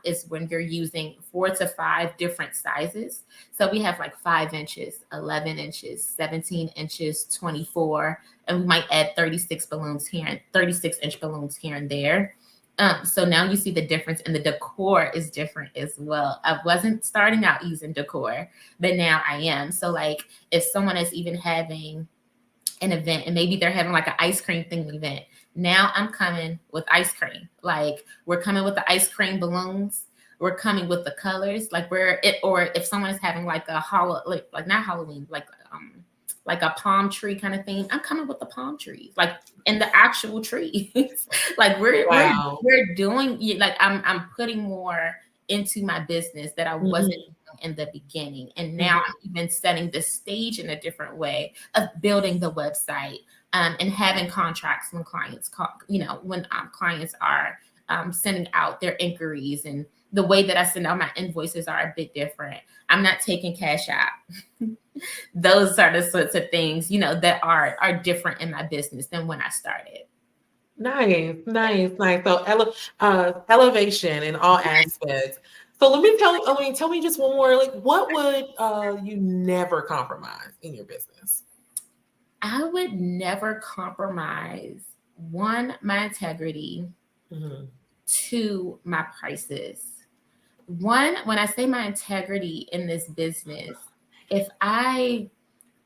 is when you're using 4 to 5 different sizes. So we have like 5 inches, 11 inches, 17 inches, 24, and we might add 36 balloons here and 36-inch balloons here and there. So now you see the difference, and the decor is different as well. I wasn't starting out using decor, but now I am. So like if someone is even having an event and maybe they're having like an ice cream thing event, now I'm coming with ice cream. Like we're coming with the ice cream balloons. We're coming with the colors. Like or if someone is having like a like not Halloween, like a palm tree kind of thing, I'm coming with the palm trees, like in the actual trees. Like we're doing, like I'm putting more into my business that I wasn't doing in the beginning. And now I'm even setting the stage in a different way of building the website, and having contracts when clients call, when clients are sending out their inquiries, and the way that I send out my invoices are a bit different. I'm not taking cash out. Those are the sorts of things, that are different in my business than when I started. Nice. So elevation in all aspects. So tell me just one more, like what would you never compromise in your business? I would never compromise, 1, my integrity, 2, my prices. 1, when I say my integrity in this business, if I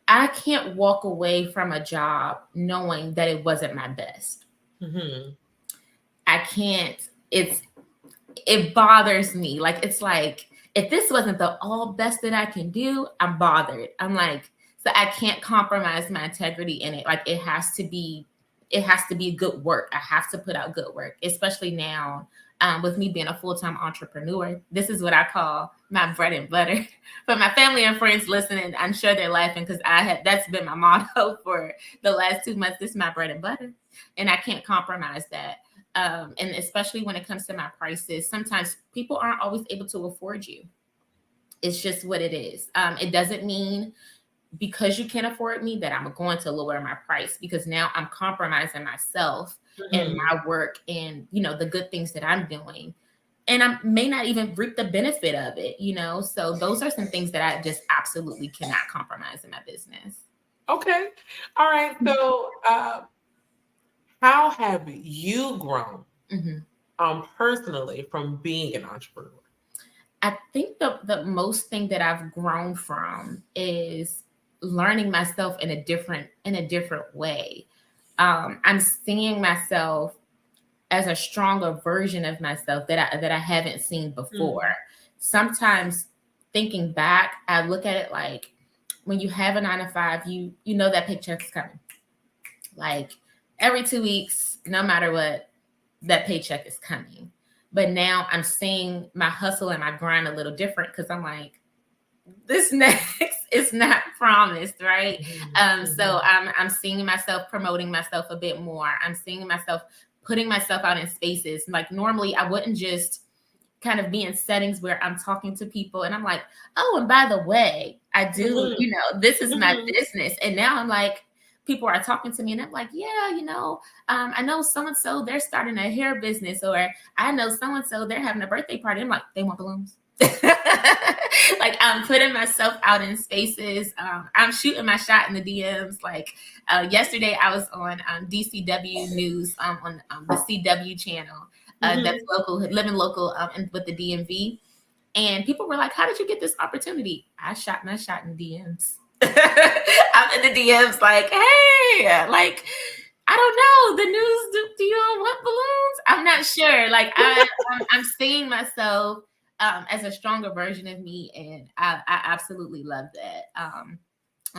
can't walk away from a job knowing that it wasn't my best. I can't, it bothers me. Like, it's like, if this wasn't the all best that I can do, I'm bothered. I'm like, so I can't compromise my integrity in it. Like it has to be good work. I have to put out good work, especially now with me being a full-time entrepreneur. This is what I call my bread and butter. For my family and friends listening, I'm sure they're laughing because that's been my motto for the last 2 months. This is my bread and butter, and I can't compromise that. And especially when it comes to my prices, sometimes people aren't always able to afford you. It's just what it is. It doesn't mean because you can't afford me that I'm going to lower my price, because now I'm compromising myself and my work and, the good things that I'm doing. And I may not even reap the benefit of it, So those are some things that I just absolutely cannot compromise in my business. Okay. All right. So how have you grown personally from being an entrepreneur? I think the most thing that I've grown from is learning myself in a different way. I'm seeing myself as a stronger version of myself that I haven't seen before. Sometimes thinking back, I look at it like when you have a 9 to 5, you know that paycheck's coming. Like every 2 weeks, no matter what, that paycheck is coming. But now I'm seeing my hustle and my grind a little different because I'm like, this next is not promised, right? So I'm seeing myself promoting myself a bit more. I'm seeing myself putting myself out in spaces. Like normally I wouldn't just kind of be in settings where I'm talking to people and I'm like, oh, and by the way, I do, this is my business. And now I'm like, people are talking to me and I'm like, yeah, I know so-and-so, they're starting a hair business, or I know so-and-so, they're having a birthday party. I'm like, they want balloons. Like I'm putting myself out in spaces. I'm shooting my shot in the DMs. Like yesterday I was on DCW News on the CW channel. That's local, living local with the DMV. And people were like, how did you get this opportunity? I shot my shot in DMs. I'm in the DMs like, hey, like, I don't know, the news, do you all want balloons? I'm not sure. Like I'm seeing myself as a stronger version of me. And I absolutely love that. I'm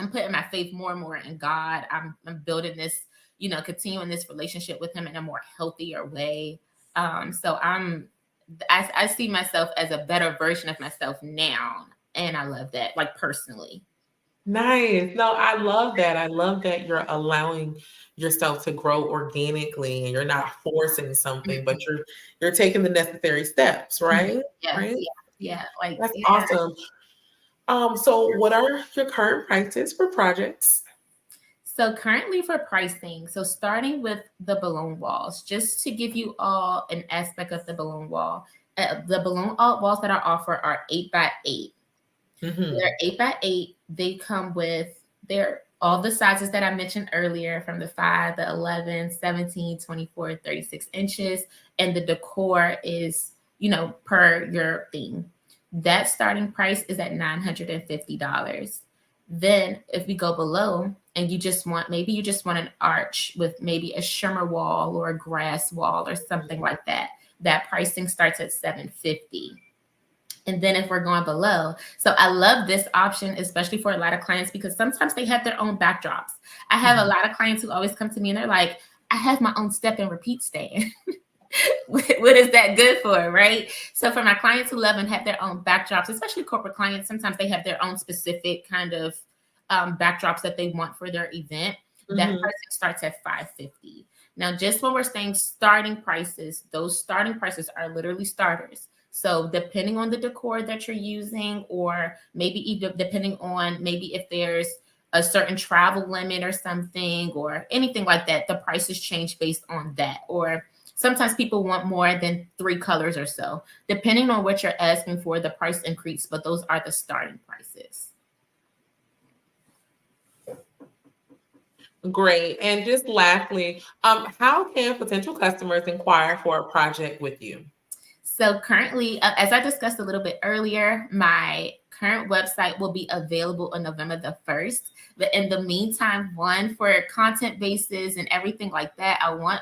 putting my faith more and more in God. I'm building this, continuing this relationship with him in a more healthier way. So I see myself as a better version of myself now. And I love that, like personally. Nice. No, I love that. I love that you're allowing yourself to grow organically and you're not forcing something, but you're taking the necessary steps, right? Yes, right? yeah. Like That's awesome. So what are your current prices for projects? So currently for pricing, so starting with the balloon walls, just to give you all an aspect of the balloon wall, the balloon walls that I offer are 8x8. They're 8x8. They come with all the sizes that I mentioned earlier, from the 5, the 11, 17, 24, 36 inches. And the decor is, per your theme. That starting price is at $950. Then if we go below and you just want an arch with maybe a shimmer wall or a grass wall or something like that, that pricing starts at $750. And then if we're going below, so I love this option, especially for a lot of clients, because sometimes they have their own backdrops. I have a lot of clients who always come to me and they're like, I have my own step and repeat stand. What is that good for, right? So for my clients who love and have their own backdrops, especially corporate clients, sometimes they have their own specific kind of backdrops that they want for their event. That pricing starts at $550. Now, just when we're saying starting prices, those starting prices are literally starters. So depending on the decor that you're using, or maybe even depending on maybe if there's a certain travel limit or something or anything like that, the prices change based on that. Or sometimes people want more than 3 colors or so. Depending on what you're asking for, the price increase, but those are the starting prices. Great. And just lastly, how can potential customers inquire for a project with you? So currently, as I discussed a little bit earlier, my current website will be available on November the 1st. But in the meantime, for content basis and everything like that, I want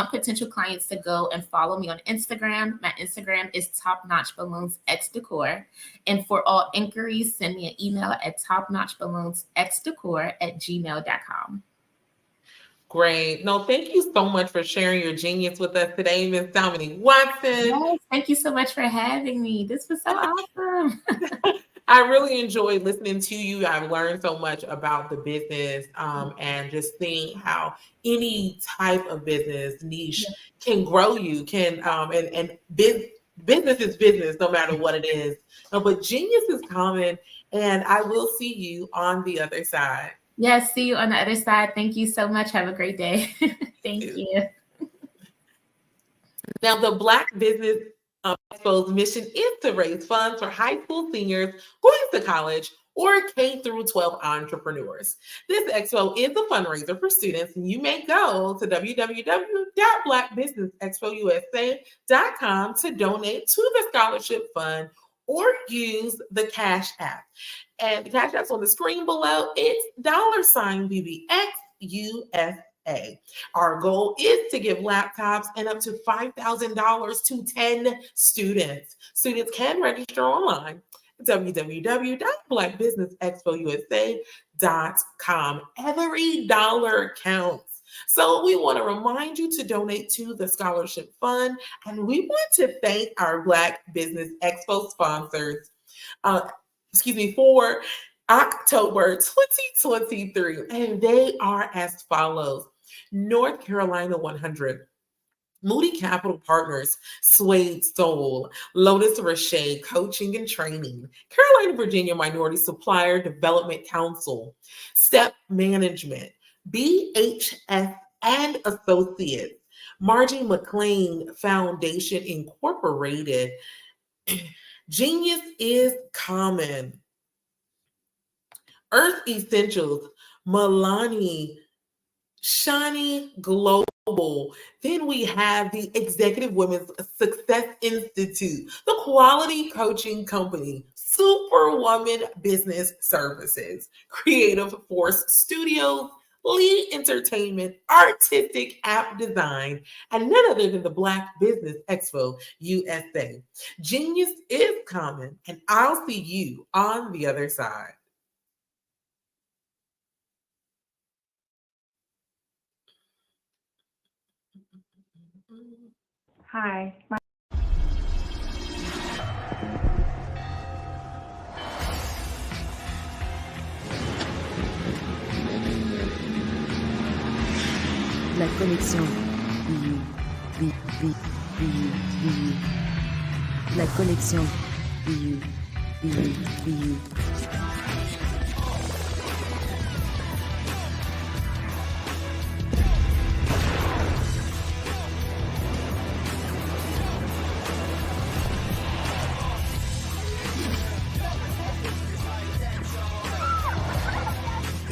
potential clients to go and follow me on Instagram. My Instagram is Top Notch Balloons X Decor. And for all inquiries, send me an email at topnotchballoonsxdecor@gmail.com. Great. No, thank you so much for sharing your genius with us today, Ms. Dominique Watson. Yes, thank you so much for having me. This was so awesome. I really enjoyed listening to you. I've learned so much about the business and just seeing how any type of business niche can grow you, business is business no matter what it is. But genius is common, and I will see you on the other side. Yes, see you on the other side. Thank you so much. Have a great day. Thank you. Now, the Black Business Expo's mission is to raise funds for high school seniors going to college or K-12 entrepreneurs. This expo is a fundraiser for students, and you may go to www.blackbusinessexpousa.com to donate to the scholarship fund or use the Cash App. And the Cash App's on the screen below. It's $BBXUSA. USA. Our goal is to give laptops and up to $5,000 to 10 students. Students can register online at www.blackbusinessexpousa.com. Every dollar counts. So we want to remind you to donate to the scholarship fund, and we want to thank our Black Business Expo sponsors, for October 2023, and they are as follows: North Carolina 100, Moody Capital Partners, Suede Soul, Lotus Roche Coaching and Training, Carolina, Virginia Minority Supplier Development Council, Step Management, BHS and Associates, Margie McLean Foundation Incorporated, Genius is Common, Earth Essentials, Milani, Shani Global. Then we have the Executive Women's Success Institute, the Quality Coaching Company, Superwoman Business Services, Creative Force Studios, Lee Entertainment, Artistic App Design, and none other than the Black Business Expo USA. Genius is common, and I'll see you on the other side. Hi. La connexion. La connexion.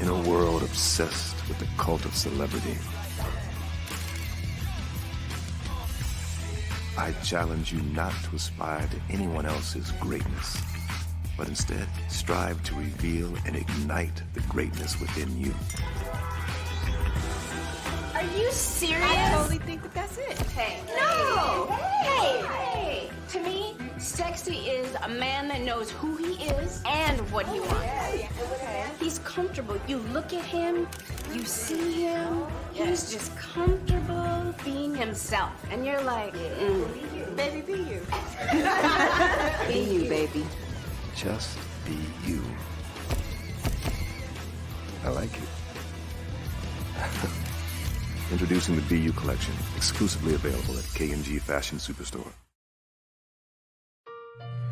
In a world obsessed with the cult of celebrity, I challenge you not to aspire to anyone else's greatness, but instead strive to reveal and ignite the greatness within you. Are you serious? I totally think that's it. Hey. No! Hey! To me, sexy is a man that knows who he is and what he wants. He's comfortable. You look at him, you see him, he's just comfortable being himself. And you're like, Baby, be you. be you, baby. Just be you. I like it. Introducing the Be You collection, exclusively available at K&G Fashion Superstore.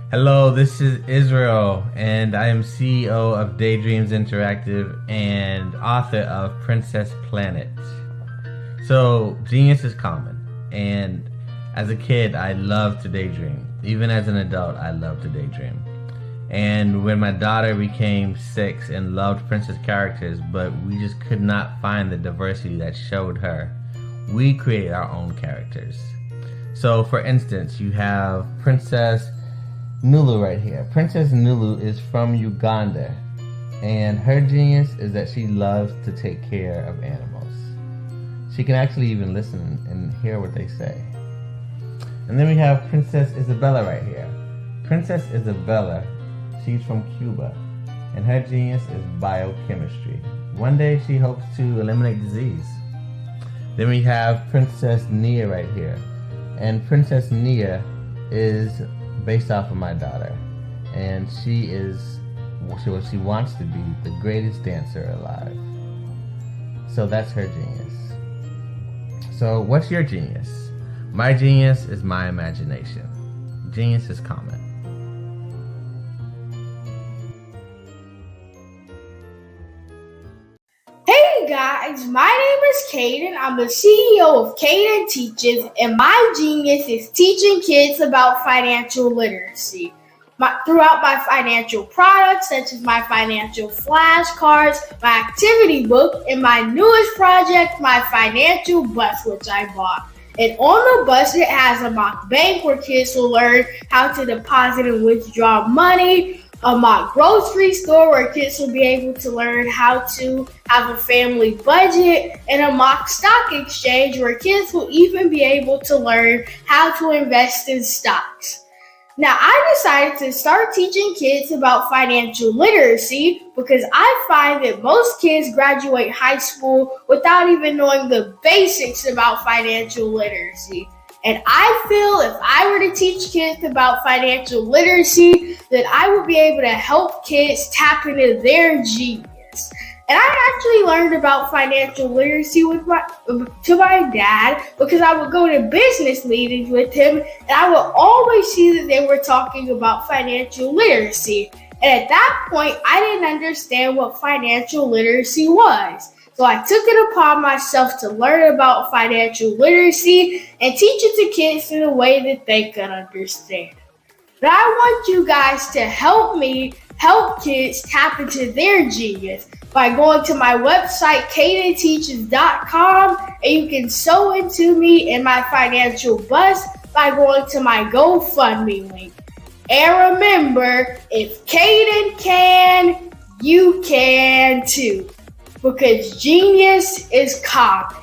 Hello, this is Israel, and I am CEO of Daydreams Interactive and author of Princess Planet. So, genius is common, and as a kid, I loved to daydream. Even as an adult, I loved to daydream. And when my daughter became 6 and loved princess characters, but we just could not find the diversity that showed her, we created our own characters. So, for instance, you have Princess Nulu right here. Princess Nulu is from Uganda, and her genius is that she loves to take care of animals. She can actually even listen and hear what they say. And then we have Princess Isabella right here. Princess Isabella, she's from Cuba, and her genius is biochemistry. One day she hopes to eliminate disease. Then we have Princess Nia right here, and Princess Nia is based off of my daughter, and she is what she wants to be, the greatest dancer alive. So that's her genius. So what's your genius? My genius is my imagination. Genius is common. Hey guys, my name is Caden. I'm the CEO of Caden Teaches, and my genius is teaching kids about financial literacy. Throughout my financial products, such as my financial flashcards, my activity book, and my newest project, my financial bus, which I bought. And on the bus, it has a mock bank where kids will learn how to deposit and withdraw money, a mock grocery store where kids will be able to learn how to have a family budget, and a mock stock exchange where kids will even be able to learn how to invest in stocks. Now, I decided to start teaching kids about financial literacy because I find that most kids graduate high school without even knowing the basics about financial literacy. And I feel if I were to teach kids about financial literacy, that I would be able to help kids tap into their genius. And I actually learned about financial literacy to my dad because I would go to business meetings with him and I would always see that they were talking about financial literacy. And at that point, I didn't understand what financial literacy was. So I took it upon myself to learn about financial literacy and teach it to kids in a way that they could understand. But I want you guys to help me help kids tap into their genius by going to my website, cadenteaches.com, and you can sew into me in my financial bust by going to my GoFundMe link. And remember, if Caden can, you can too, because genius is common.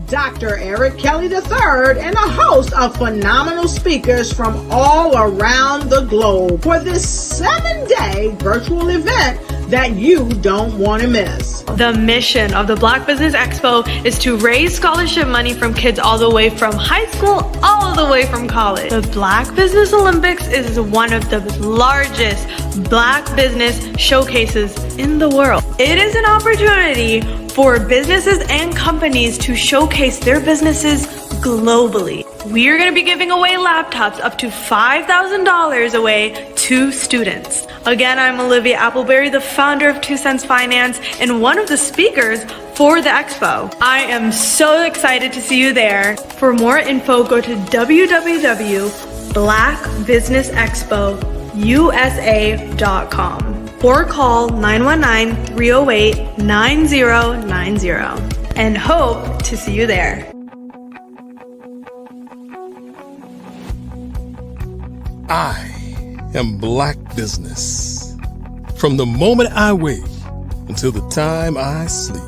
Dr. Eric Kelly III and a host of phenomenal speakers from all around the globe for this 7-day virtual event that you don't want to miss. The mission of the Black Business Expo is to raise scholarship money from kids all the way from high school, all the way from college. The Black Business Olympics is one of the largest Black business showcases in the world. It is an opportunity for businesses and companies to showcase their businesses globally. We are going to be giving away laptops up to $5,000 away to students. Again, I'm Olivia Appleberry, the founder of 2 Cents Finance and one of the speakers for the expo. I am so excited to see you there. For more info, go to www.blackbusinessexpousa.com or call 919-308-9090 and hope to see you there. I am Black business. From the moment I wake until the time I sleep.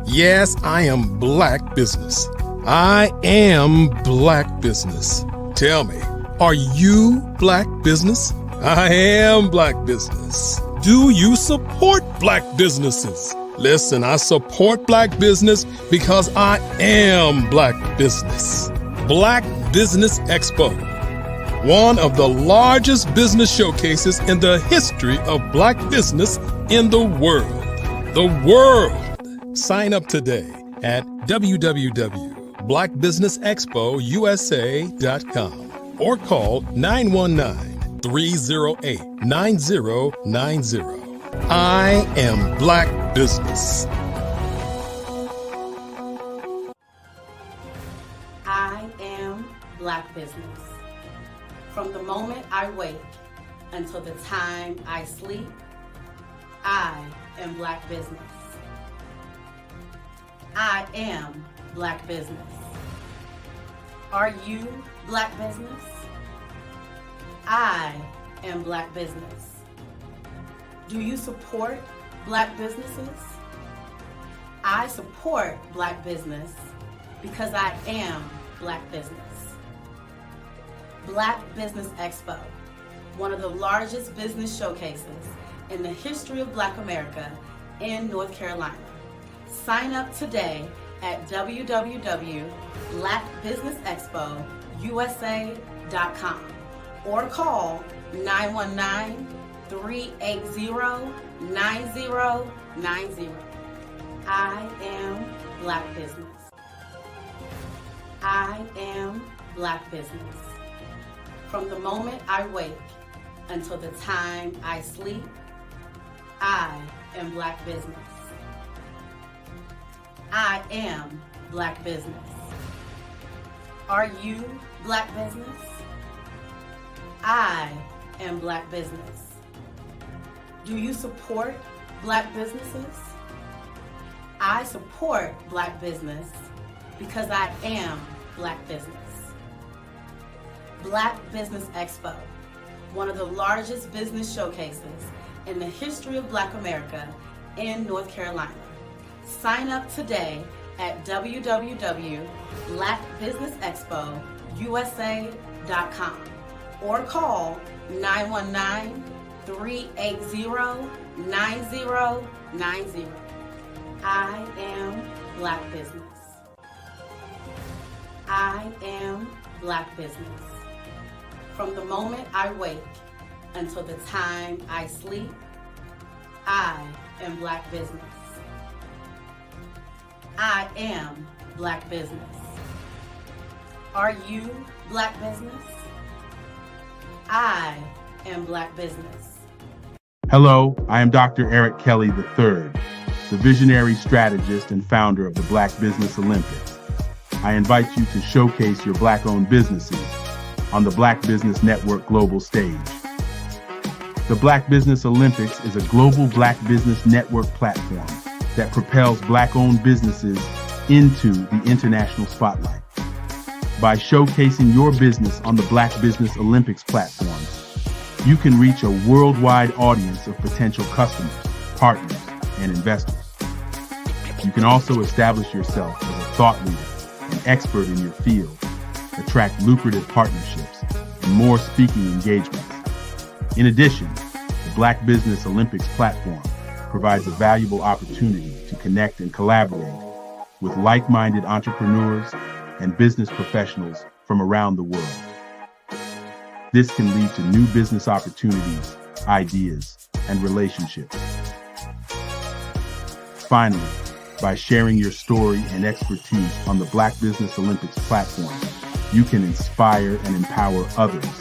Yes, I am Black business. I am Black business. Tell me, are you Black business? I am Black business. Do you support Black businesses? Listen, I support Black business because I am Black business. Black Business Expo, one of the largest business showcases in the history of Black business in the world. The world! Sign up today at www.blackbusinessexpousa.com or call 919-308-9090. I am Black business. I am Black business. From the moment I wake until the time I sleep, I am Black business. I am Black business. Are you Black business? I am Black business. Do you support Black businesses? I support Black business because I am Black business. Black Business Expo, one of the largest business showcases in the history of Black America in North Carolina. Sign up today at www.blackbusinessexpousa.com or call 919-380-9090. I am Black business. I am Black business. From the moment I wake until the time I sleep, I am Black business. I am Black business. Are you Black business? I am Black business. Do you support Black businesses? I support Black business because I am Black business. Black Business Expo, one of the largest business showcases in the history of Black America in North Carolina. Sign up today at www.blackbusinessexpousa.com or call 919-380-9090. I am Black business. I am Black business. From the moment I wake until the time I sleep, I am Black business. I am Black business. Are you Black business? I am Black business. Hello, I am Dr. Eric Kelly III, the visionary strategist and founder of the Black Business Olympics. I invite you to showcase your Black-owned businesses on the Black Business Network global stage. The Black Business Olympics is a global Black Business Network platform that propels Black-owned businesses into the international spotlight. By showcasing your business on the Black Business Olympics platforms, you can reach a worldwide audience of potential customers, partners, and investors. You can also establish yourself as a thought leader and expert in your field, attract lucrative partnerships, and more speaking engagements. In addition, the Black Business Olympics platform provides a valuable opportunity to connect and collaborate with like-minded entrepreneurs and business professionals from around the world. This can lead to new business opportunities, ideas, and relationships. Finally, by sharing your story and expertise on the Black Business Olympics platform, you can inspire and empower others.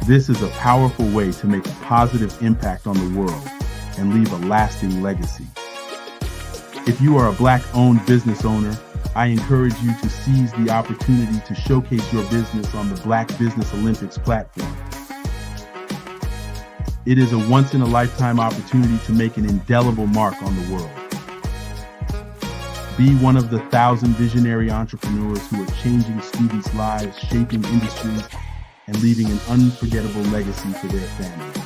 This is a powerful way to make a positive impact on the world and leave a lasting legacy. If you are a Black-owned business owner, I encourage you to seize the opportunity to showcase your business on the Black Business Olympics platform. It is a once-in-a-lifetime opportunity to make an indelible mark on the world. Be one of the 1,000 visionary entrepreneurs who are changing students' lives, shaping industries, and leaving an unforgettable legacy for their families.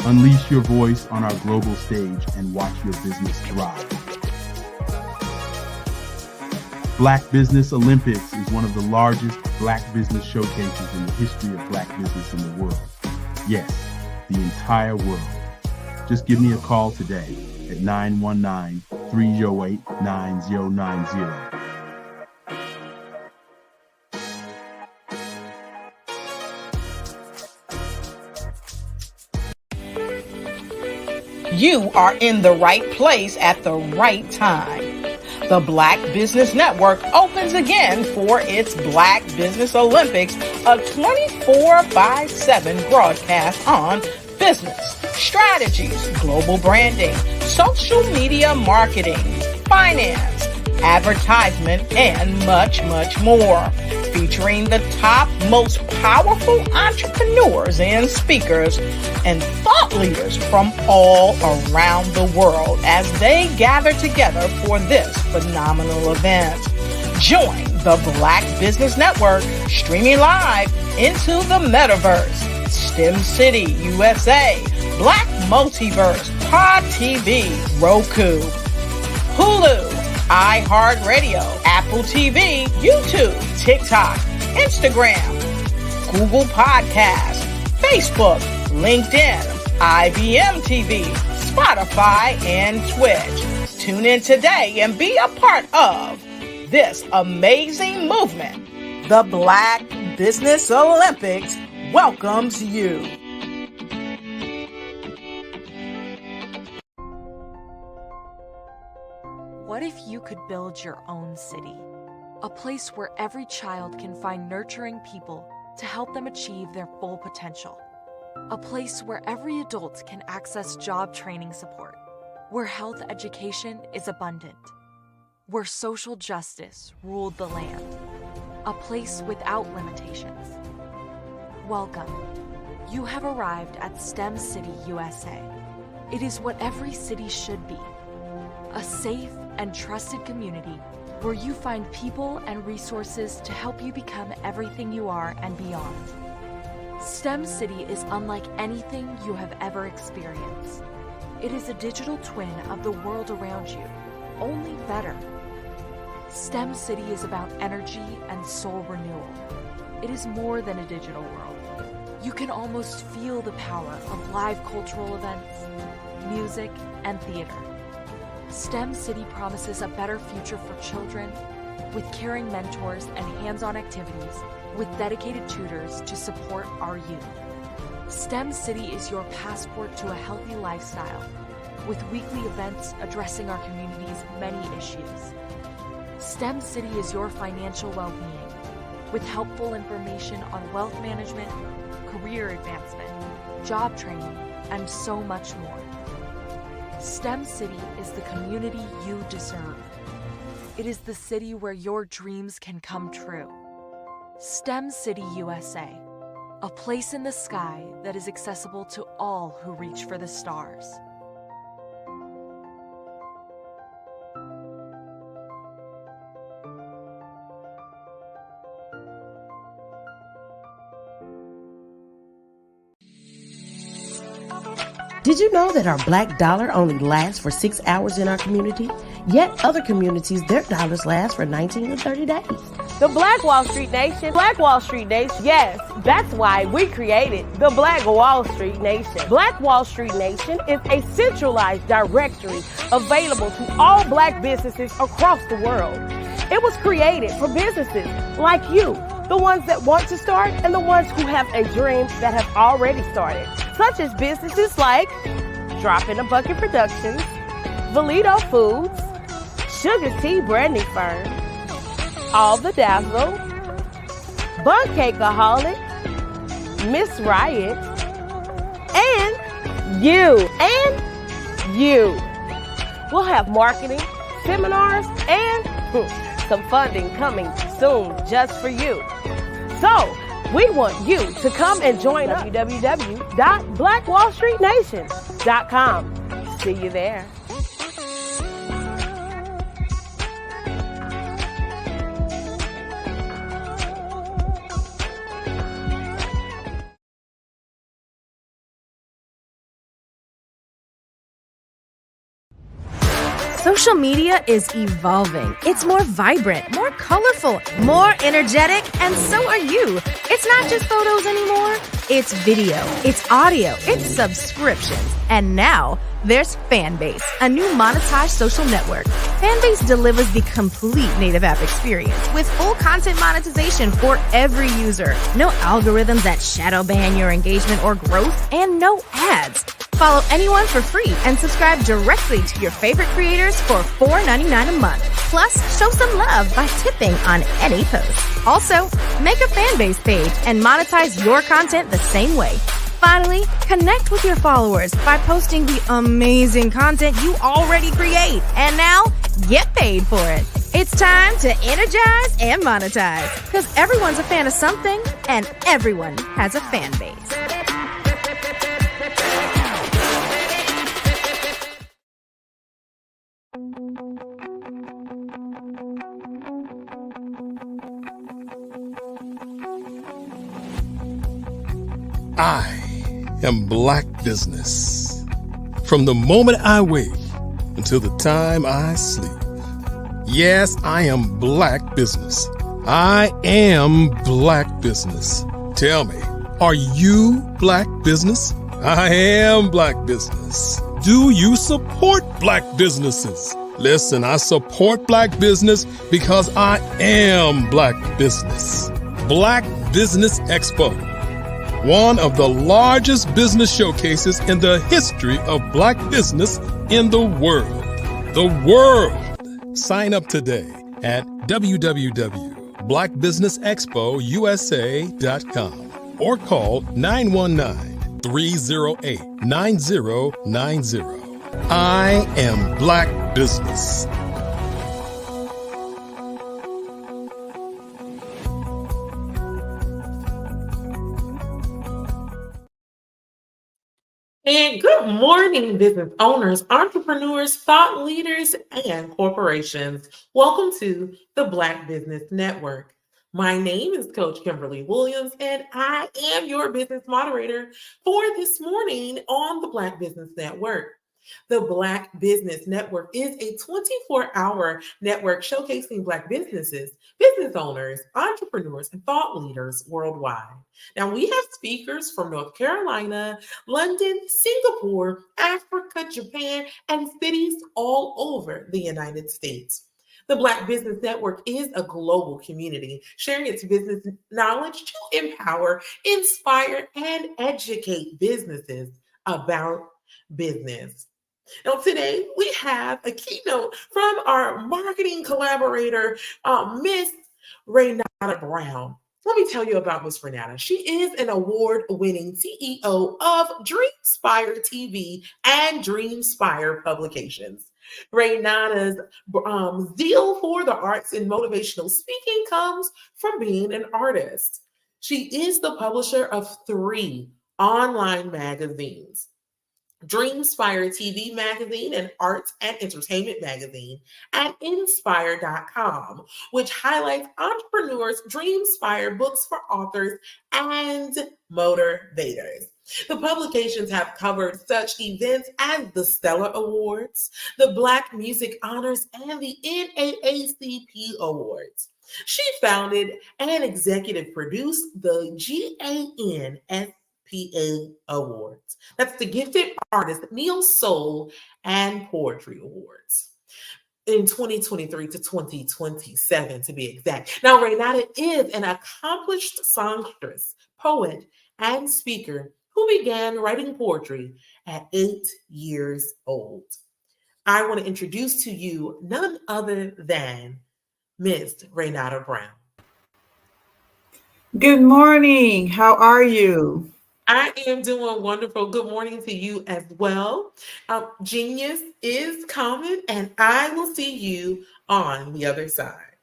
Unleash your voice on our global stage and watch your business thrive. Black Business Olympics is one of the largest Black business showcases in the history of Black business in the world. Yes, the entire world. Just give me a call today at 919-308-9090. You are in the right place at the right time. The Black Business Network opens again for its Black Business Olympics, a 24/7 broadcast on business, strategies, global branding, social media marketing, finance, advertisement, and much, much more. Featuring the top, most powerful entrepreneurs and speakers and thought leaders from all around the world as they gather together for this phenomenal event. Join the Black Business Network streaming live into the metaverse, STEM City, USA, Black Multiverse, Pod TV, Roku, Hulu, iHeartRadio, Apple TV, YouTube, TikTok, Instagram, Google Podcasts, Facebook, LinkedIn, IBM TV, Spotify, and Twitch. Tune in today and be a part of this amazing movement. The Black Business Olympics welcomes you. What if you could build your own city? A place where every child can find nurturing people to help them achieve their full potential. A place where every adult can access job training support. Where health education is abundant. Where social justice ruled the land. A place without limitations. Welcome. You have arrived at STEM City, USA. It is what every city should be. A safe and trusted community where you find people and resources to help you become everything you are and beyond. STEM City is unlike anything you have ever experienced. It is a digital twin of the world around you, only better. STEM City is about energy and soul renewal. It is more than a digital world. You can almost feel the power of live cultural events, music, and theater. STEM City promises a better future for children with caring mentors and hands-on activities with dedicated tutors to support our youth. STEM City is your passport to a healthy lifestyle with weekly events addressing our community's many issues. STEM City is your financial well-being with helpful information on wealth management, career advancement, job training, and so much more. STEM City is the community you deserve. It is the city where your dreams can come true. STEM City USA, a place in the sky that is accessible to all who reach for the stars. Did you know that our black dollar only lasts for 6 hours in our community? Yet other communities, their dollars last for 19 to 30 days. The Black Wall Street Nation. Black Wall Street Nation. Yes, that's why we created the Black Wall Street Nation. Black Wall Street Nation is a centralized directory available to all black businesses across the world. It was created for businesses like you, the ones that want to start and the ones who have a dream that have already started, such as businesses like Drop in a Bucket Productions, Valito Foods, Sugar Tea Branding Firm, All the Dazzle, Bun Cakeaholic, Miss Riot, and you. We'll have marketing, seminars, and some funding coming soon just for you. So, we want you to come and join us. www.blackwallstreetnation.com. See you there. Social media is evolving. It's more vibrant, more colorful, more energetic, and so are you. It's not just photos anymore. It's video, it's audio, it's subscriptions. And now there's Fanbase, a new monetized social network. Fanbase delivers the complete native app experience with full content monetization for every user. No algorithms that shadow ban your engagement or growth, and no ads. Follow anyone for free and subscribe directly to your favorite creators for $4.99 a month. Plus, show some love by tipping on any post. Also, make a Fanbase page and monetize your content the same way. Finally, connect with your followers by posting the amazing content you already create. And now, get paid for it. It's time to energize and monetize, because everyone's a fan of something and everyone has a fan base. I am Black business. From the moment I wake until the time I sleep. Yes, I am Black business. I am Black business. Tell me, are you Black business? I am Black business. Do you support Black businesses? Listen, I support Black business because I am Black business. Black Business Expo, one of the largest business showcases in the history of Black business in the world. The world! Sign up today at www.blackbusinessexpousa.com or call 919-308-9090. I am Black business. And good morning, business owners, entrepreneurs, thought leaders, and corporations. Welcome to the Black Business Network. My name is Coach Kimberly Williams, and I am your business moderator for this morning on the Black Business Network. The Black Business Network is a 24-hour network showcasing Black businesses, business owners, entrepreneurs, and thought leaders worldwide. Now, we have speakers from North Carolina, London, Singapore, Africa, Japan, and cities all over the United States. The Black Business Network is a global community sharing its business knowledge to empower, inspire, and educate businesses about business. Now, today we have a keynote from our marketing collaborator, Miss Renata Brown. Let me tell you about Miss Renata. She is an award-winning CEO of Dreamspire TV and Dreamspire Publications. Renata's zeal for the arts and motivational speaking comes from being an artist. She is the publisher of 3 online magazines: Dreamspire TV magazine and Arts and Entertainment magazine, and Inspire.com, which highlights entrepreneurs' Dreamspire books for authors and motivators. The publications have covered such events as the Stellar Awards, the Black Music Honors, and the NAACP Awards. She founded and executive produced the GANSPA Awards. That's the Gifted Artist Neo Soul and Poetry Awards in 2023 to 2027, to be exact. Now, Renata is an accomplished songstress, poet, and speaker who began writing poetry at 8 years old. I want to introduce to you none other than Miss Renata Brown. Good morning. How are you? I am doing wonderful. Good morning to you as well. Genius is coming, and I will see you on the other side.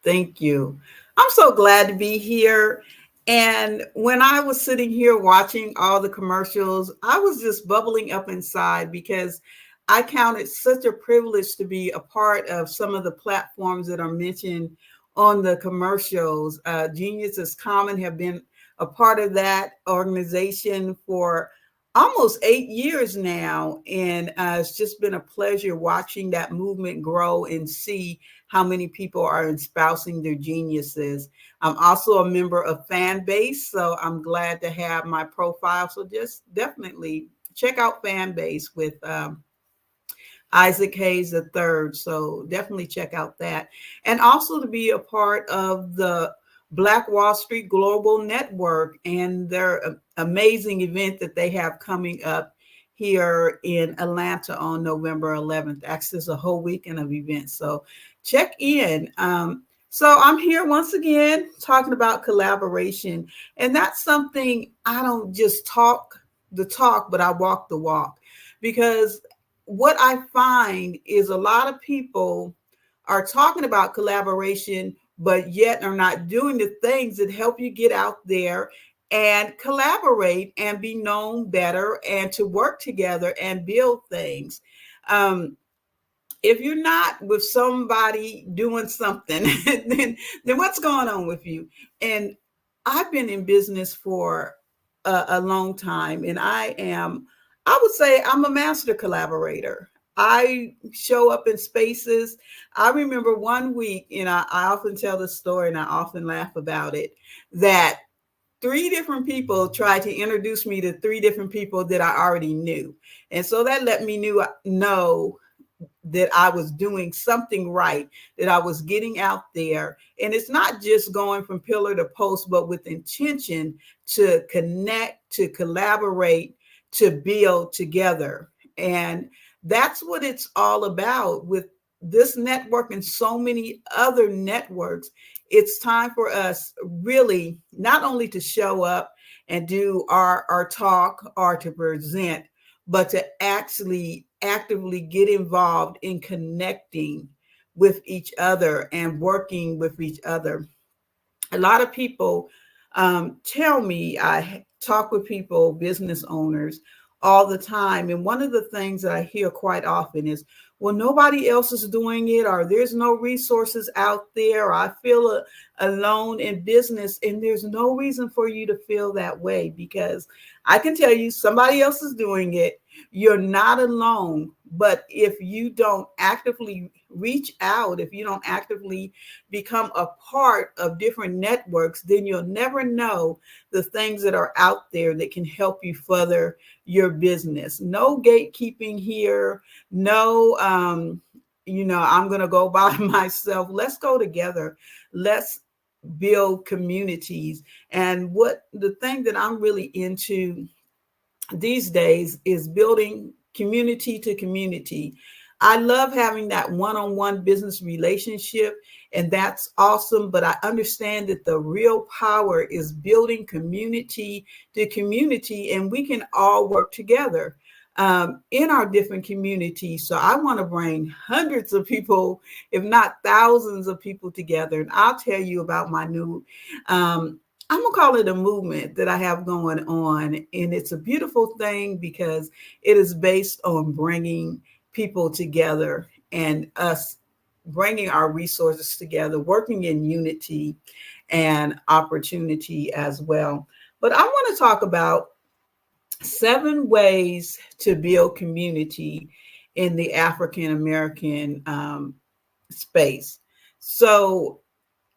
Thank you. I'm so glad to be here. And when I was sitting here watching all the commercials, I was just bubbling up inside because I count it such a privilege to be a part of some of the platforms that are mentioned on the commercials. Genius is Common have been a part of that organization for almost 8 years now. And it's just been a pleasure watching that movement grow and see how many people are espousing their geniuses. I'm also a member of Fanbase, so I'm glad to have my profile. So just definitely check out Fanbase with Isaac Hayes III. So definitely check out that. And also to be a part of the Black Wall Street Global Network and their amazing event that they have coming up here in Atlanta on November 11th. Actually, it's a whole weekend of events. So check in. So I'm here once again talking about collaboration. And that's something I don't just talk the talk, but I walk the walk. Because what I find is a lot of people are talking about collaboration, but yet are not doing the things that help you get out there and collaborate and be known better and to work together and build things. If you're not with somebody doing something, then what's going on with you? And I've been in business for a long time, and I would say I'm a master collaborator. I show up in spaces. I remember one week, and I often tell this story and I often laugh about it, that 3 different people tried to introduce me to 3 different people that I already knew. And so that let me know that I was doing something right, that I was getting out there. And it's not just going from pillar to post, but with intention to connect, to collaborate, to build together. And that's what it's all about with this network and so many other networks. It's time for us really not only to show up and do our talk or to present, but to actually actively get involved in connecting with each other and working with each other. A lot of people tell me, I talk with people, business owners, all the time. And one of the things that I hear quite often is, well, nobody else is doing it, or there's no resources out there, or I feel alone in business. And there's no reason for you to feel that way, because I can tell you somebody else is doing it. You're not alone. But if you don't actively reach out, if you don't actively become a part of different networks, then you'll never know the things that are out there that can help you further your business. No gatekeeping here. No, I'm going to go by myself. Let's go together. Let's build communities. And what the thing that I'm really into these days is building community to community. I love having that one-on-one business relationship, and that's awesome. But I understand that the real power is building community to community, and we can all work together in our different communities. So I want to bring hundreds of people, if not thousands of people together. And I'll tell you about my new, I'm going to call it a movement that I have going on. And it's a beautiful thing because it is based on bringing people together and us bringing our resources together, working in unity and opportunity as well. But I want to talk about 7 ways to build community in the African American space. So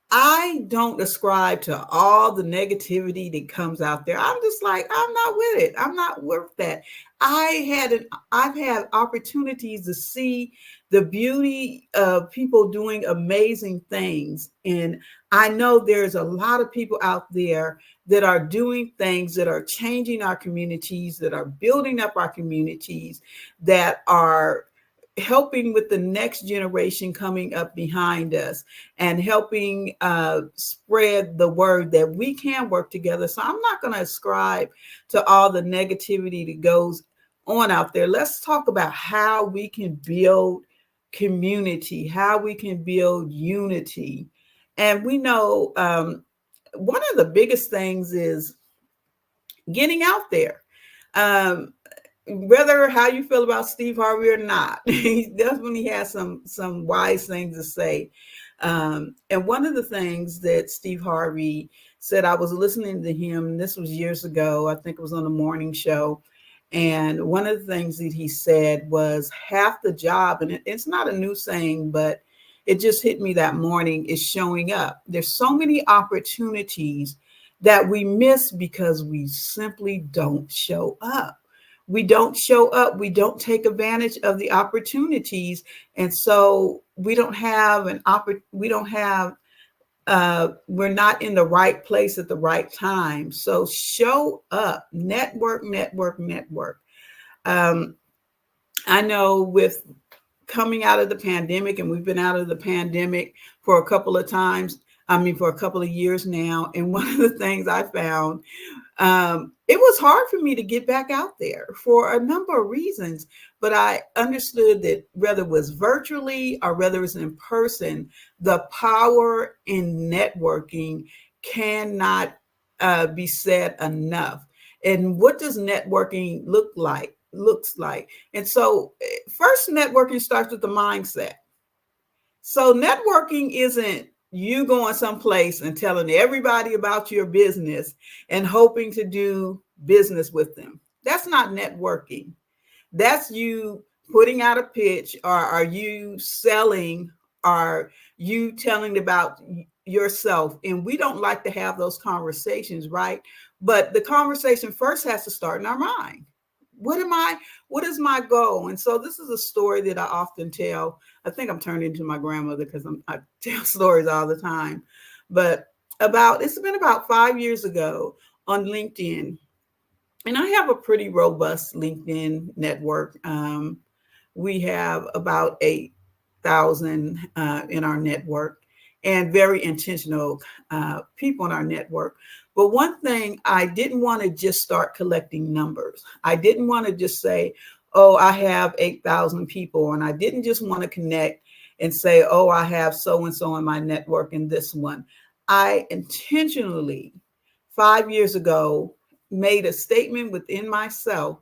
I don't ascribe to all the negativity that comes out there. I'm just like, I'm not with it. I'm not worth that. I've had opportunities to see the beauty of people doing amazing things. And I know there's a lot of people out there that are doing things that are changing our communities, that are building up our communities, that are helping with the next generation coming up behind us and helping spread the word that we can work together. So I'm not going to ascribe to all the negativity that goes on out there. Let's talk about how we can build community, how we can build unity. And we know one of the biggest things is getting out there. Whether how you feel about Steve Harvey or not, he definitely has some wise things to say. And one of the things that Steve Harvey said, I was listening to him, and this was years ago, I think it was on the morning show. And one of the things that he said was half the job, and it's not a new saying, but it just hit me that morning, is showing up. There's so many opportunities that we miss because we simply don't show up. We don't show up. We don't take advantage of the opportunities. And so we don't have we're not in the right place at the right time. So show up, network. I know with coming out of the pandemic, and we've been out of the pandemic for a couple of years now. And one of the things I found, it was hard for me to get back out there for a number of reasons, but I understood that whether it was virtually or whether it was in person, the power in networking cannot be said enough. And what does networking looks like? And so first, networking starts with the mindset. So networking isn't you going someplace and telling everybody about your business and hoping to do business with them. That's not networking. That's you putting out a pitch, or are you selling? Are you telling about yourself? And we don't like to have those conversations, right? But the conversation first has to start in our mind. What is my goal? And so this is a story that I often tell. I think I'm turning into my grandmother because I tell stories all the time. But it's been about 5 years ago on LinkedIn. And I have a pretty robust LinkedIn network. We have about 8,000 in our network, and very intentional people in our network. But one thing, I didn't want to just start collecting numbers. I didn't want to just say, oh, I have 8,000 people. And I didn't just want to connect and say, oh, I have so-and-so in my network and this one. I intentionally, 5 years ago, made a statement within myself,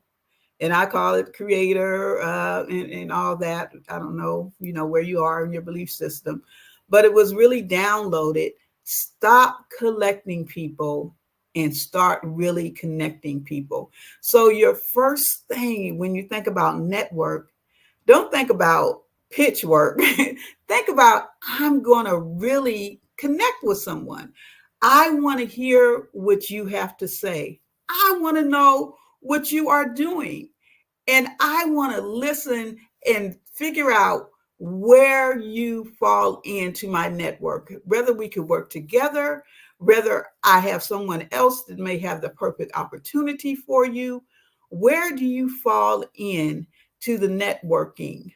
and I call it creator and all that. I don't know, where you are in your belief system, but it was really downloaded. Stop collecting people and start really connecting people. So your first thing when you think about network, don't think about pitch work. Think about, I'm going to really connect with someone. I want to hear what you have to say. I want to know what you are doing. And I want to listen and figure out where you fall into my network, whether we could work together, whether I have someone else that may have the perfect opportunity for you. Where do you fall in to the networking?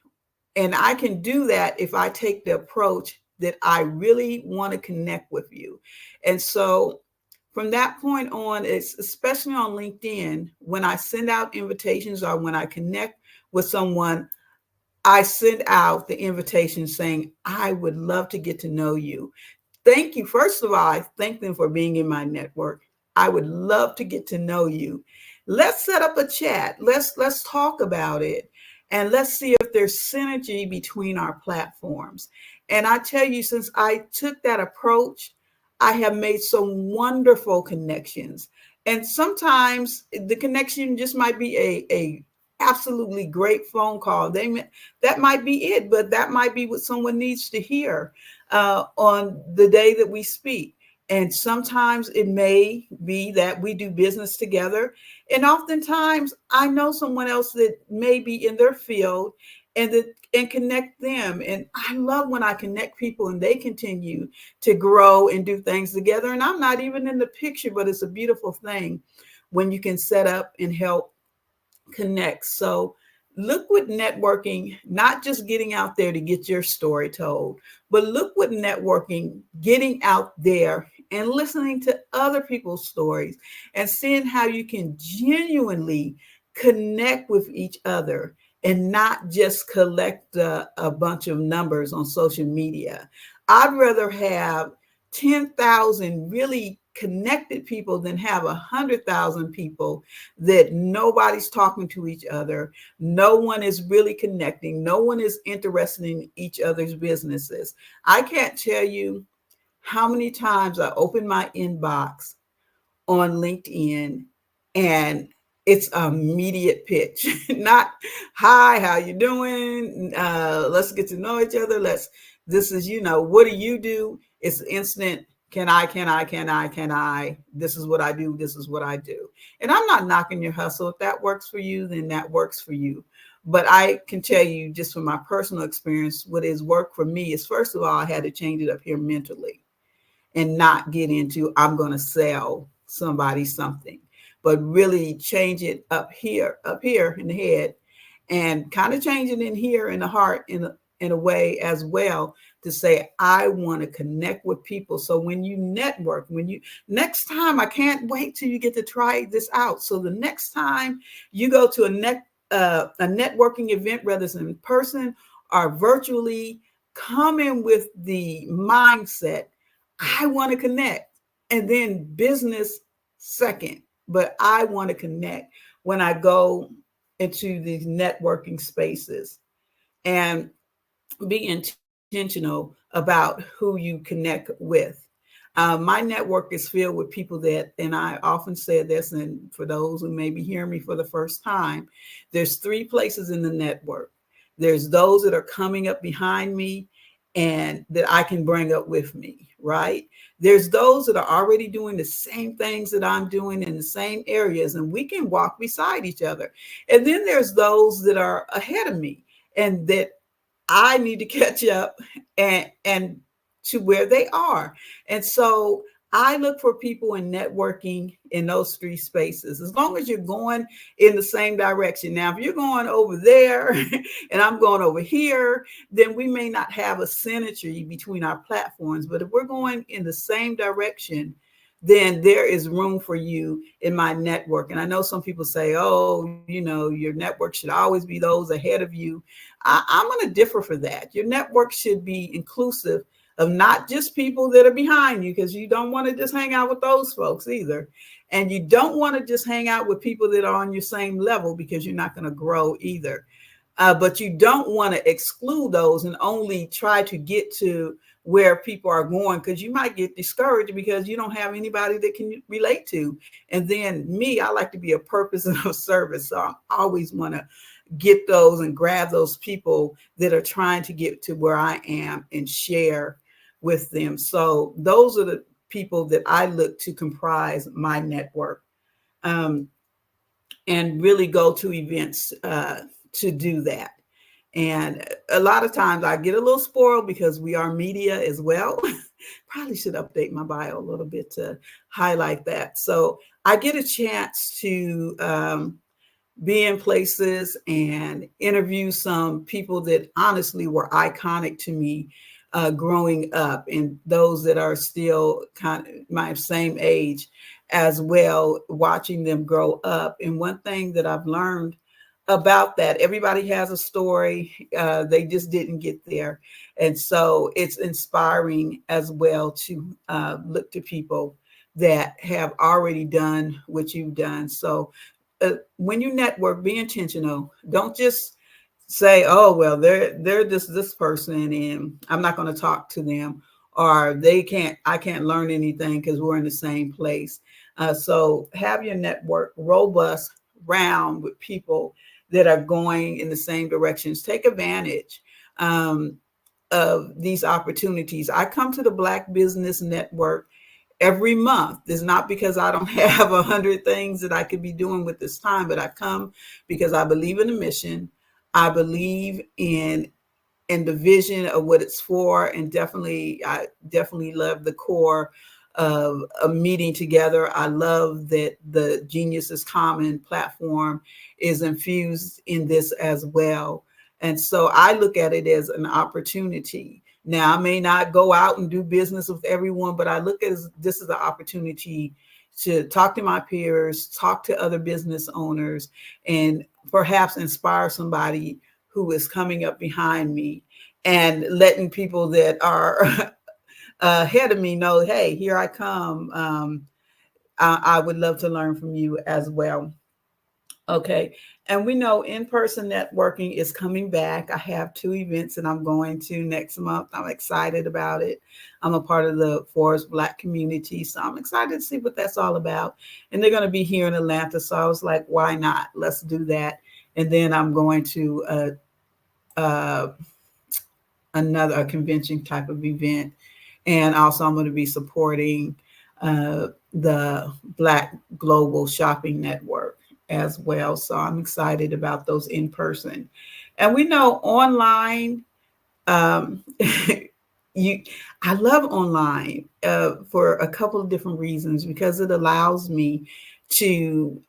And I can do that if I take the approach that I really want to connect with you. And so from that point on, it's especially on LinkedIn, when I send out invitations or when I connect with someone, I send out the invitation saying, I would love to get to know you. Thank you. First of all, I thank them for being in my network. I would love to get to know you. Let's set up a chat. Let's talk about it. And let's see if there's synergy between our platforms. And I tell you, since I took that approach, I have made some wonderful connections. And sometimes the connection just might be a absolutely great phone call. That might be it, but that might be what someone needs to hear on the day that we speak. And sometimes it may be that we do business together. And oftentimes I know someone else that may be in their field and connect them. And I love when I connect people and they continue to grow and do things together. And I'm not even in the picture, but it's a beautiful thing when you can set up and help connect. So look with networking, not just getting out there to get your story told, but look with networking, getting out there and listening to other people's stories and seeing how you can genuinely connect with each other and not just collect a bunch of numbers on social media. I'd rather have 10,000 really connected people than have 100,000 people that nobody's talking to each other. No one is really connecting. No one is interested in each other's businesses. I can't tell you how many times I open my inbox on LinkedIn and it's an immediate pitch, not, hi, how you doing? Let's get to know each other. This is, what do you do? It's instant. Can I? This is what I do. This is what I do. And I'm not knocking your hustle. If that works for you, then that works for you. But I can tell you just from my personal experience, what has worked for me is, first of all, I had to change it up here mentally and not get into, I'm going to sell somebody something, but really change it up here in the head and kind of change it in here in the heart in a way as well, to say, I want to connect with people. So when you network, next time, I can't wait till you get to try this out. So the next time you go to a networking event, whether it's in person or virtually, come in with the mindset, I want to connect, and then business second, but I want to connect when I go into these networking spaces. And be intentional about who you connect with. My network is filled with people that, and I often say this, and for those who may be hearing me for the first time, there's 3 places in the network. There's those that are coming up behind me and that I can bring up with me, right? There's those that are already doing the same things that I'm doing in the same areas, and we can walk beside each other. And then there's those that are ahead of me and that I need to catch up and to where they are. And so I look for people in networking in those three spaces, as long as you're going in the same direction. Now, if you're going over there and I'm going over here, then we may not have a synergy between our platforms. But if we're going in the same direction, then there is room for you in my network. And I know some people say, oh, you know, your network should always be those ahead of you. I'm going to differ for that. Your network should be inclusive of not just people that are behind you, because you don't want to just hang out with those folks either. And you don't want to just hang out with people that are on your same level, because you're not going to grow either. But you don't want to exclude those and only try to get to where people are going, because you might get discouraged because you don't have anybody that can relate to. And then me, I like to be a purpose and of service. So I always want to get those and grab those people that are trying to get to where I am and share with them. So those are the people that I look to comprise my network, and really go to events to do that. And a lot of times I get a little spoiled because we are media as well. Probably should update my bio a little bit to highlight that. So I get a chance to be in places and interview some people that honestly were iconic to me growing up, and those that are still kind of my same age as well, watching them grow up. And one thing that I've learned about that, everybody has a story. They just didn't get there. And so it's inspiring as well to look to people that have already done what you've done. So when you network, be intentional. Don't just say, oh, well, they're this person and I'm not going to talk to them, or I can't learn anything because we're in the same place. So have your network robust, round with people that are going in the same directions. Take advantage of these opportunities. I come to the Black Business Network every month. It's not because I don't have 100 things that I could be doing with this time, but I come because I believe in the mission. I believe in the vision of what it's for. And I definitely love the core of a meeting together. I love that the Genius is Common platform is infused in this as well. And so I look at it as an opportunity. Now, I may not go out and do business with everyone, but I look at this as an opportunity to talk to my peers, talk to other business owners, and perhaps inspire somebody who is coming up behind me, and letting people that are ahead of me know, hey, here I come. I would love to learn from you as well. Okay. And we know in-person networking is coming back. I have 2 events that I'm going to next month. I'm excited about it. I'm a part of the Forest Black community, so I'm excited to see what that's all about. And they're going to be here in Atlanta. So I was like, why not? Let's do that. And then I'm going to another convention type of event. And also I'm going to be supporting the Black Global Shopping Network as well. So I'm excited about those in person. And we know online, I love online for a couple of different reasons, because it allows me to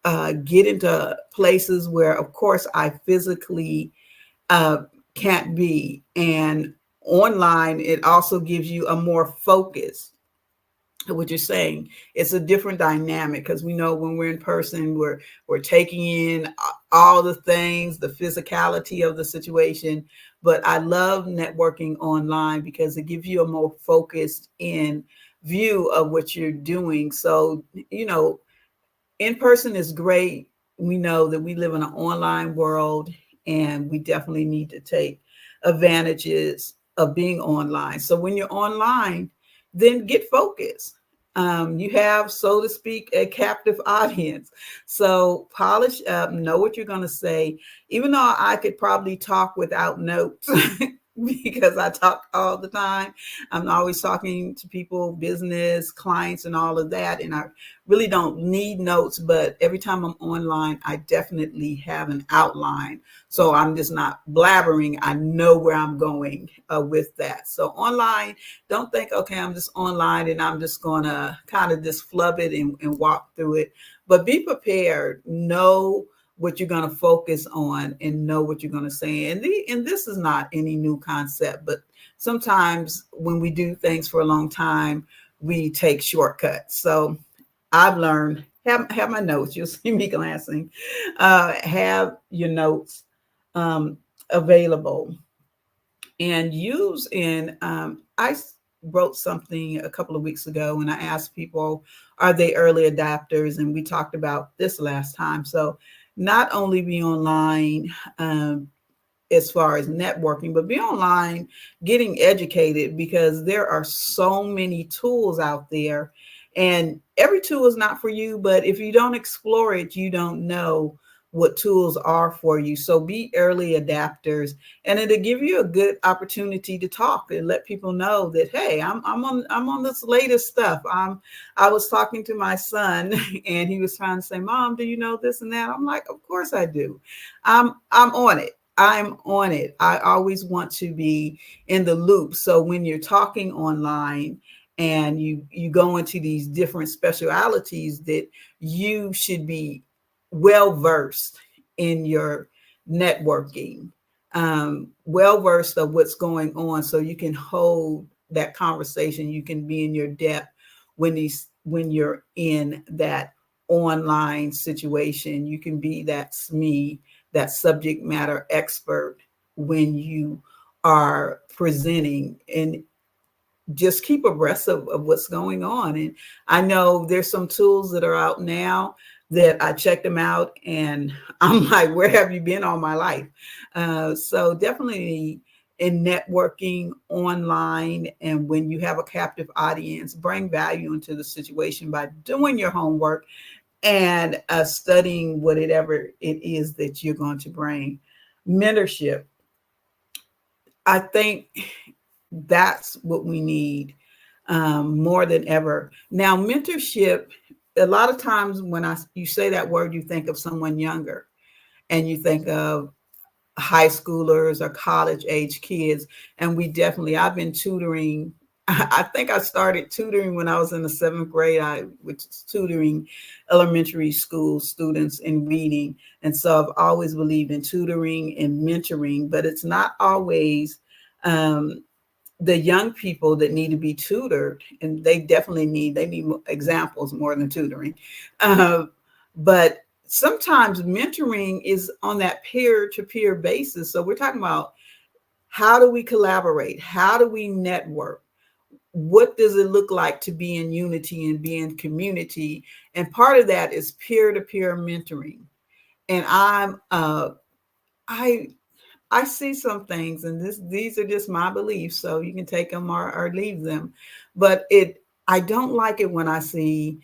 get into places where, of course, I physically can't be. And online, it also gives you a more focus. What you're saying, it's a different dynamic, because we know when we're in person, we're taking in all the things, the physicality of the situation. But I love networking online because it gives you a more focused in view of what you're doing. So, you know, in person is great. We know that we live in an online world, and we definitely need to take advantages of being online. So when you're online, then get focused. You have, so to speak, a captive audience. So polish up, know what you're going to say. Even though I could probably talk without notes because I talk all the time. I'm always talking to people, business, clients, and all of that. And I really don't need notes, but every time I'm online, I definitely have an outline. So I'm just not blabbering. I know where I'm going with that. So online, don't think, okay, I'm just online and I'm just going to kind of just flub it and walk through it. But be prepared. Know what you're going to focus on and know what you're going to say. And this is not any new concept, but sometimes when we do things for a long time, we take shortcuts. So I've learned, have my notes. You'll see me glancing. Have your notes available and use I wrote something a couple of weeks ago and I asked people, are they early adopters? And we talked about this last time. So not only be online as far as networking, but be online getting educated, because there are so many tools out there and every tool is not for you. But if you don't explore it, you don't know what tools are for you. So be early adapters, and it'll give you a good opportunity to talk and let people know that, hey, I'm on this latest stuff. I was talking to my son and he was trying to say, Mom, do you know this and that? I'm like, of course I do. I'm on it. I'm on it. I always want to be in the loop. So when you're talking online and you go into these different specialities, that you should be well versed in your networking, well versed of what's going on, so you can hold that conversation. You can be in your depth when you're in that online situation. You can be that SME, that subject matter expert, when you are presenting, and just keep abreast of what's going on. And I know there's some tools that are out now that I checked them out and I'm like, where have you been all my life? So definitely in networking online, and when you have a captive audience, bring value into the situation by doing your homework and studying whatever it is that you're going to bring. Mentorship, I think that's what we need more than ever. Now, mentorship, a lot of times when you say that word, you think of someone younger and you think of high schoolers or college age kids. And I've been tutoring. I think I started tutoring when I was in the 7th grade, which is tutoring elementary school students in reading. And so I've always believed in tutoring and mentoring, but it's not always the young people that need to be tutored, and they need examples more than tutoring. But sometimes mentoring is on that peer-to-peer basis. So we're talking about, how do we collaborate? How do we network? What does it look like to be in unity and be in community? And part of that is peer-to-peer mentoring. And I see some things, and these are just my beliefs, so you can take them or leave them. But I don't like it when I see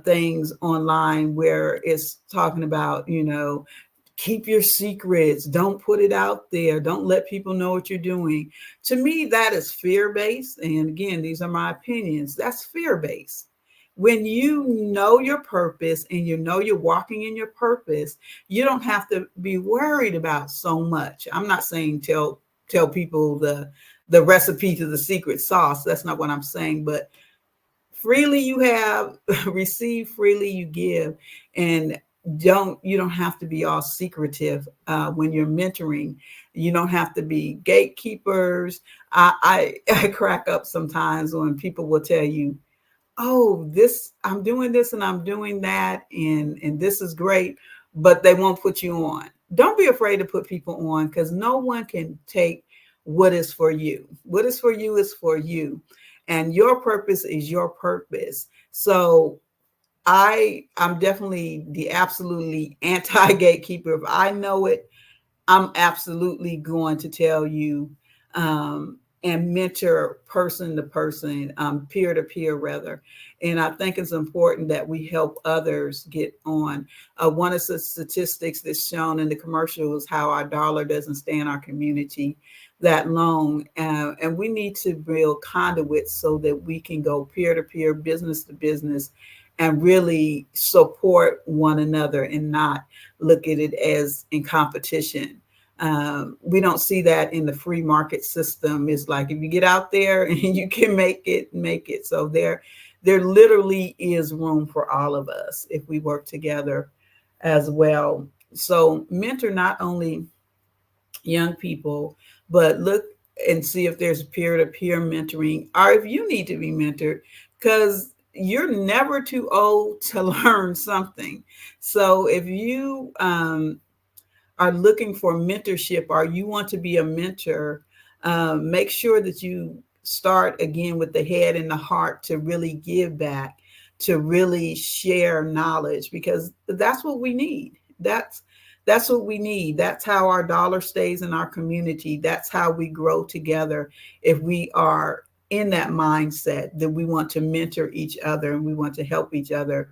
things online where it's talking about, keep your secrets, don't put it out there, don't let people know what you're doing. To me, that is fear-based. And again, these are my opinions. That's fear-based. When you know your purpose and you know you're walking in your purpose, you don't have to be worried about so much. I'm not saying tell people the recipe to the secret sauce. That's not what I'm saying. But freely you have, receive, freely you give. And you don't have to be all secretive when you're mentoring. You don't have to be gatekeepers. I crack up sometimes when people will tell you, oh, I'm doing this and I'm doing that, and this is great, but they won't put you on. Don't be afraid to put people on, because no one can take what is for you. What is for you is for you, and your purpose is your purpose. So I'm definitely the absolutely anti-gatekeeper. If I know it, I'm absolutely going to tell you and mentor person to person, peer to peer rather. And I think it's important that we help others get on. One of the statistics that's shown in the commercial is how our dollar doesn't stay in our community that long. And we need to build conduits so that we can go peer to peer, business to business, and really support one another and not look at it as in competition. We don't see that in the free market system. It's like, if you get out there and you can make it. So there literally is room for all of us if we work together as well. So mentor not only young people, but look and see if there's peer-to-peer mentoring, or if you need to be mentored, because you're never too old to learn something. So if you are looking for mentorship, or you want to be a mentor, make sure that you start again with the head and the heart to really give back, to really share knowledge, because that's what we need. That's what we need. That's how our dollar stays in our community. That's how we grow together. If we are in that mindset that we want to mentor each other and we want to help each other,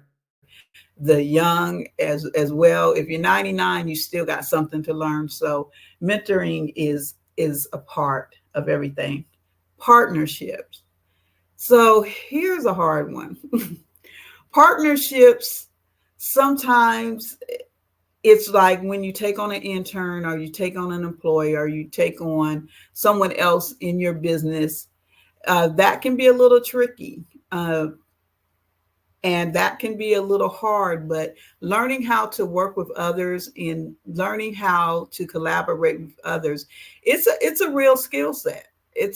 the young as well. If you're 99, you still got something to learn. So mentoring is a part of everything. Partnerships. So here's a hard one. Partnerships, sometimes it's like when you take on an intern, or you take on an employee, or you take on someone else in your business, that can be a little tricky. And that can be a little hard, but learning how to work with others and learning how to collaborate with others, it's a real skill set.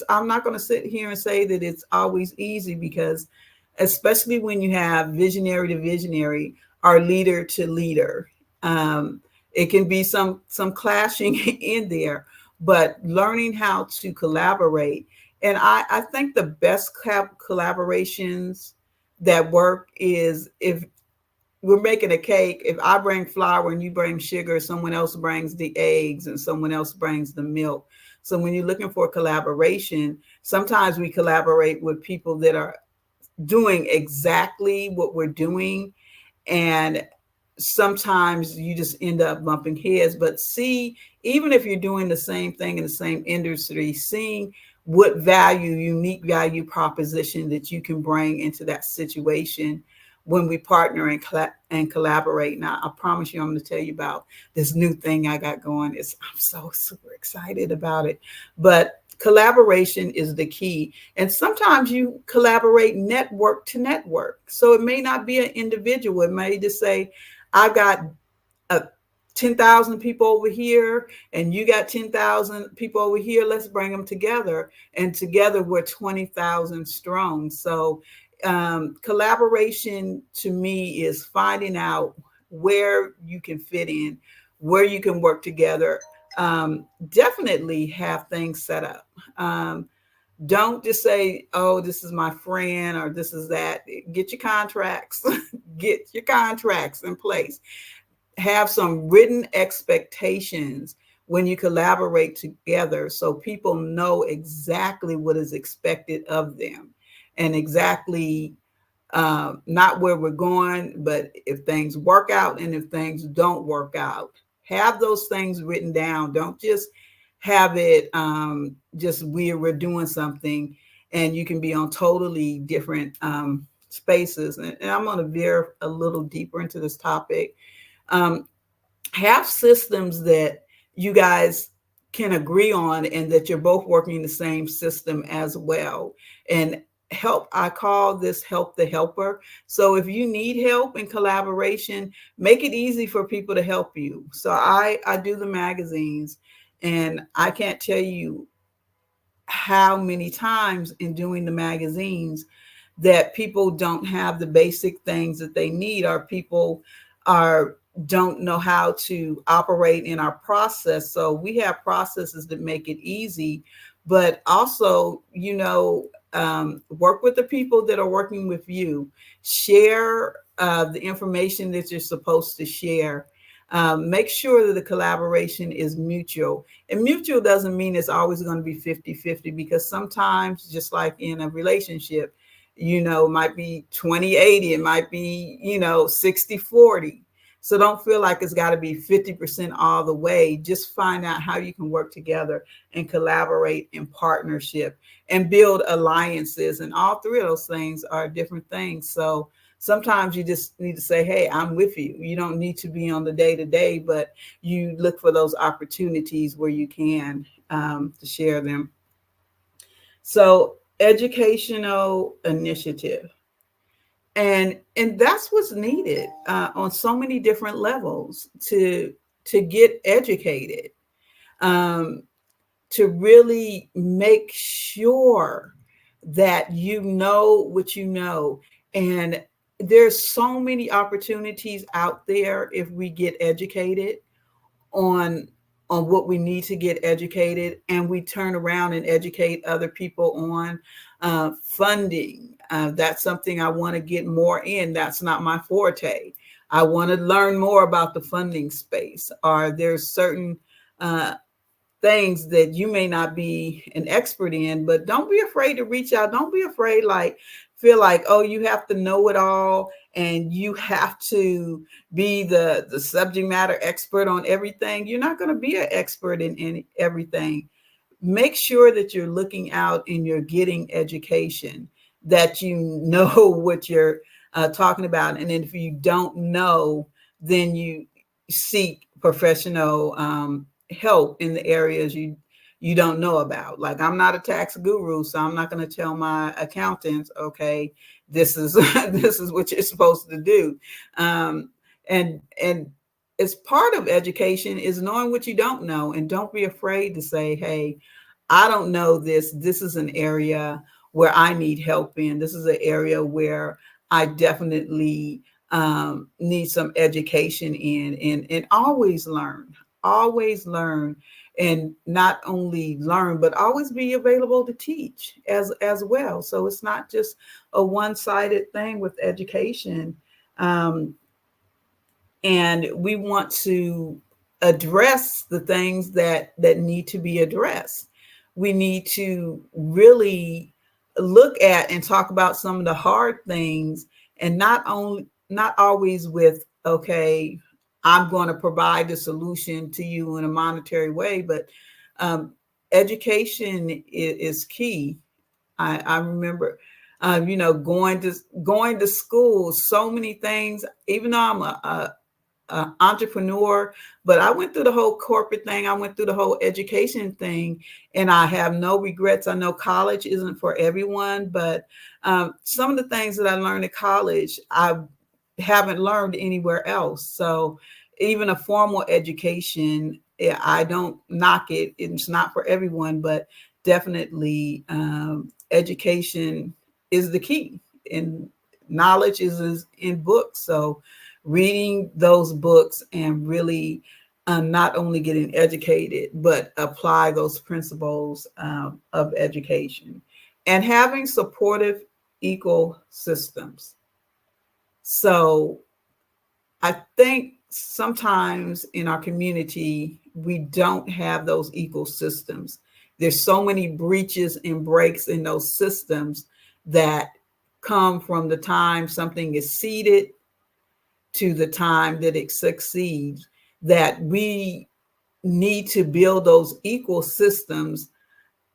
I'm not going to sit here and say that it's always easy, because especially when you have visionary to visionary or leader to leader, it can be some clashing in there, but learning how to collaborate. And I think the best collaborations that work is if we're making a cake, if I bring flour and you bring sugar, someone else brings the eggs and someone else brings the milk. So when you're looking for collaboration, sometimes we collaborate with people that are doing exactly what we're doing. And sometimes you just end up bumping heads. But see, even if you're doing the same thing in the same industry, seeing what unique value proposition that you can bring into that situation when we partner and collaborate. Now, I promise you, I'm going to tell you about this new thing I got going. I'm so super excited about it. But collaboration is the key. And sometimes you collaborate network to network. So it may not be an individual. It may just say, I've got 10,000 people over here, and you got 10,000 people over here. Let's bring them together. And together we're 20,000 strong. So collaboration to me is finding out where you can fit in, where you can work together. Definitely have things set up. Don't just say, oh, this is my friend, or this is that. Get your contracts, get your contracts in place. Have some written expectations when you collaborate together, so people know exactly what is expected of them, and exactly not where we're going, but if things work out and if things don't work out. Have those things written down. Don't just have it just we're doing something and you can be on totally different spaces. And I'm going to veer a little deeper into this topic. Have systems that you guys can agree on and that you're both working the same system as well. And help, I call this help the helper. So if you need help in collaboration, make it easy for people to help you. So I do the magazines, and I can't tell you how many times in doing the magazines that people don't have the basic things that they need, or people don't know how to operate in our process. So we have processes that make it easy, but also, work with the people that are working with you. Share the information that you're supposed to share. Make sure that the collaboration is mutual. And mutual doesn't mean it's always going to be 50-50, because sometimes, just like in a relationship, it might be 20-80, it might be, 60-40. So don't feel like it's got to be 50% all the way. Just find out how you can work together and collaborate in partnership and build alliances. And all three of those things are different things. So sometimes you just need to say, hey, I'm with you. You don't need to be on the day-to-day, but you look for those opportunities where you can to share them. So educational initiative. And that's what's needed on so many different levels to get educated, to really make sure that you know what you know. And there's so many opportunities out there if we get educated on what we need to get educated, and we turn around and educate other people on funding. That's something I want to get more in. That's not my forte. I want to learn more about the funding space. Or there's certain things that you may not be an expert in, but don't be afraid to reach out. Don't be afraid, feel like, oh, you have to know it all and you have to be the subject matter expert on everything. You're not going to be an expert in everything. Make sure that you're looking out and you're getting education, that you know what you're talking about. And then if you don't know, then you seek professional help in the areas you don't know about. Like, I'm not a tax guru, so I'm not going to tell my accountants, okay, this is this is what you're supposed to do. And as part of education is knowing what you don't know, and don't be afraid to say, hey, I don't know this. This is an area where I need help in. This is an area where I definitely need some education in, and always learn, and not only learn, but always be available to teach as well. So it's not just a one-sided thing with education. And we want to address the things that need to be addressed. We need to really look at and talk about some of the hard things, and not always with, okay, I'm going to provide the solution to you in a monetary way, but education is key. I remember, going to school, so many things, even though I'm a entrepreneur, but I went through the whole corporate thing. I went through the whole education thing, and I have no regrets. I know college isn't for everyone, but some of the things that I learned at college, I haven't learned anywhere else. So even a formal education, I don't knock it. It's not for everyone, but definitely education is the key, and knowledge is in books. So reading those books and really not only getting educated, but apply those principles of education, and having supportive ecosystems. So I think sometimes in our community, we don't have those ecosystems. There's so many breaches and breaks in those systems that come from the time something is seeded to the time that it succeeds, that we need to build those ecosystems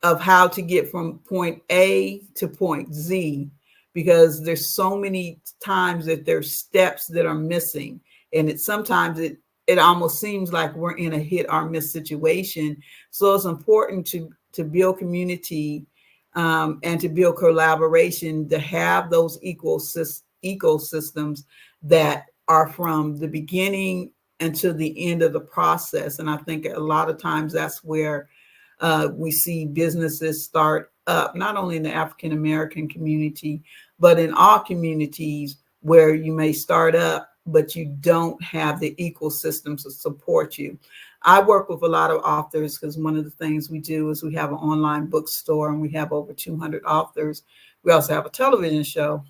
of how to get from point A to point Z, because there's so many times that there's steps that are missing. And sometimes it almost seems like we're in a hit or miss situation. So it's important to build community and to build collaboration, to have those ecosystems that are from the beginning until the end of the process. And I think a lot of times that's where we see businesses start up, not only in the African-American community, but in all communities where you may start up, but you don't have the ecosystems to support you. I work with a lot of authors, because one of the things we do is we have an online bookstore, and we have over 200 authors. We also have a television show,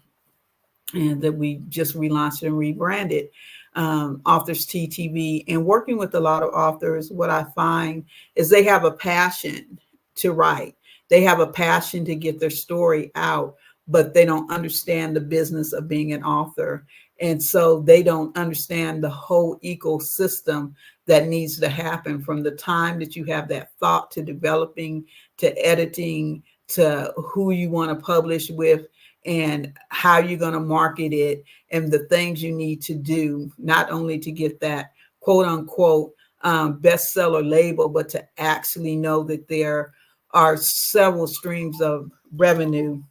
and that we just relaunched and rebranded. Authors TTV, and working with a lot of authors, what I find is they have a passion to write. They have a passion to get their story out, but they don't understand the business of being an author. And so they don't understand the whole ecosystem that needs to happen from the time that you have that thought to developing, to editing, to who you want to publish with, and how you're going to market it, and the things you need to do, not only to get that quote unquote bestseller label, but to actually know that there are several streams of revenue.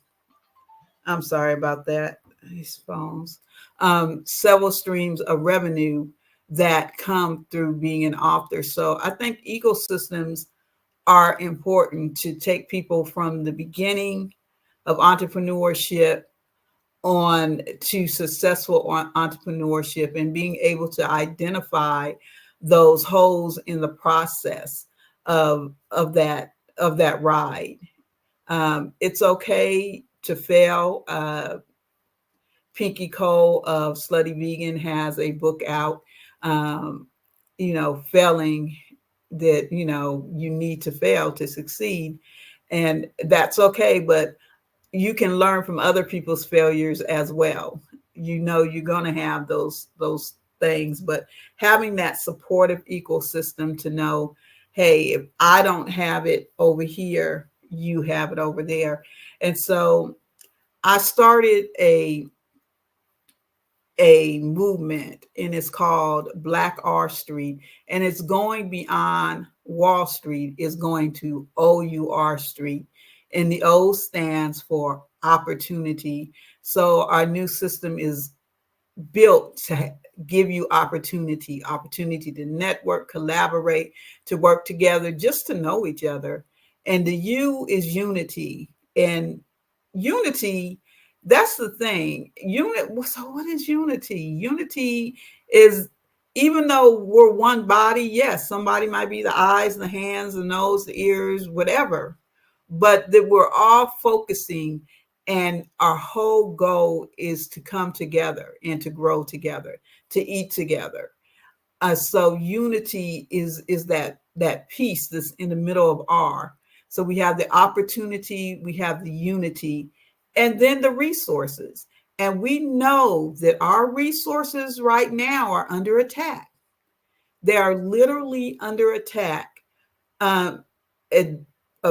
I'm sorry about that, these phones. Several streams of revenue that come through being an author. So I think ecosystems are important to take people from the beginning of entrepreneurship on to successful entrepreneurship, and being able to identify those holes in the process of that ride. It's okay to fail. Pinky Cole of Slutty Vegan has a book out, failing, that, you need to fail to succeed. And that's okay, but you can learn from other people's failures as well. You're going to have those things, but having that supportive ecosystem to know, hey, if I don't have it over here, you have it over there. And so I started a movement, and it's called Black R Street, and it's going beyond Wall Street. It's going to OUR Street, and the O stands for opportunity. So our new system is built to give you opportunity to network, collaborate, to work together, just to know each other. And the U is unity, and unity, that's the thing. So what is unity? Unity is, even though we're one body, yes, somebody might be the eyes, the hands, the nose, the ears, whatever, but that we're all focusing, and our whole goal is to come together and to grow together, to eat together. So unity is that piece that's in the middle of R. So we have the opportunity, we have the unity, and then the resources. And we know that our resources right now are under attack. They are literally under attack.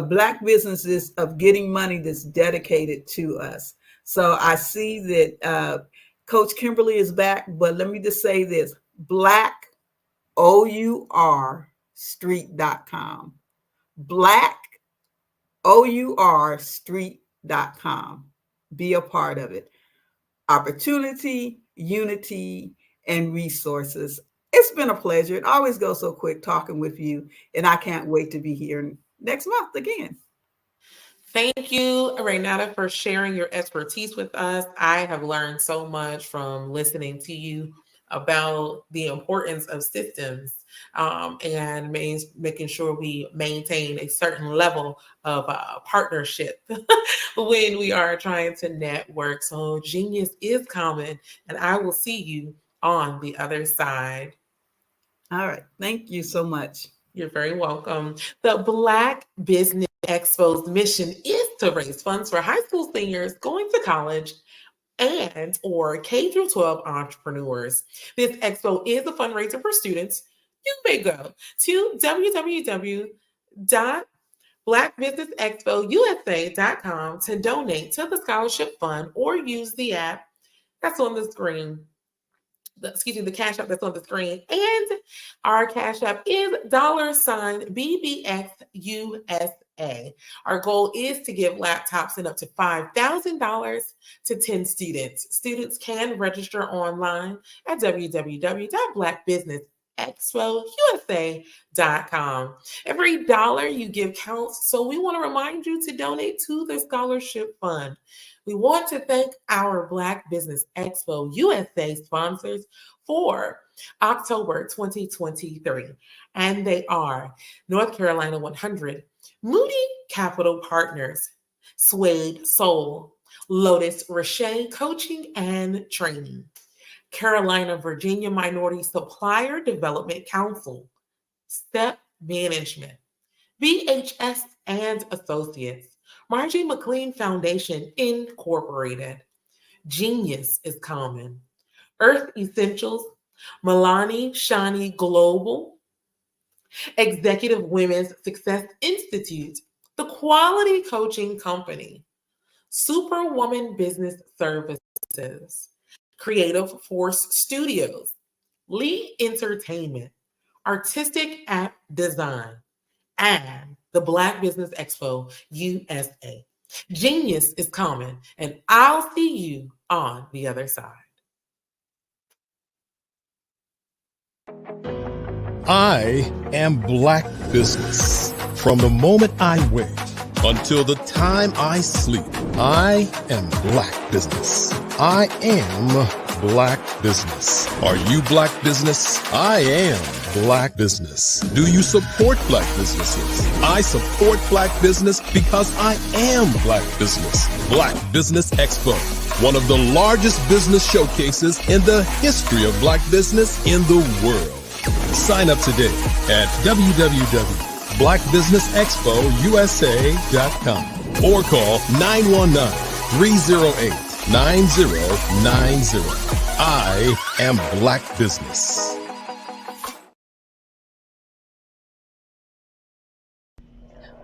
Black businesses of getting money that's dedicated to us. So I see that Coach Kimberly is back, but let me just say this: Black OUR Street.com. Black OUR Street.com. Be a part of it. Opportunity, unity, and resources. It's been a pleasure. It always goes so quick talking with you, and I can't wait to be here next month again. Thank you, Renata, for sharing your expertise with us. I have learned so much from listening to you about the importance of systems and making sure we maintain a certain level of partnership when we are trying to network. So genius is common, and I will see you on the other side. All right. Thank you so much. You're very welcome. The Black Business Expo's mission is to raise funds for high school seniors going to college and or K-12 entrepreneurs. This expo is a fundraiser for students. You may go to www.blackbusinessexpousa.com to donate to the scholarship fund, or use the app that's on the screen. The Cash App that's on the screen. And our Cash App is $BBXUSA. Our goal is to give laptops and up to $5,000 to 10 students. Students can register online at www.blackbusinessexpousa.com. Every dollar you give counts, so we want to remind you to donate to the scholarship fund. We want to thank our Black Business Expo USA sponsors for October 2023. And they are North Carolina 100, Moody Capital Partners, Suede Soul, Lotus Roche Coaching and Training, Carolina, Virginia Minority Supplier Development Council, Step Management, VHS and Associates, Margie McLean Foundation Incorporated, Genius is Common, Earth Essentials, Milani Shani Global, Executive Women's Success Institute, The Quality Coaching Company, Superwoman Business Services, Creative Force Studios, Lee Entertainment, Artistic App Design, and the Black Business Expo USA. Genius is common, and I'll see you on the other side. I am Black business. From the moment I wake until the time I sleep, I am Black business. I am Black business. Are you Black business? I am Black business. Do you support Black businesses? I support Black business because I am Black business. Black Business Expo, one of the largest business showcases in the history of Black business in the world. Sign up today at www.blackbusinessexpousa.com or call 919-308-9090. I am Black business.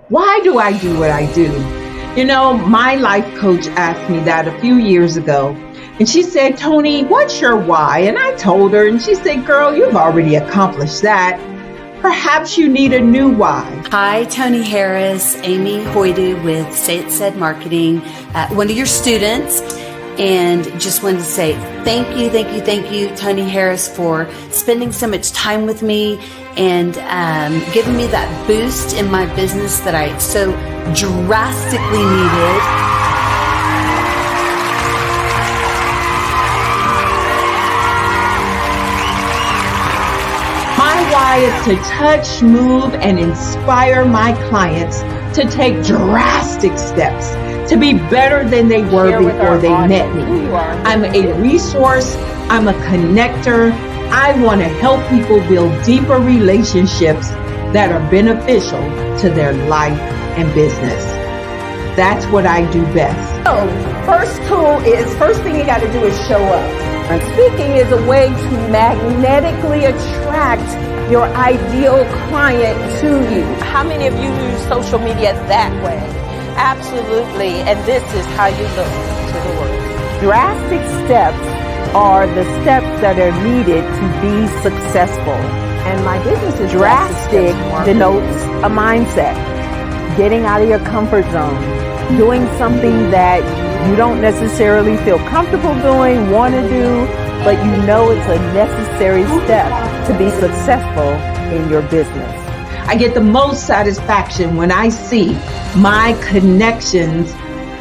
Why do I do what I do? You know, my life coach asked me that a few years ago. And she said, Tony, what's your why? And I told her, and she said, girl, you've already accomplished that. Perhaps you need a new why. Hi, Tony Harris, Amy Hoydu with Say It Said Marketing, one of your students. And just wanted to say thank you, Tony Harris, for spending so much time with me and giving me that boost in my business that I so drastically needed. My why is to touch, move, and inspire my clients to take drastic steps to be better than they were before they met me. I'm a resource. I'm a connector. I want to help people build deeper relationships that are beneficial to their life and business. That's what I do best. So, first thing you got to do is show up. And speaking is a way to magnetically attract your ideal client to you. How many of you use social media that way? Absolutely, and this is how you look to the world. Drastic steps are the steps that are needed to be successful. And my business is drastic denotes a mindset. Getting out of your comfort zone. Doing something that you don't necessarily feel comfortable doing, want to do, but you know it's a necessary step to be successful in your business. I get the most satisfaction when I see my connections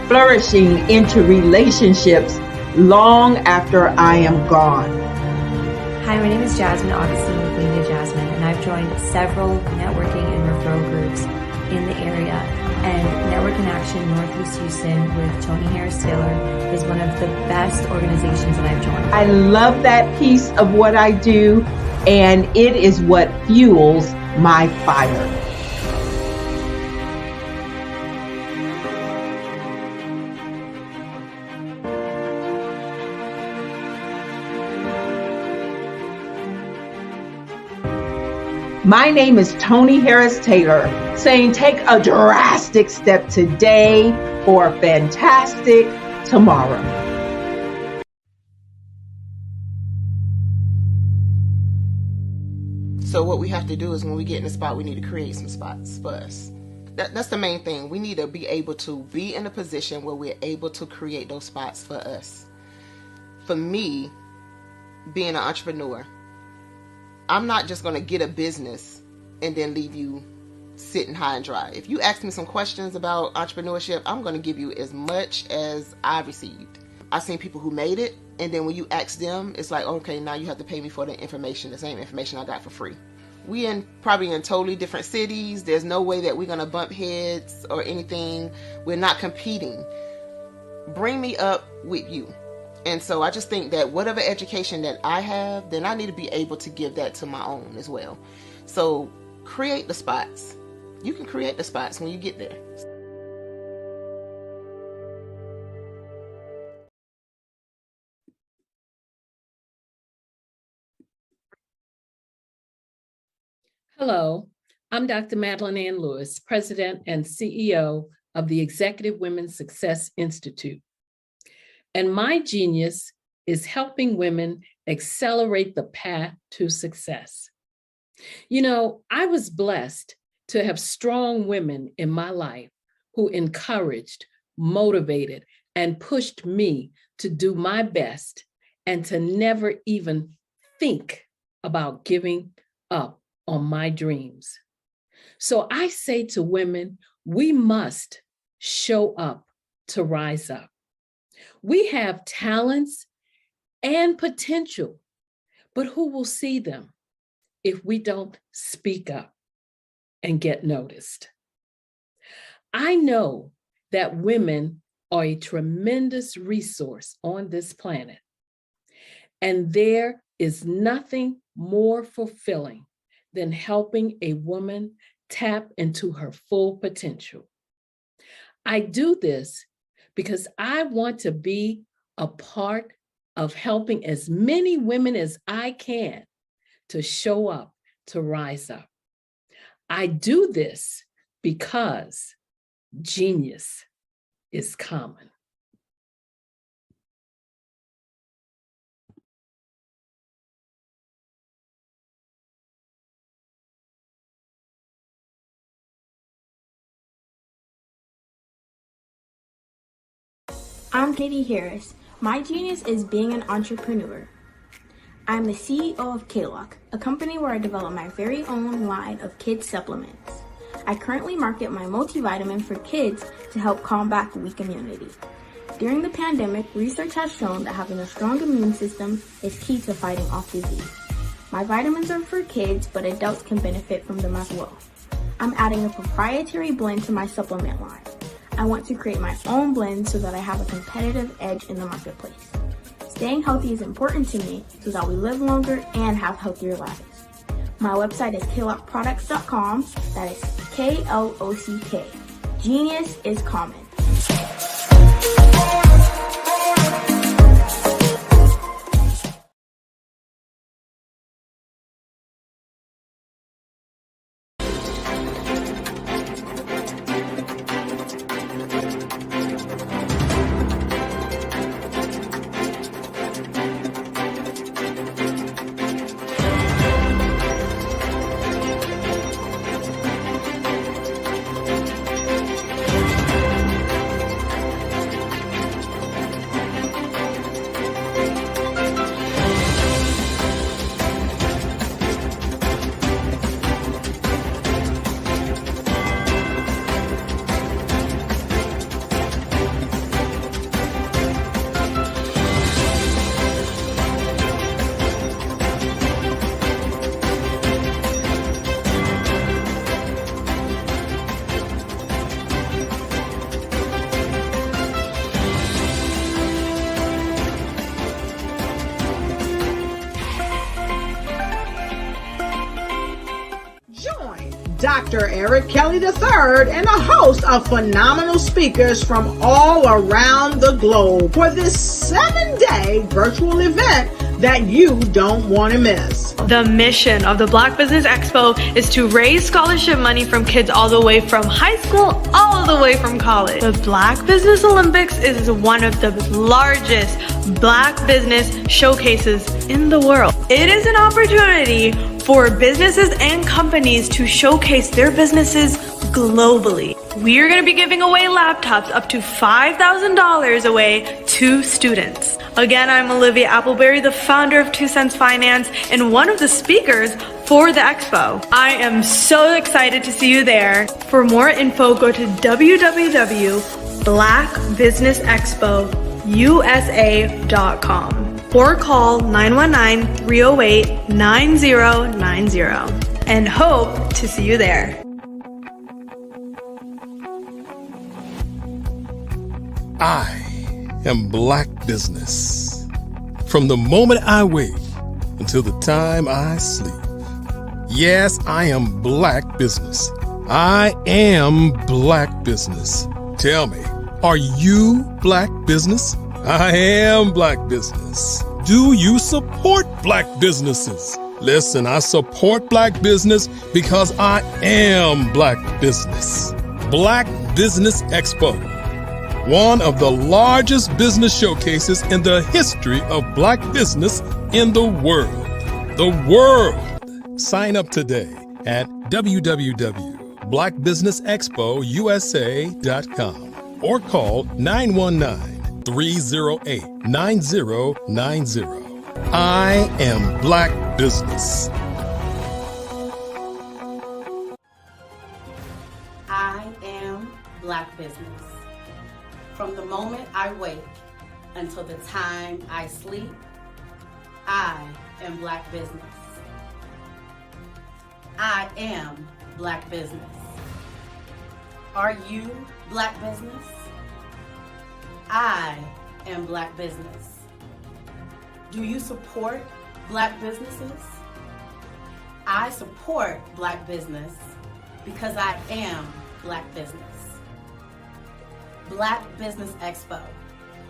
flourishing into relationships long after I am gone. Hi, my name is Jasmine Augustine with Media Jasmine, and I've joined several networking and referral groups in the area. And Network in Action Northeast Houston with Tony Harris Taylor is one of the best organizations that I've joined. I love that piece of what I do, and it is what fuels my fire. My name is Tony Harris Taylor, saying take a drastic step today for a fantastic tomorrow. So what we have to do is when we get in the spot, we need to create some spots for us. That's the main thing. We need to be able to be in a position where we're able to create those spots for us. For me, being an entrepreneur, I'm not just going to get a business and then leave you sitting high and dry. If you ask me some questions about entrepreneurship, I'm going to give you as much as I received. I've seen people who made it, and then when you ask them, it's like, okay, now you have to pay me for the information, the same information I got for free. We probably in totally different cities. There's no way that we're going to bump heads or anything. We're not competing. Bring me up with you. And so I just think that whatever education that I have, then I need to be able to give that to my own as well. So create the spots. You can create the spots when you get there. Hello, I'm Dr. Madeline Ann Lewis, President and CEO of the Executive Women's Success Institute. And my genius is helping women accelerate the path to success. You know, I was blessed to have strong women in my life who encouraged, motivated, and pushed me to do my best and to never even think about giving up on my dreams. So I say to women, we must show up to rise up. We have talents and potential, but who will see them if we don't speak up and get noticed? I know that women are a tremendous resource on this planet, and there is nothing more fulfilling than helping a woman tap into her full potential. I do this because I want to be a part of helping as many women as I can to show up, to rise up. I do this because genius is common. I'm Katie Harris. My genius is being an entrepreneur. I'm the CEO of K-Lock, a company where I develop my very own line of kids supplements. I currently market my multivitamin for kids to help combat weak immunity. During the pandemic, research has shown that having a strong immune system is key to fighting off disease. My vitamins are for kids, but adults can benefit from them as well. I'm adding a proprietary blend to my supplement line. I want to create my own blend so that I have a competitive edge in the marketplace. Staying healthy is important to me so that we live longer and have healthier lives. My website is klockproducts.com. That is K-L-O-C-K. Genius is common. Dr. Eric Kelly III and a host of phenomenal speakers from all around the globe for this 7-day virtual event that you don't want to miss. The mission of the Black Business Expo is to raise scholarship money from kids all the way from high school, all the way from college. The Black Business Olympics is one of the largest Black business showcases in the world. It is an opportunity for businesses and companies to showcase their businesses globally. We are going to be giving away laptops up to $5,000 away to students. Again, I'm Olivia Appleberry, the founder of 2 Cents Finance and one of the speakers for the expo. I am so excited to see you there. For more info, go to www.blackbusinessexpousa.com or call 919-308-9090 and hope to see you there. I am black business. From the moment I wake until the time I sleep. Yes, I am black business. I am black business. Tell me, are you black business? I am black business. Do you support black businesses? Listen, I support black business because I am black business. Black Business Expo, one of the largest business showcases in the history of black business in the world. The world! Sign up today at www.blackbusinessexpousa.com or call 919-308-9090. I am black business. I am black business. From the moment I wake until the time I sleep, I am black business. I am black business. Are you black business? I am black business. Do you support black businesses? I support black business because I am black business. Black Business Expo,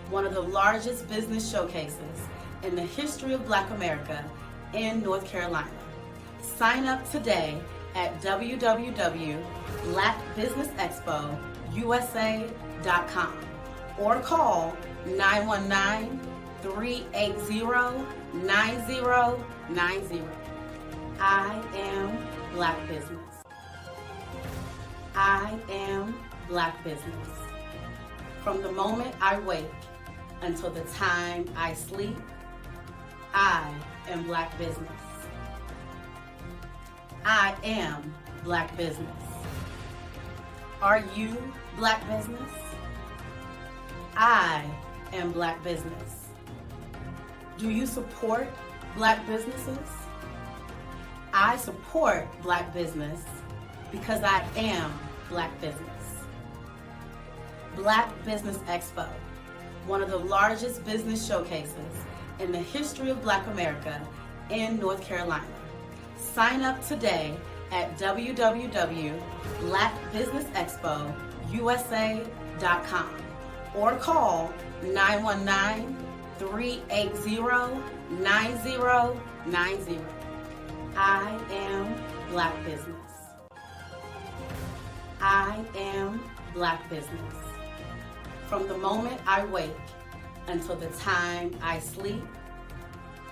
one of the largest business showcases in the history of Black America in North Carolina. Sign up today at www.blackbusinessexpousa.com or call 919-380-9090. I am black business. I am black business. From the moment I wake until the time I sleep, I am black business. I am black business. Are you black business? I am black business. Do you support black businesses? I support black business because I am black business. Black Business Expo, one of the largest business showcases in the history of Black America in North Carolina. Sign up today at www.blackbusinessexpousa.com or call 919-380-9090. I am black business. I am black business. From the moment I wake until the time I sleep,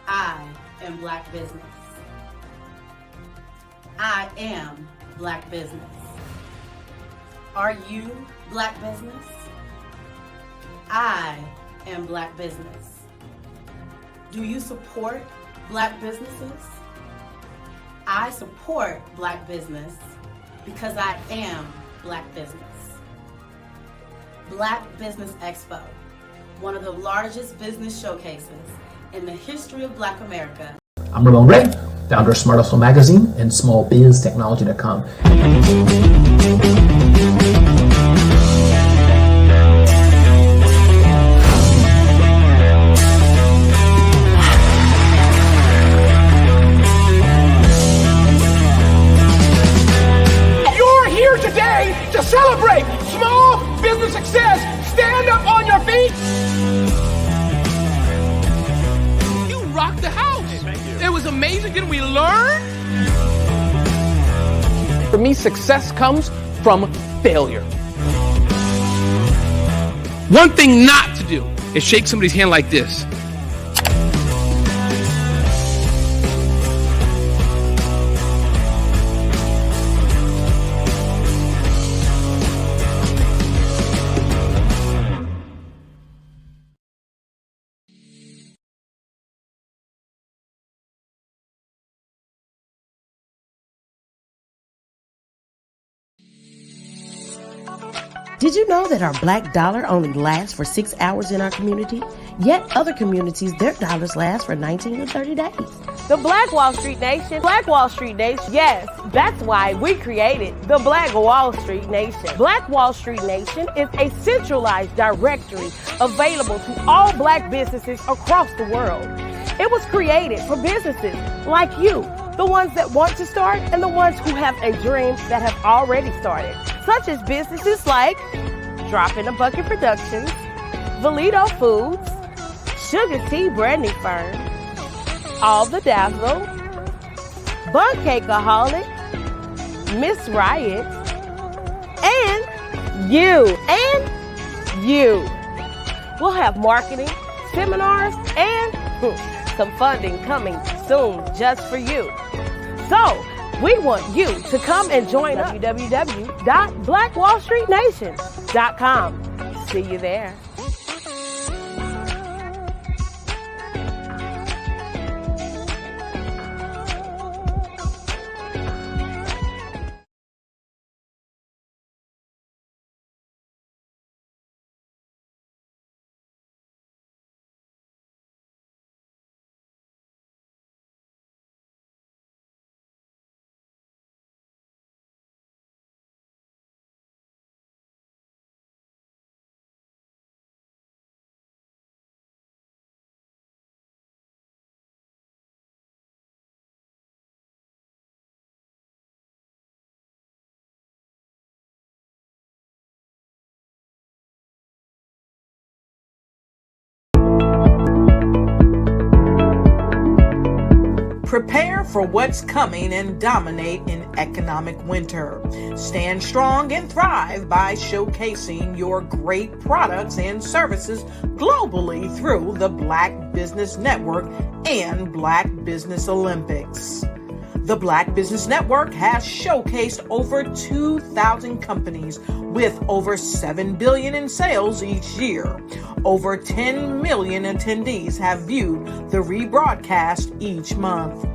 I am black business. I am black business. Are you black business? I am black business. Do you support black businesses? I support black business because I am black business. Black Business Expo, one of the largest business showcases in the history of Black America. I'm Ramon Ray, founder of Smart Hustle Magazine and smallbiztechnology.com. You're here today to celebrate small business success. Stand up on your feet. You rocked the house. Hey, thank you. It was amazing. Didn't we learn? For me, success comes from failure. One thing not to do is shake somebody's hand like this. Did you know that our black dollar only lasts for 6 hours in our community? Yet other communities, their dollars last for 19 to 30 days. The Black Wall Street Nation. Black Wall Street Nation. Yes, that's why we created the Black Wall Street Nation. Black Wall Street Nation is a centralized directory available to all Black businesses across the world. It was created for businesses like you, the ones that want to start and the ones who have a dream that have already started, such as businesses like Drop in a Bucket Productions, Valito Foods, Sugar Tea Branding Firm, All the Dazzle, Bun Cakeaholic, Miss Riot, and you. We'll have marketing, seminars, and some funding coming soon just for you. So, we want you to come and join us. www.blackwallstreetnation.com. See you there. Prepare for what's coming and dominate in economic winter. Stand strong and thrive by showcasing your great products and services globally through the Black Business Network and Black Business Olympics. The Black Business Network has showcased over 2,000 companies with over $7 billion in sales each year. Over 10 million attendees have viewed the rebroadcast each month.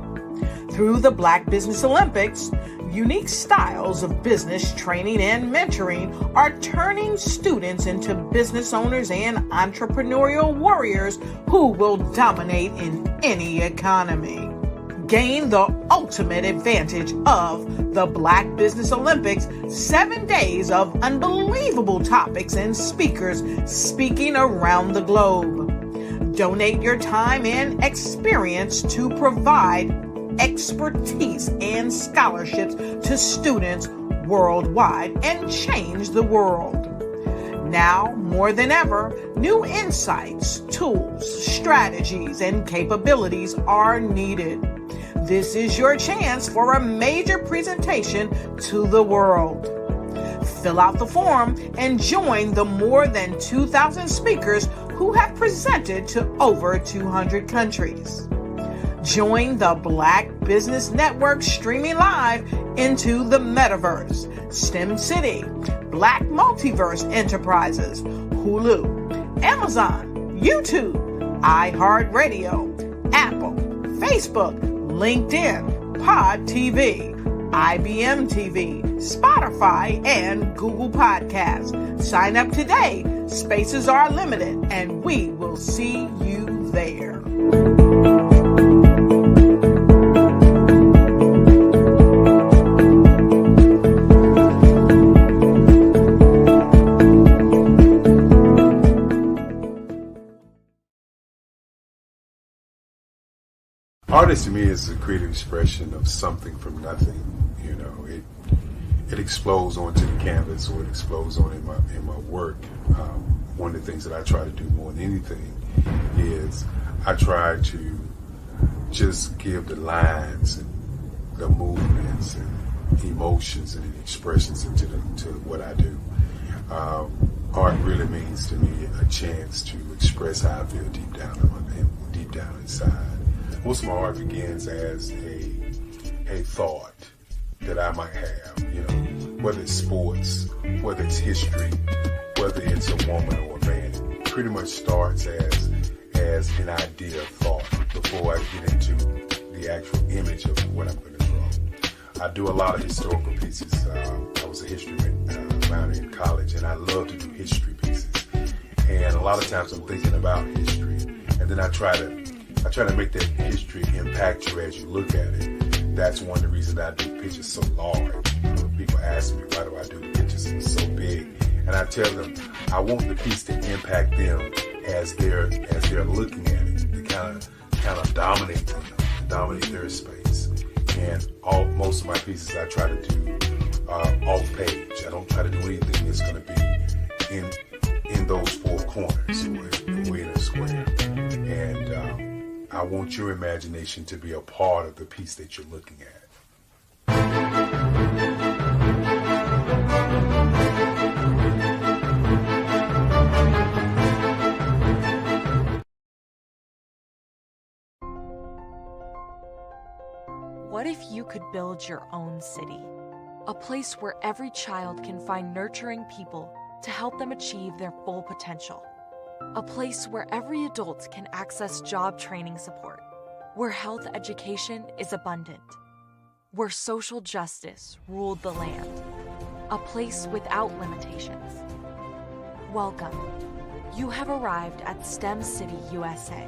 Through the Black Business Olympics, unique styles of business training and mentoring are turning students into business owners and entrepreneurial warriors who will dominate in any economy. Gain the ultimate advantage of the Black Business Olympics, 7 days of unbelievable topics and speakers speaking around the globe. Donate your time and experience to provide expertise and scholarships to students worldwide and change the world. Now, more than ever, new insights, tools, strategies, and capabilities are needed. This is your chance for a major presentation to the world. Fill out the form and join the more than 2,000 speakers who have presented to over 200 countries. Join the Black Business Network streaming live into the Metaverse, STEM City, Black Multiverse Enterprises, Hulu, Amazon, YouTube, iHeartRadio, Apple, Facebook, LinkedIn, Pod TV, IBM TV, Spotify, and Google Podcasts. Sign up today. Spaces are limited, and we will see you there. Artist to me is a creative expression of something from nothing. You know, it explodes onto the canvas, or it explodes on in my work. One of the things that I try to do more than anything is I try to just give the lines and the movements and emotions and expressions into what I do. Art really means to me a chance to express how I feel deep down inside. Most of my art begins as a thought that I might have, you know, whether it's sports, whether it's history, whether it's a woman or a man. It pretty much starts as an idea of thought before I get into the actual image of what I'm going to draw. I do a lot of historical pieces. I was a history minor in college, and I love to do history pieces. And a lot of times I'm thinking about history, and then I try to I try to make that history impact you as you look at it. That's one of the reasons I do pictures so large. People ask me, why do I do the pictures so big? And I tell them, I want the piece to impact them as they're looking at it, to kind of dominate them, dominate their space. And most of my pieces I try to do off page. I don't try to do anything that's going to be in those four corners or in a square. And I want your imagination to be a part of the piece that you're looking at. What if you could build your own city? A place where every child can find nurturing people to help them achieve their full potential. A place where every adult can access job training support. Where health education is abundant. Where social justice ruled the land. A place without limitations. Welcome. You have arrived at STEM City, USA.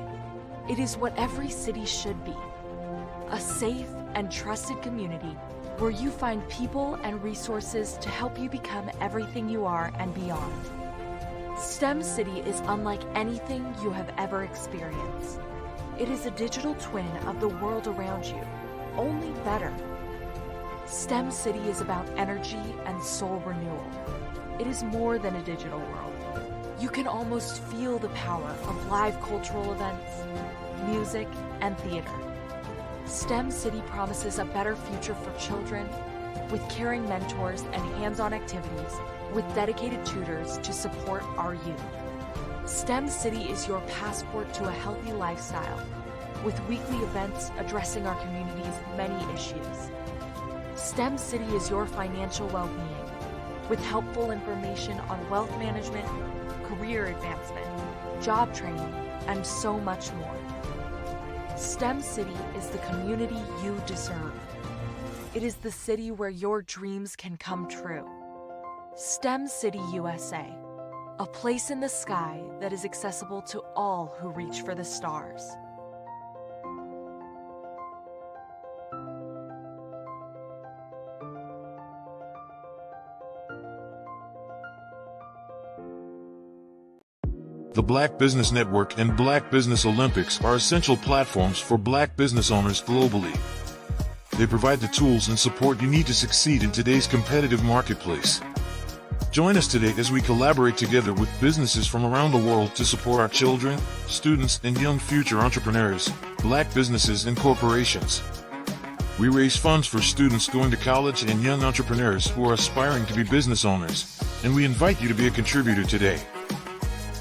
It is what every city should be. A safe and trusted community where you find people and resources to help you become everything you are and beyond. STEM City is unlike anything you have ever experienced. It is a digital twin of the world around you, only better. STEM City is about energy and soul renewal. It is more than a digital world. You can almost feel the power of live cultural events, music, and theater. STEM City promises a better future for children with caring mentors and hands-on activities with dedicated tutors to support our youth. STEM City is your passport to a healthy lifestyle with weekly events addressing our community's many issues. STEM City is your financial well-being with helpful information on wealth management, career advancement, job training, and so much more. STEM City is the community you deserve. It is the city where your dreams can come true. STEM City USA, a place in the sky that is accessible to all who reach for the stars. The Black Business Network and Black Business Olympics are essential platforms for Black business owners globally. They provide the tools and support you need to succeed in today's competitive marketplace. Join us today as we collaborate together with businesses from around the world to support our children, students, and young future entrepreneurs, Black businesses and corporations. We raise funds for students going to college and young entrepreneurs who are aspiring to be business owners, and we invite you to be a contributor today.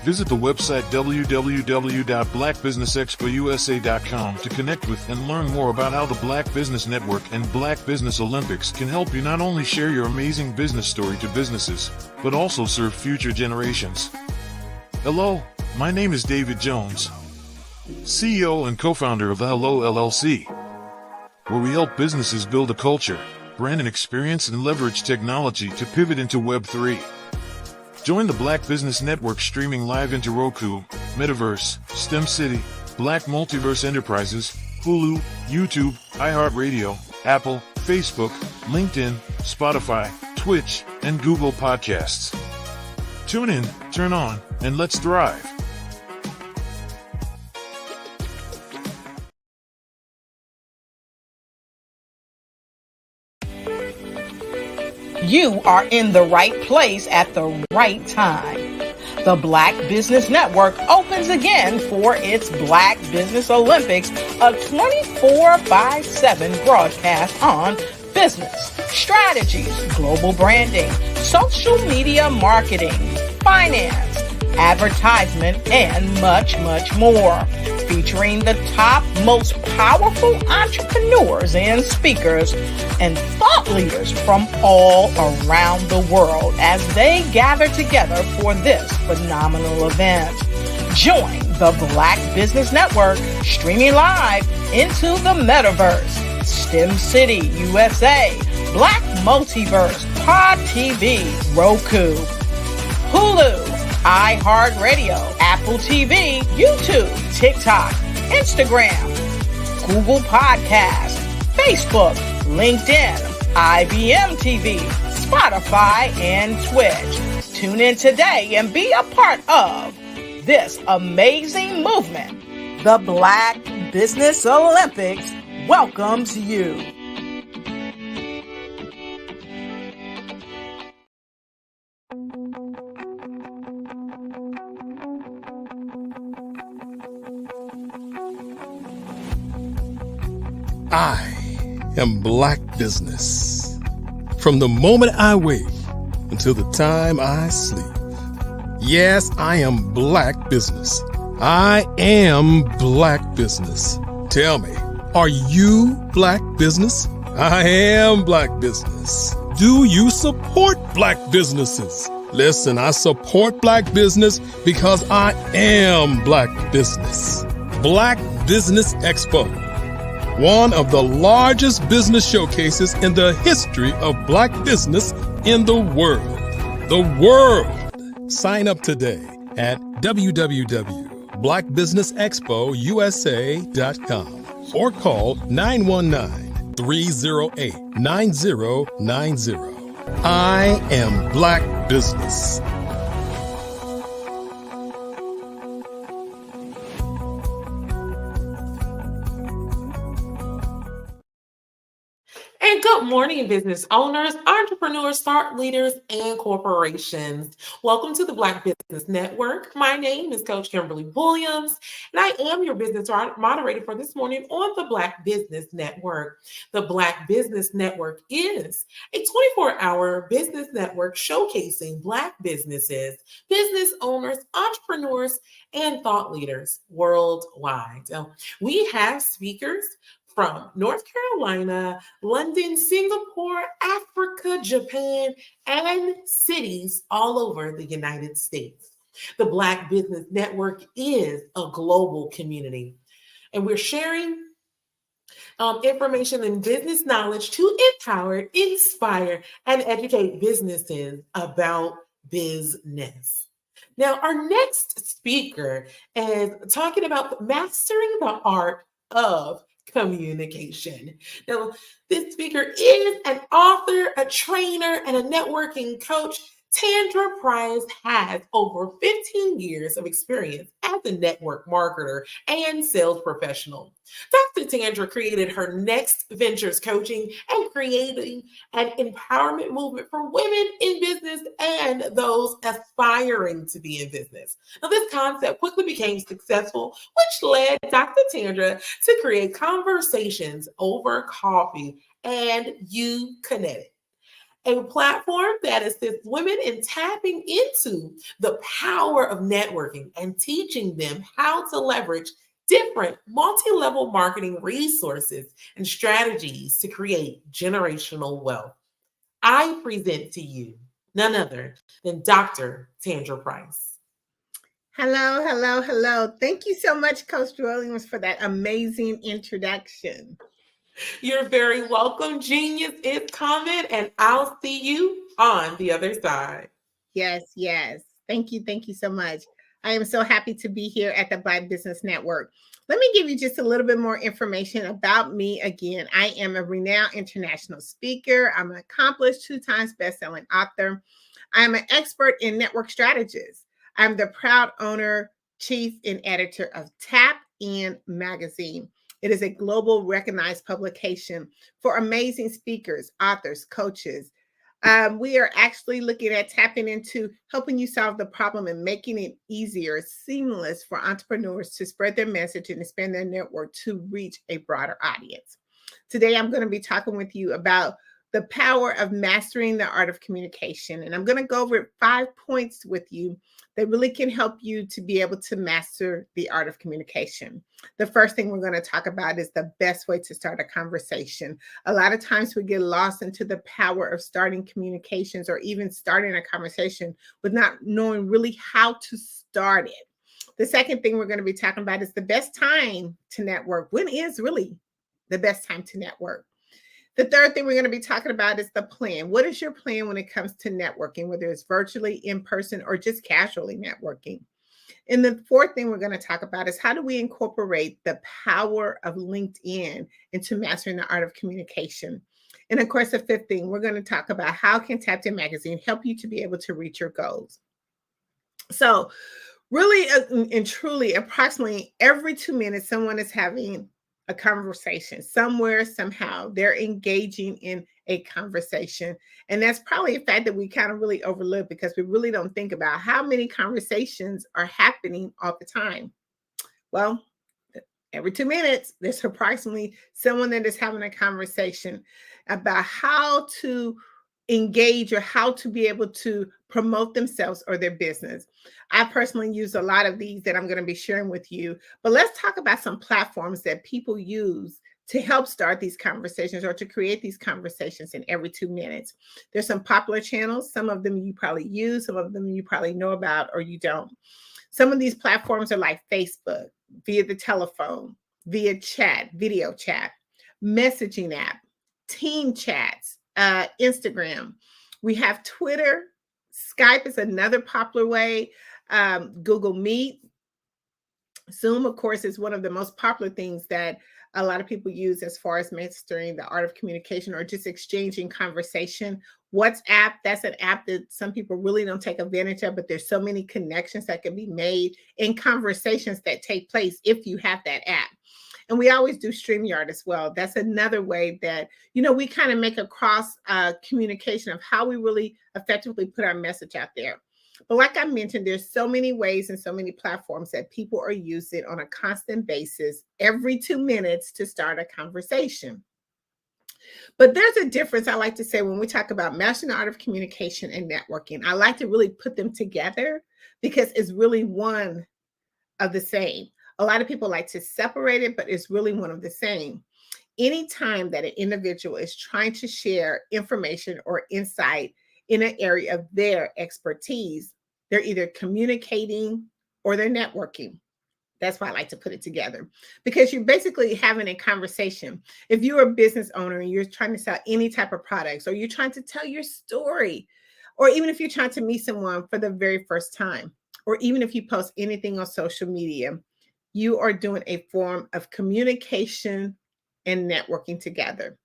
Visit the website www.blackbusinessexpousa.com to connect with and learn more about how the Black Business Network and Black Business Olympics can help you not only share your amazing business story to businesses, but also serve future generations. Hello, my name is David Jones, CEO and co-founder of the Hello LLC, where we help businesses build a culture, brand an experience, and leverage technology to pivot into Web3. Join the Black Business Network streaming live into Roku, Metaverse, STEM City, Black Multiverse Enterprises, Hulu, YouTube, iHeartRadio, Apple, Facebook, LinkedIn, Spotify, Twitch, and Google Podcasts. Tune in, turn on, and let's thrive. You are in the right place at the right time. The Black Business Network opens again for its Black Business Olympics, a 24/7 broadcast on business, strategies, global branding, social media marketing, finance, advertisement, and much, much more. Featuring the top, most powerful entrepreneurs and speakers and thought leaders from all around the world as they gather together for this phenomenal event. Join the Black Business Network streaming live into the Metaverse, STEM City USA, Black Multiverse, Pod TV, Roku, Hulu, iHeartRadio, Apple TV, YouTube, TikTok, Instagram, Google Podcast, Facebook, LinkedIn, IBM TV, Spotify, and Twitch. Tune in today and be a part of this amazing movement. The Black Business Olympics welcomes you. I am Black business. From the moment I wake until the time I sleep. Yes, I am Black business. I am Black business. Tell me, are you Black business? I am Black business. Do you support Black businesses? Listen, I support Black business because I am Black business. Black Business Expo, one of the largest business showcases in the history of Black business in the world. The world! Sign up today at www.blackbusinessexpousa.com or call 919-308-9090. I am Black business. And good morning, business owners, entrepreneurs, thought leaders, and corporations. Welcome to the Black Business Network. My name is Coach Kimberly Williams, and I am your business moderator for this morning on the Black Business Network. The Black Business Network is a 24-hour business network showcasing Black businesses, business owners, entrepreneurs, and thought leaders worldwide. We have speakers from North Carolina, London, Singapore, Africa, Japan, and cities all over the United States. The Black Business Network is a global community, and we're sharing information and business knowledge to empower, inspire, and educate businesses about business. Now, our next speaker is talking about mastering the art of communication. Now, this speaker is an author, a trainer, and a networking coach. Tandra Price has over 15 years of experience as a network marketer and sales professional. Dr. Tandra created her Next Ventures coaching and creating an empowerment movement for women in business and those aspiring to be in business. Now, this concept quickly became successful, which led Dr. Tandra to create Conversations Over Coffee and You Connect, a platform that assists women in tapping into the power of networking and teaching them how to leverage different multi-level marketing resources and strategies to create generational wealth. I present to you none other than Dr. Tandra Price. Hello, hello, hello. Thank you so much, Coach Williams, for that amazing introduction. You're very welcome. Genius is coming, and I'll see you on the other side. Yes, yes. Thank you so much. I am so happy to be here at the Black Business Network. Let me give you just a little bit more information about me again. I am a renowned international speaker. I'm an accomplished 2-time best-selling author. I'm an expert in network strategies. I'm the proud owner, chief, and editor of Tap In Magazine. It is a global recognized publication for amazing speakers, authors, coaches. We are actually looking at tapping into helping you solve the problem and making it easier, seamless for entrepreneurs to spread their message and expand their network to reach a broader audience. Today, I'm going to be talking with you about the power of mastering the art of communication. And I'm going to go over 5 points with you that really can help you to be able to master the art of communication. The first thing we're going to talk about is the best way to start a conversation. A lot of times we get lost into the power of starting communications or even starting a conversation with not knowing really how to start it. The second thing we're going to be talking about is the best time to network. When is really the best time to network? The third thing we're going to be talking about is the plan. What is your plan when it comes to networking, whether it's virtually, in person, or just casually networking? And the fourth thing we're going to talk about is how do we incorporate the power of LinkedIn into mastering the art of communication. And of course, the fifth thing, we're going to talk about how can Tapped In Magazine help you to be able to reach your goals. So really and truly, approximately every 2 minutes, someone is having a conversation somewhere, somehow. They're engaging in a conversation. And that's probably a fact that we kind of really overlook because we really don't think about how many conversations are happening all the time. Well, every 2 minutes, there's approximately someone that is having a conversation about how to engage or how to be able to promote themselves or their business. I personally use a lot of these that I'm going to be sharing with you, but let's talk about some platforms that people use to help start these conversations or to create these conversations in every 2 minutes. There's some popular channels. Some of them you probably use, some of them you probably know about or you don't. Some of these platforms are like Facebook, via the telephone, via chat, video chat, messaging app, team chats, Instagram. We have Twitter. Skype is another popular way. Google Meet. Zoom, of course, is one of the most popular things that a lot of people use as far as mastering the art of communication or just exchanging conversation. WhatsApp, that's an app that some people really don't take advantage of, but there's so many connections that can be made in conversations that take place if you have that app. And we always do StreamYard as well. That's another way that, we kind of make a cross communication of how we really effectively put our message out there. But like I mentioned, there's so many ways and so many platforms that people are using on a constant basis every 2 minutes to start a conversation. But there's a difference, I like to say, when we talk about mastering the art of communication and networking. I like to really put them together because it's really one of the same. A lot of people like to separate it, but it's really one of the same. Anytime that an individual is trying to share information or insight in an area of their expertise, they're either communicating or they're networking. That's why I like to put it together, because you're basically having a conversation. If you're a business owner and you're trying to sell any type of products, or you're trying to tell your story, or even if you're trying to meet someone for the very first time, or even if you post anything on social media, you are doing a form of communication and networking together.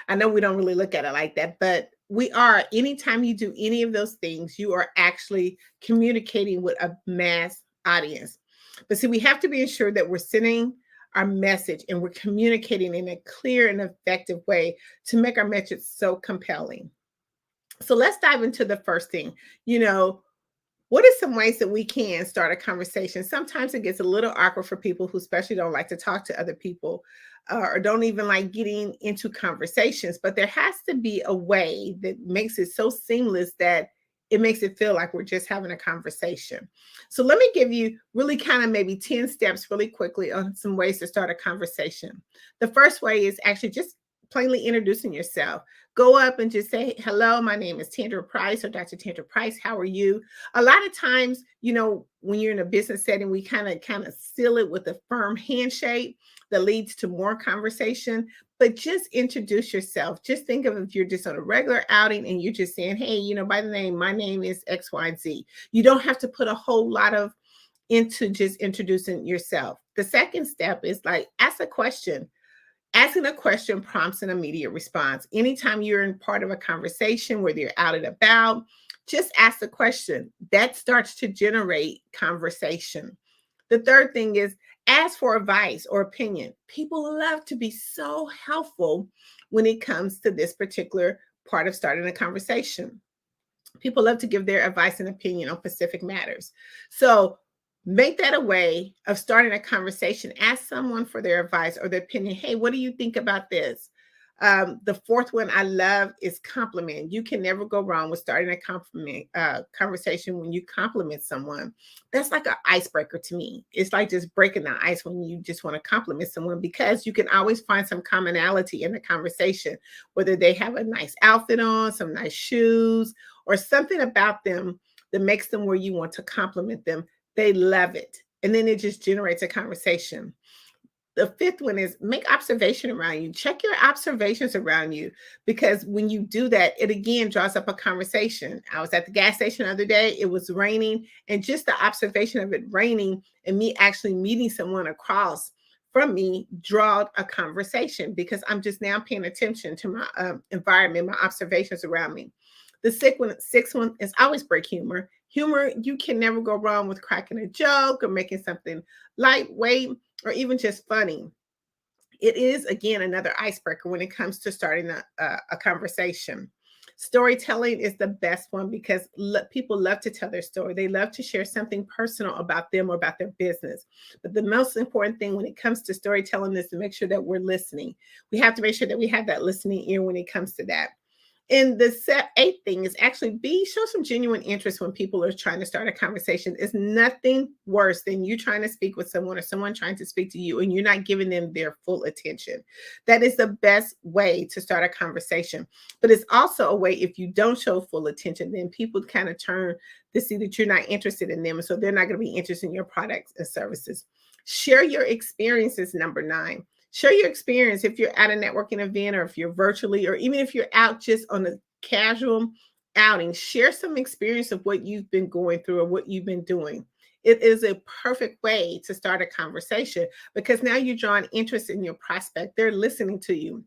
I know we don't really look at it like that, but we are. Anytime you do any of those things, you are actually communicating with a mass audience. But see, we have to be assured that we're sending our message and we're communicating in a clear and effective way to make our message so compelling. So let's dive into the first thing. What are some ways that we can start a conversation? Sometimes it gets a little awkward for people who especially don't like to talk to other people or don't even like getting into conversations, but there has to be a way that makes it so seamless that it makes it feel like we're just having a conversation. So let me give you really kind of maybe 10 steps really quickly on some ways to start a conversation. The first way is actually just plainly introducing yourself. Go up and just say, hello, my name is Tandra Price or Dr. Tandra Price. How are you? A lot of times, when you're in a business setting, we kind of seal it with a firm handshake that leads to more conversation. But just introduce yourself. Just think of if you're just on a regular outing and you're just saying, hey, by the name, my name is X, Y, and Z. You don't have to put a whole lot of into just introducing yourself. The second step is like, ask a question. Asking a question prompts an immediate response. Anytime you're in part of a conversation, whether you're out and about, just ask the question. That starts to generate conversation. The third thing is ask for advice or opinion. People love to be so helpful when it comes to this particular part of starting a conversation. People love to give their advice and opinion on specific matters. So make that a way of starting a conversation. Ask someone for their advice or their opinion. Hey, what do you think about this? The fourth one I love is compliment. You can never go wrong with starting a conversation when you compliment someone. That's like an icebreaker to me. It's like just breaking the ice when you just want to compliment someone, because you can always find some commonality in the conversation, whether they have a nice outfit on, some nice shoes, or something about them that makes them where you want to compliment them. They love it. And then it just generates a conversation. The fifth one is make observation around you. Check your observations around you, because when you do that, it again draws up a conversation. I was at the gas station the other day. It was raining, and just the observation of it raining and me actually meeting someone across from me drawed a conversation, because I'm just now paying attention to my environment, my observations around me. The sixth one is always break humor. Humor, you can never go wrong with cracking a joke or making something lightweight or even just funny. It is, again, another icebreaker when it comes to starting a conversation. Storytelling is the best one, because people love to tell their story. They love to share something personal about them or about their business. But the most important thing when it comes to storytelling is to make sure that we're listening. We have to make sure that we have that listening ear when it comes to that. And the eighth thing is actually show some genuine interest when people are trying to start a conversation. It's nothing worse than you trying to speak with someone or someone trying to speak to you and you're not giving them their full attention. That is the best way to start a conversation. But it's also a way, if you don't show full attention, then people kind of turn to see that you're not interested in them. And so they're not going to be interested in your products and services. Share your experiences, number 9. Share your experience if you're at a networking event, or if you're virtually, or even if you're out just on a casual outing. Share some experience of what you've been going through or what you've been doing. It is a perfect way to start a conversation, because now you're drawing interest in your prospect. They're listening to you.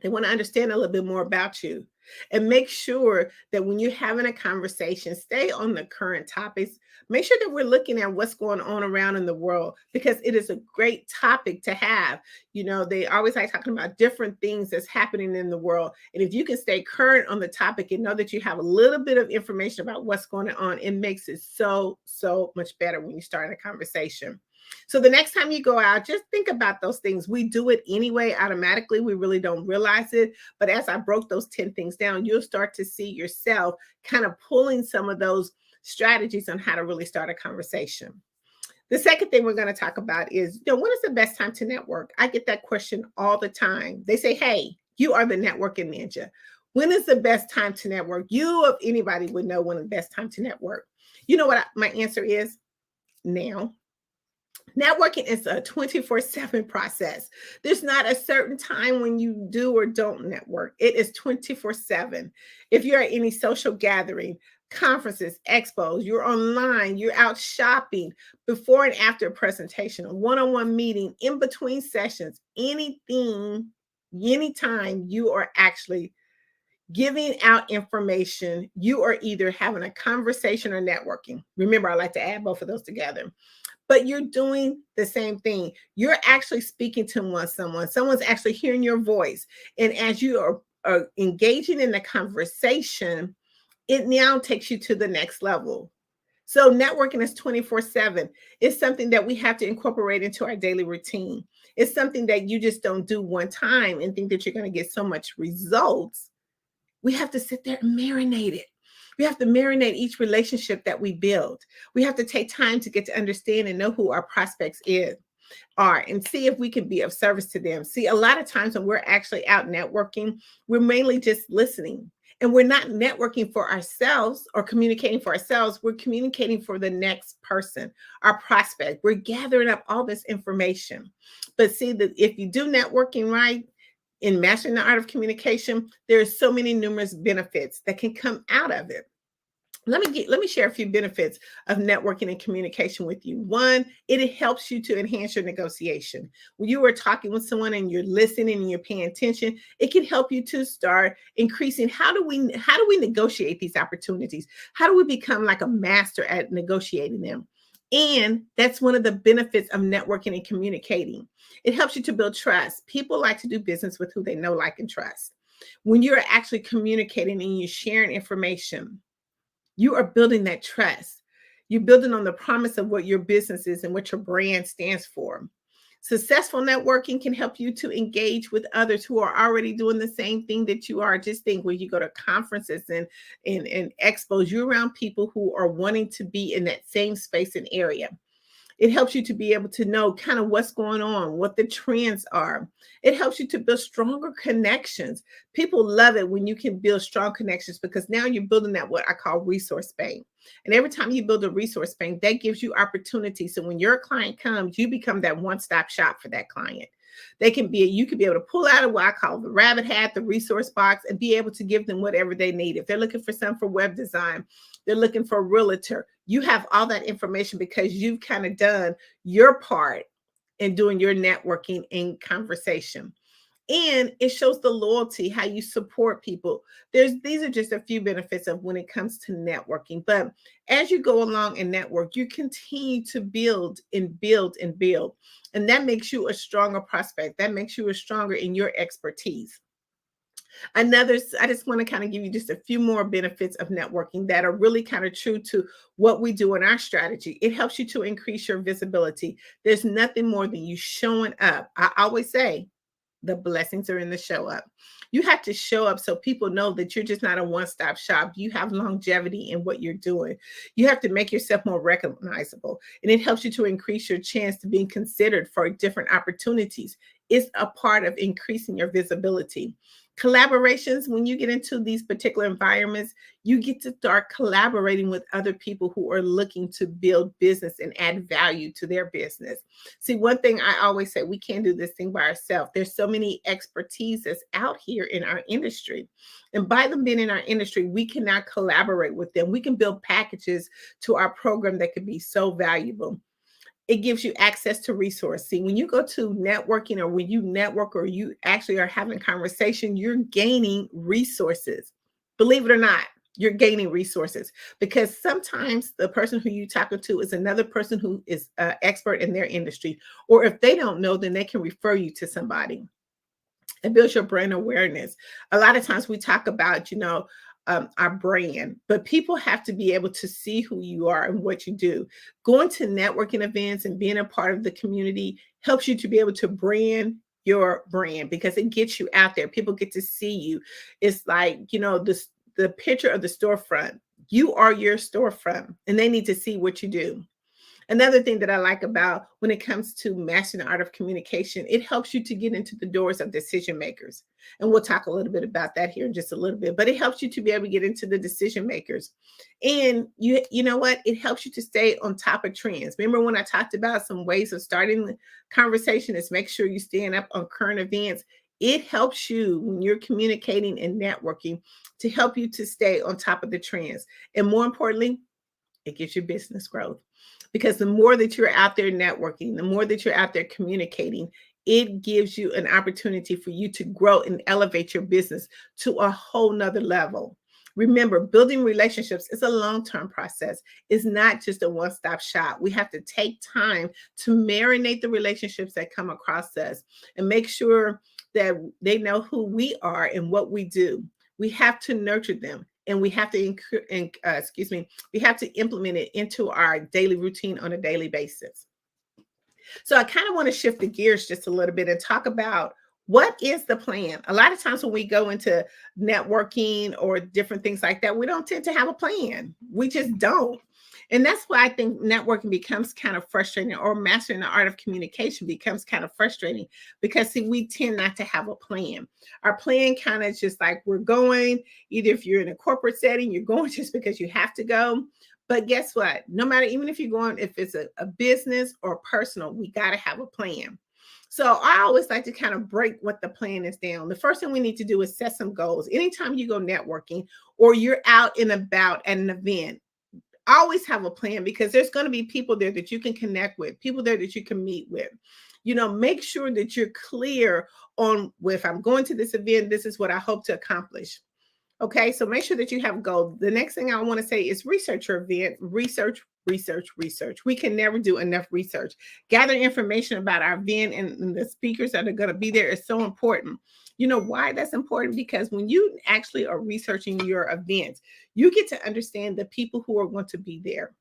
They want to understand a little bit more about you. And make sure that when you're having a conversation, stay on the current topics. Make sure that we're looking at what's going on around in the world, because it is a great topic to have. You know, they always like talking about different things that's happening in the world. And if you can stay current on the topic and know that you have a little bit of information about what's going on, it makes it so much better when you start a conversation. So the next time you go out, just think about those things. We do it anyway, automatically. We really don't realize it. But as I broke those 10 things down, you'll start to see yourself kind of pulling some of those strategies on how to really start a conversation. The second thing we're going to talk about is, when is the best time to network? I get that question all the time. They say, hey, you are the networking ninja. When is the best time to network? You, if anybody, would know when the best time to network. You know what my answer is? Now. Networking is a 24/7 process. There's not a certain time when you do or don't network. It is 24/7. If you're at any social gathering, conferences, expos, you're online, you're out shopping, before and after a presentation, a one-on-one meeting, in between sessions, anything, anytime you are actually giving out information, you are either having a conversation or networking. Remember, I like to add both of those together. But you're doing the same thing. You're actually speaking to someone. Someone's actually hearing your voice. And as you are engaging in the conversation, it now takes you to the next level. So networking is 24/7. It's something that we have to incorporate into our daily routine. It's something that you just don't do one time and think that you're going to get so much results. We have to sit there and marinate it. We have to marinate each relationship that we build. We have to take time to get to understand and know who our prospects are and see if we can be of service to them. See, a lot of times when we're actually out networking, we're mainly just listening. And we're not networking for ourselves or communicating for ourselves. We're communicating for the next person, our prospect. We're gathering up all this information. But see, that if you do networking right, in mastering the art of communication, there are so many numerous benefits that can come out of it. Let me share a few benefits of networking and communication with you. One, it helps you to enhance your negotiation. When you are talking with someone and you're listening and you're paying attention, it can help you to start increasing. How do we negotiate these opportunities? How do we become like a master at negotiating them? And that's one of the benefits of networking and communicating. It helps you to build trust. People like to do business with who they know, like, and trust. When you're actually communicating and you're sharing information, you are building that trust. You're building on the promise of what your business is and what your brand stands for. Successful networking can help you to engage with others who are already doing the same thing that you are. Just think, when you go to conferences and expos, you're around people who are wanting to be in that same space and area. It helps you to be able to know kind of what's going on, what the trends are. It helps you to build stronger connections. People love it when you can build strong connections, because now you're building that, what I call, resource bank. And every time you build a resource bank, that gives you opportunity. So when your client comes, you become that one-stop shop for that client. You could be able to pull out of what I call the rabbit hat, the resource box, and be able to give them whatever they need. If they're looking for something for web design, they're looking for a realtor, you have all that information because you've kind of done your part in doing your networking and conversation. And it shows the loyalty, how you support people. These are just a few benefits of when it comes to networking. But as you go along and network, you continue to build and build and build. And that makes you a stronger prospect. That makes you a stronger in your expertise. I just want to kind of give you just a few more benefits of networking that are really kind of true to what we do in our strategy. It helps you to increase your visibility. There's nothing more than you showing up. I always say, the blessings are in the show up. You have to show up so people know that you're just not a one-stop shop. You have longevity in what you're doing. You have to make yourself more recognizable, and it helps you to increase your chance to being considered for different opportunities. It's a part of increasing your visibility. Collaborations, when you get into these particular environments, you get to start collaborating with other people who are looking to build business and add value to their business. See, one thing I always say, we can't do this thing by ourselves. There's so many expertises out here in our industry. And by them being in our industry, we cannot collaborate with them. We can build packages to our program that could be so valuable. It gives you access to resources. See, when you go to networking, or when you network, or you actually are having conversation, you're gaining resources. Believe it or not, you're gaining resources, because sometimes the person who you're talking to is another person who is an expert in their industry. Or if they don't know, then they can refer you to somebody. It builds your brand awareness. A lot of times we talk about, our brand, but people have to be able to see who you are and what you do. Going to networking events and being a part of the community helps you to be able to brand your brand, because it gets you out there. People get to see you. It's like, the picture of the storefront. You are your storefront, and they need to see what you do. Another thing that I like about when it comes to mastering the art of communication, it helps you to get into the doors of decision makers. And we'll talk a little bit about that here in just a little bit, but it helps you to be able to get into the decision makers. And you know what? It helps you to stay on top of trends. Remember when I talked about some ways of starting the conversation is make sure you stand up on current events. It helps you when you're communicating and networking to help you to stay on top of the trends. And more importantly, it gives you business growth. Because the more that you're out there networking, the more that you're out there communicating, it gives you an opportunity for you to grow and elevate your business to a whole nother level. Remember, building relationships is a long-term process. It's not just a one-stop shop. We have to take time to marinate the relationships that come across us and make sure that they know who we are and what we do. We have to nurture them. And we have to we have to implement it into our daily routine on a daily basis. So I kind of want to shift the gears just a little bit and talk about what is the plan. A lot of times when we go into networking or different things like that, we don't tend to have a plan. We just don't. And that's why I think networking becomes kind of frustrating, or mastering the art of communication becomes kind of frustrating, because see, we tend not to have a plan. Our plan kind of just like we're going, either if you're in a corporate setting, you're going just because you have to go. But guess what? No matter, even if you're going, if it's a business or personal, we got to have a plan. So I always like to kind of break what the plan is down. The first thing we need to do is set some goals. Anytime you go networking or you're out and about at an event, always have a plan, because there's going to be people there that you can connect with, people there that you can meet with. Make sure that you're clear on, well, if I'm going to this event, this is what I hope to accomplish. Okay, so make sure that you have goals. The next thing I want to say is research your event. Research. We can never do enough research. Gathering information about our event and the speakers that are going to be there is so important. You know why that's important? Because when you actually are researching your event, you get to understand the people who are going to be there.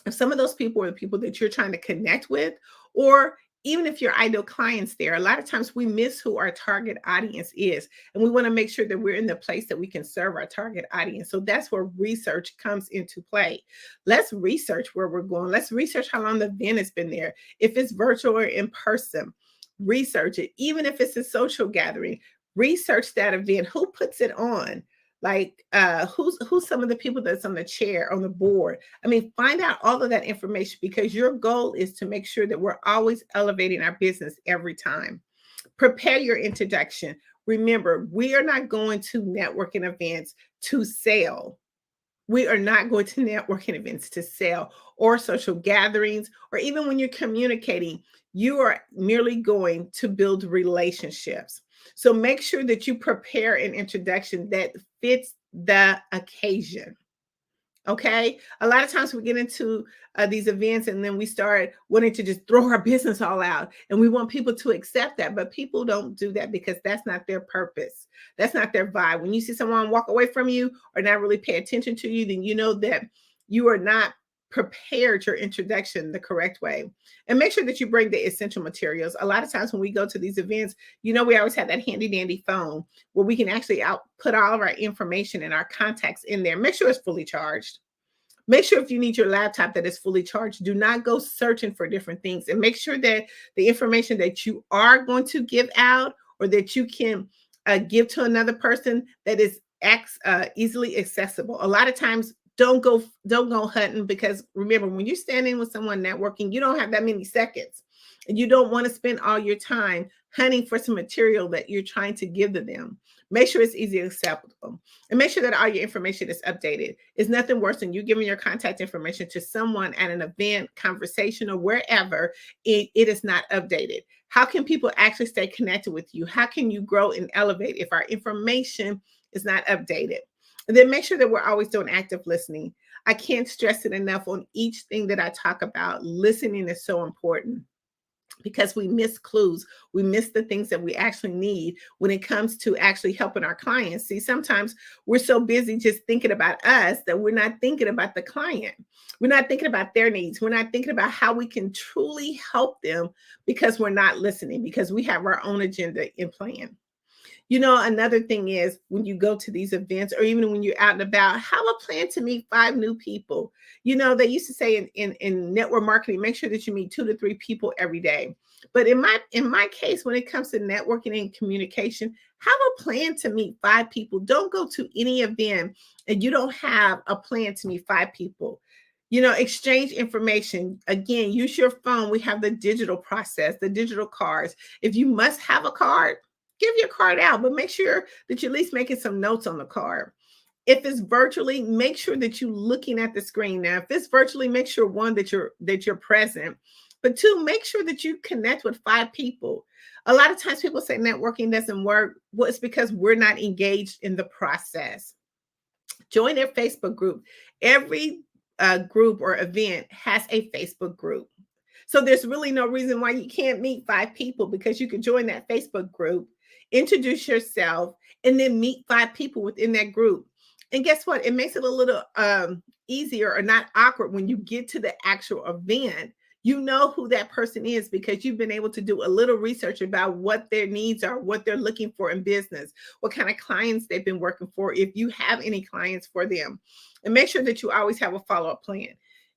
If some of those people are the people that you're trying to connect with, or even if your ideal clients there, a lot of times we miss who our target audience is. And we want to make sure that we're in the place that we can serve our target audience. So that's where research comes into play. Let's research where we're going. Let's research how long the event has been there. If it's virtual or in person, research it. Even if it's a social gathering, research that event. Who puts it on? Like who's some of the people that's on the chair, on the board. I mean, find out all of that information, because your goal is to make sure that we're always elevating our business every time. Prepare your introduction. Remember, we are not going to networking events to sell. We are not going to networking events to sell, or social gatherings, or even when you're communicating, you are merely going to build relationships. So make sure that you prepare an introduction that fits the occasion. Okay. A lot of times we get into these events and then we start wanting to just throw our business all out, and we want people to accept that, but people don't do that because that's not their purpose. That's not their vibe. When you see someone walk away from you or not really pay attention to you, then you know that you are not prepared your introduction the correct way. And make sure that you bring the essential materials. A lot of times when we go to these events, we always have that handy dandy phone where we can actually put all of our information and our contacts in there. Make sure it's fully charged. Make sure if you need your laptop that is fully charged. Do not go searching for different things, and make sure that the information that you are going to give out, or that you can give to another person, that is easily accessible. A lot of times, don't go hunting, because remember, when you're standing with someone networking, you don't have that many seconds, and you don't want to spend all your time hunting for some material that you're trying to give to them. Make sure it's easy and acceptable, and make sure that all your information is updated. It's nothing worse than you giving your contact information to someone at an event, conversation, or wherever it is not updated. How can people actually stay connected with you? How can you grow and elevate if our information is not updated? And then make sure that we're always doing active listening. I can't stress it enough on each thing that I talk about. Listening is so important, because we miss clues. We miss the things that we actually need when it comes to actually helping our clients. See, sometimes we're so busy just thinking about us that we're not thinking about the client. We're not thinking about their needs. We're not thinking about how we can truly help them, because we're not listening, because we have our own agenda in plan. Another thing is, when you go to these events, or even when you're out and about, have a plan to meet 5 new people. They used to say in network marketing, make sure that you meet 2 to 3 people every day. But in my case, when it comes to networking and communication, have a plan to meet 5 people. Don't go to any event and you don't have a plan to meet 5 people. Exchange information. Again, use your phone. We have the digital process, the digital cards. If you must have a card, give your card out, but make sure that you're at least making some notes on the card. If it's virtually, make sure that you're looking at the screen. Now, if it's virtually, make sure, one, that you're present, but 2, make sure that you connect with 5 people. A lot of times people say networking doesn't work. Well, it's because we're not engaged in the process. Join their Facebook group. Every group or event has a Facebook group. So there's really no reason why you can't meet 5 people, because you can join that Facebook group, introduce yourself, and then meet 5 people within that group. And guess what? It makes it a little easier, or not awkward, when you get to the actual event. You know who that person is, because you've been able to do a little research about what their needs are, what they're looking for in business, what kind of clients they've been working for, if you have any clients for them. And make sure that you always have a follow-up plan.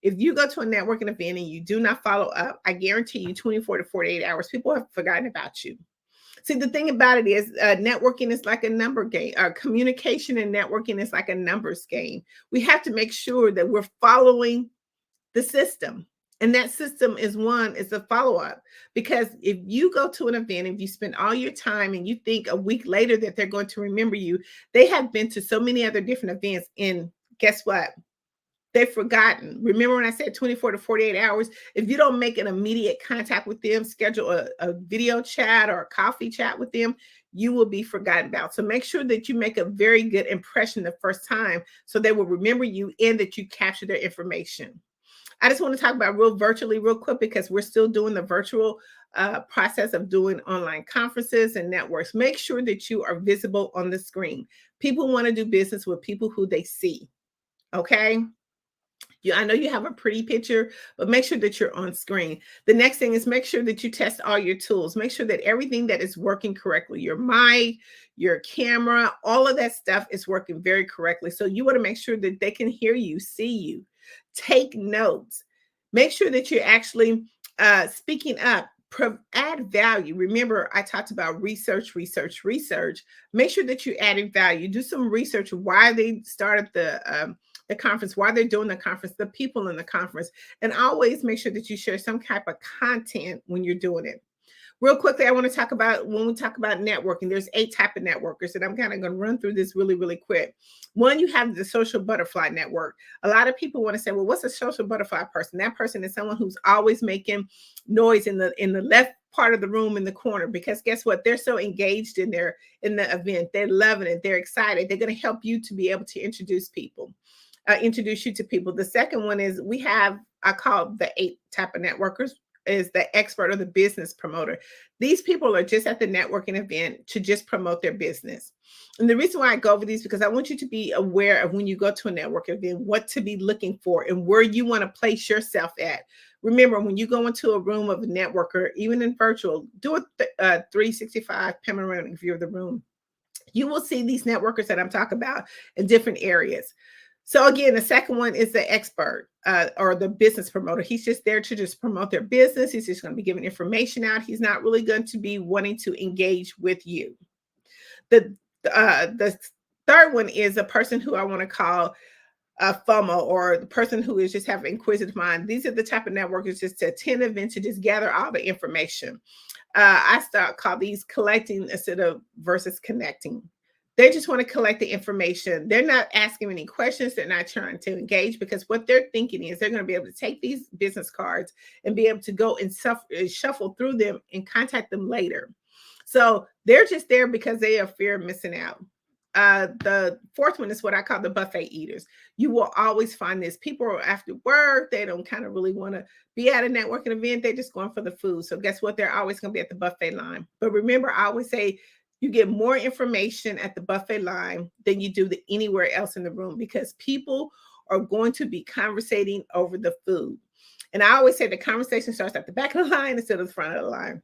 If you go to a networking event and you do not follow up, I guarantee you 24 to 48 hours, people have forgotten about you. See, the thing about it is networking is like a number game. Communication and networking is like a numbers game. We have to make sure that we're following the system. And that system is a follow-up. Because if you go to an event, if you spend all your time and you think a week later that they're going to remember you, they have been to so many other different events, and guess what? They've forgotten. Remember when I said 24 to 48 hours? If you don't make an immediate contact with them, schedule a video chat or a coffee chat with them, you will be forgotten about. So make sure that you make a very good impression the first time, so they will remember you and that you capture their information. I just want to talk about virtually real quick, because we're still doing the virtual process of doing online conferences and networks. Make sure that you are visible on the screen. People want to do business with people who they see. Okay. I know you have a pretty picture, but make sure that you're on screen. The next thing is, make sure that you test all your tools. Make sure that everything that is working correctly, your mic, your camera, all of that stuff is working very correctly. So you want to make sure that they can hear you, see you. Take notes. Make sure that you're actually speaking up. Add value. Remember, I talked about research. Make sure that you're adding value. Do some research why they started the conference, why they're doing the conference, the people in the conference, and always make sure that you share some type of content when you're doing it. Real quickly, I want to talk about, when we talk about networking, there's 8 types of networkers, and I'm kind of going to run through this really, really quick. One, you have the social butterfly network. A lot of people want to say, well, what's a social butterfly person? That person is someone who's always making noise in the left part of the room in the corner, because guess what? They're so engaged in the event. They're loving it. They're excited. They're going to help you to be able to introduce you to people. The second one is I call the 8 type of networkers, is the expert or the business promoter. These people are just at the networking event to just promote their business. And the reason why I go over these, because I want you to be aware of when you go to a networking event, what to be looking for and where you want to place yourself at. Remember, when you go into a room of a networker, even in virtual, do a 365 panoramic view of the room. You will see these networkers that I'm talking about in different areas. So again, the second one is the expert or the business promoter. He's just there to just promote their business. He's just going to be giving information out. He's not really going to be wanting to engage with you. The third one is a person who I want to call a FOMO, or the person who is just having inquisitive mind. These are the type of networkers just to attend events to just gather all the information. I call these collecting instead of versus connecting. They just want to collect the information. They're not asking any questions. They're not trying to engage, because what they're thinking is they're going to be able to take these business cards and be able to go and shuffle through them and contact them later. So they're just there because they are fear of missing out. The fourth one is what I call the buffet eaters. You will always find this. People are after work. They don't kind of really want to be at a networking event. They're just going for the food. So guess what? They're always going to be at the buffet line. But remember, I always say, you get more information at the buffet line than you do anywhere else in the room, because people are going to be conversating over the food. And I always say the conversation starts at the back of the line instead of the front of the line.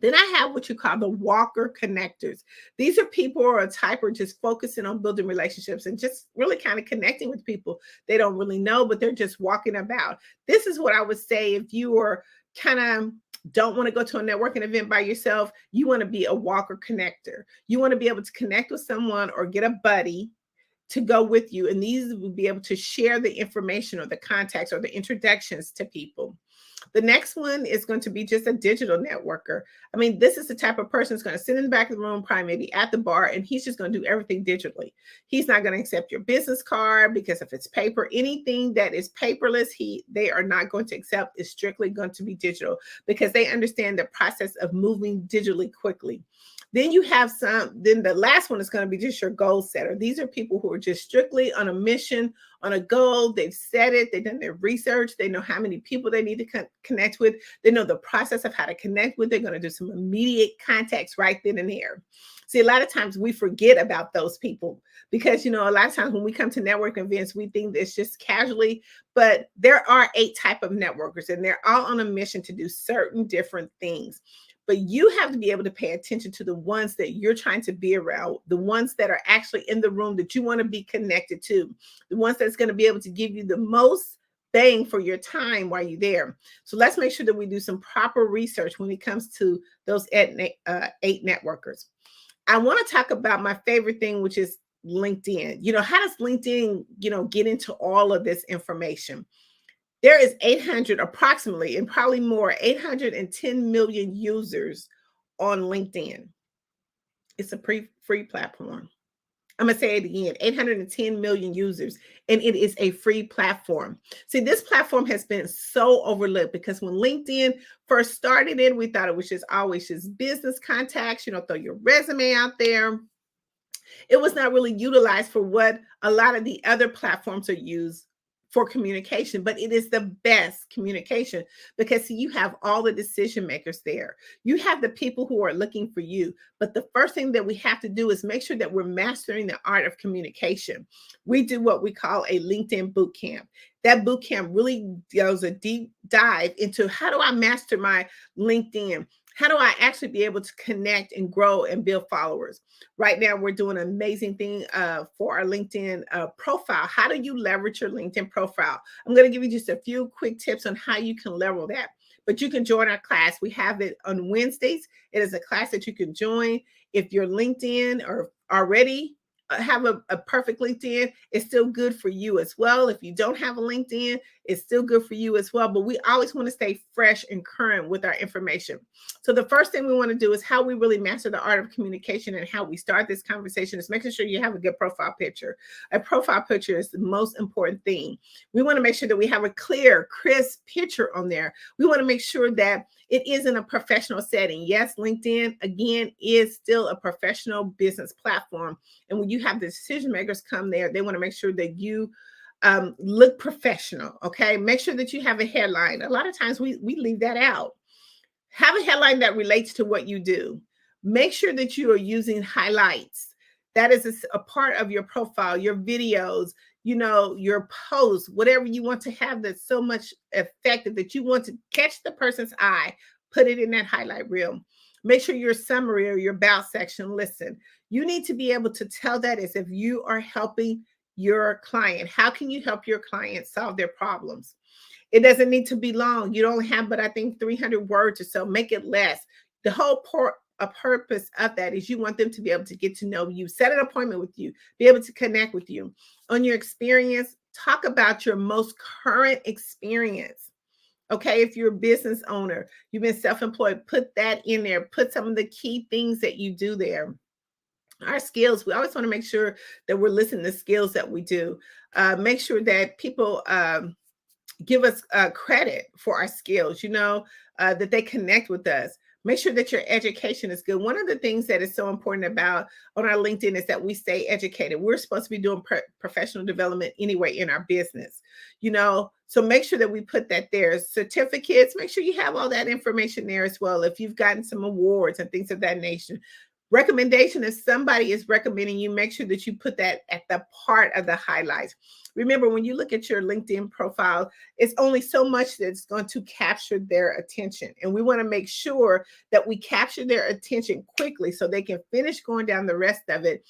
Then I have what you call the walker connectors. These are people who are a type of just focusing on building relationships and just really kind of connecting with people they don't really know, but they're just walking about. This is what I would say if you are kind of don't want to go to a networking event by yourself. You want to be a walker connector. You want to be able to connect with someone or get a buddy to go with you. And these will be able to share the information or the contacts or the introductions to people. The next one is going to be just a digital networker. I mean, this is the type of person that's going to sit in the back of the room, probably maybe at the bar, and he's just going to do everything digitally. He's not going to accept your business card, because if it's paper, anything that is paperless, they are not going to accept. Is strictly going to be digital, because they understand the process of moving digitally quickly. Then you have then the last one is going to be just your goal setter. These are people who are just strictly on a mission, on a goal. They've set it. They've done their research. They know how many people they need to connect with. They know the process of how to connect with. They're going to do some immediate contacts right then and there. See, a lot of times we forget about those people, because, a lot of times when we come to networking events, we think it's just casually, but there are 8 types of networkers, and they're all on a mission to do certain different things. But you have to be able to pay attention to the ones that you're trying to be around, the ones that are actually in the room that you want to be connected to, the ones that's going to be able to give you the most bang for your time while you're there. So let's make sure that we do some proper research when it comes to those 8 networkers. I want to talk about my favorite thing, which is LinkedIn. How does LinkedIn, get into all of this information? There is 800 approximately, and probably more, 810 million users on LinkedIn. It's a free platform. I'm going to say it again, 810 million users, and it is a free platform. See, this platform has been so overlooked, because when LinkedIn first started it, we thought it was just always just business contacts, throw your resume out there. It was not really utilized for what a lot of the other platforms are used for communication, but it is the best communication, because you have all the decision makers there. You have the people who are looking for you. But the first thing that we have to do is make sure that we're mastering the art of communication. We do what we call a LinkedIn boot camp. That boot camp really goes a deep dive into, how do I master my LinkedIn? How do I actually be able to connect and grow and build followers? Right now, we're doing an amazing thing for our LinkedIn profile. How do you leverage your LinkedIn profile? I'm going to give you just a few quick tips on how you can level that. but you can join our class. We have it on Wednesdays. It is a class that you can join. If you're LinkedIn or already have a perfect LinkedIn, it's still good for you as well. If you don't have a LinkedIn, it's still good for you as well. But we always want to stay fresh and current with our information. So the first thing we want to do is how we really master the art of communication, and how we start this conversation is making sure you have a good profile picture. A profile picture is the most important thing. We want to make sure that we have a clear, crisp picture on there. We want to make sure that it is in a professional setting. Yes, LinkedIn, again, is still a professional business platform. And when you have the decision makers come there, they want to make sure that you look professional, okay? Make sure that you have a headline. A lot of times we leave that out. Have a headline that relates to what you do. Make sure that you are using highlights. That is a part of your profile, your videos, you know, your posts, whatever you want to have that's so much effective that you want to catch the person's eye, put it in that highlight reel. Make sure your summary or your about section, listen, you need to be able to tell that as if you are helping your client. How can you help your client solve their problems? It doesn't need to be long. You don't have, but I think 300 words or so. Make it less. The whole purpose of that is you want them to be able to get to know you, set an appointment with you, be able to connect with you. On your experience, talk about your most current experience. Okay, if you're a business owner, you've been self-employed, put that in there. Put some of the key things that you do there. Our skills, we always want to make sure that we're listening to skills that we do. Make sure that people give us credit for our skills, you know, that they connect with us. Make sure that your education is good. One of the things that is so important about on our LinkedIn is that we stay educated. We're supposed to be doing professional development anyway in our business, you know, so make sure that we put that there. Certificates, make sure you have all that information there as well. If you've gotten some awards and things of that nature. Recommendation, if somebody is recommending you, make sure that you put that at the part of the highlights. Remember, when you look at your LinkedIn profile, it's only so much that's going to capture their attention. And we want to make sure that we capture their attention quickly so they can finish going down the rest of it.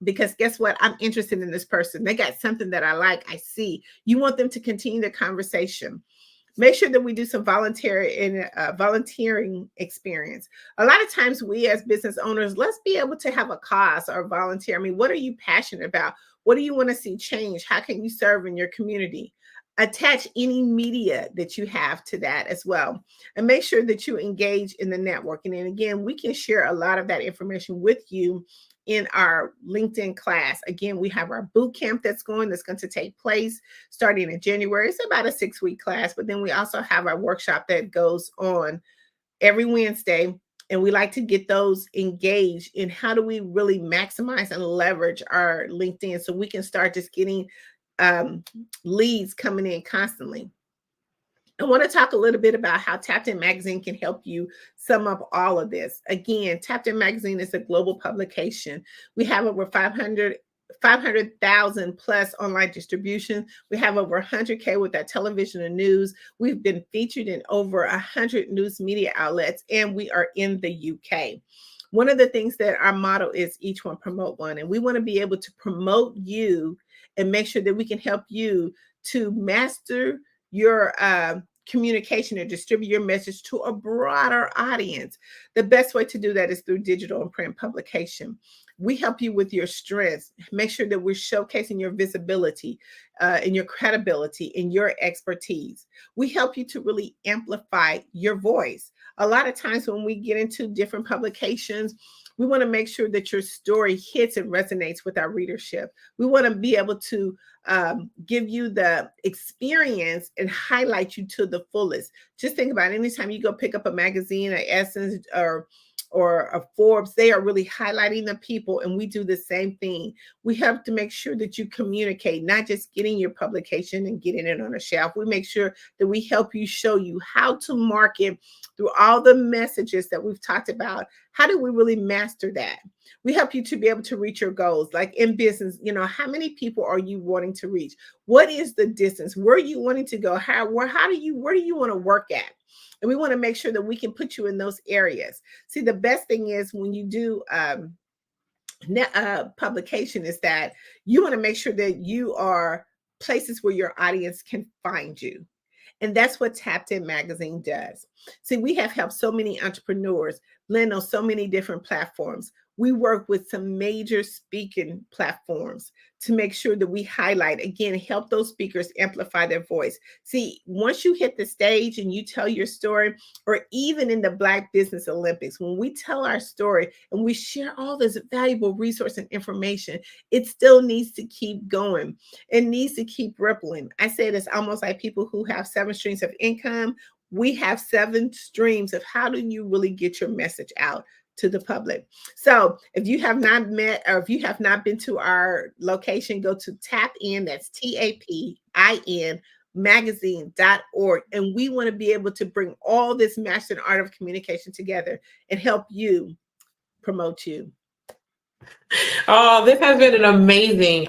Because guess what? I'm interested in this person. They got something that I like, I see. You want them to continue the conversation. Make sure that we do some volunteering experience. A lot of times we as business owners, let's be able to have a cause or volunteer. I mean, what are you passionate about? What do you want to see change? How can you serve in your community? Attach any media that you have to that as well. And make sure that you engage in the networking. And again, we can share a lot of that information with you in our LinkedIn class. Again, we have our boot camp that's going to take place starting in January. It's about a 6-week class, but then we also have our workshop that goes on every Wednesday. And we like to get those engaged in how do we really maximize and leverage our LinkedIn so we can start just getting leads coming in constantly. I want to talk a little bit about how Tapped In Magazine can help you sum up all of this. Again, Tapped In Magazine is a global publication. We have over 500,000 plus online distribution. We have over 100K with our television and news. We've been featured in over 100 news media outlets, and we are in the UK. One of the things that our motto is each one promote one, and we want to be able to promote you and make sure that we can help you to master your communication and distribute your message to a broader audience. The best way to do that is through digital and print publication. We help you with your strengths. Make sure that we're showcasing your visibility and your credibility and your expertise. We help you to really amplify your voice. A lot of times when we get into different publications, we want to make sure that your story hits and resonates with our readership. We want to be able to give you the experience and highlight you to the fullest. Just think about it. Anytime you go pick up a magazine, an Essence, or a Forbes, they are really highlighting the people, and we do the same thing. We have to make sure that you communicate, not just getting your publication and getting it on a shelf. We make sure that we help you show you how to market through all the messages that we've talked about. How do we really master that? We help you to be able to reach your goals. Like in business, you know, how many people are you wanting to reach? What is the distance? Where are you wanting to go? Where do you want to work at? And we want to make sure that we can put you in those areas. See, the best thing is when you do publication is that you want to make sure that you are places where your audience can find you. And that's what Tapped In Magazine does. See, we have helped so many entrepreneurs land on so many different platforms. We work with some major speaking platforms to make sure that we highlight, again, help those speakers amplify their voice. See, once you hit the stage and you tell your story, or even in the Black Business Olympics, when we tell our story and we share all this valuable resource and information, it still needs to keep going. It needs to keep rippling. I say it's almost like people who have 7 streams of income. We have 7 streams of how do you really get your message out to the public. So if you have not met, or if you have not been to our location, go to Tap In, that's TAPIN magazine.org. And we want to be able to bring all this master and art of communication together and help you promote you. Oh, this has been an amazing